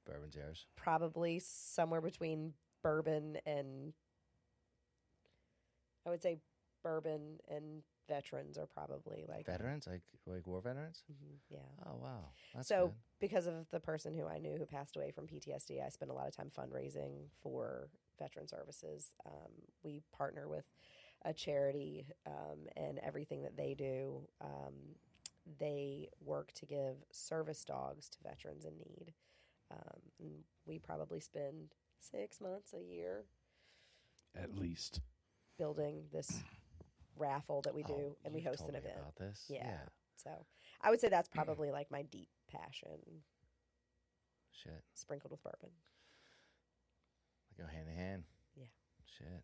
Bourbon's yours. probably somewhere between bourbon and I would say bourbon and veterans are probably like Veterans? Like war veterans? yeah. Oh, wow. That's So good. because of the person who I knew who passed away from PTSD, I spend a lot of time fundraising for veteran services. We partner with a charity, and everything that they do, they work to give service dogs to veterans in need. And we probably spend 6 months a year At least. building this raffle that we do, Oh, and we you've host told an me event. about this. Yeah. So I would say that's probably like my deep passion, Shit. sprinkled with bourbon. They go hand in hand. Yeah. Shit.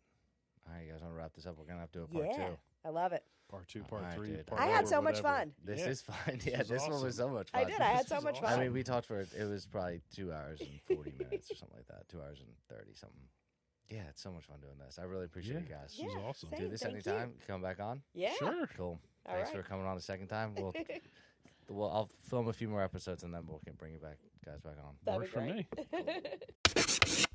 All right, you guys want to wrap this up? We're going to have to do a part Yeah, two. I love it. Part 2, All part right, 3. dude. Part I four, had so much whatever. fun. This Yeah. is fun. This Yeah, was this one was awesome. so much fun. I did. I had so This much is fun. awesome. I mean, we talked for it was probably 2 hours and 40 minutes or something like that. 2 hours and 30 something. Yeah, it's so much fun doing this. I really appreciate you guys. This was Yeah, awesome. same. Do this Thank you. anytime. Come back on. Yeah. Sure. Cool. All Thanks right. for coming on a second time. I'll film a few more episodes and then we'll bring you back, guys, back on. That'd Works be for great. me.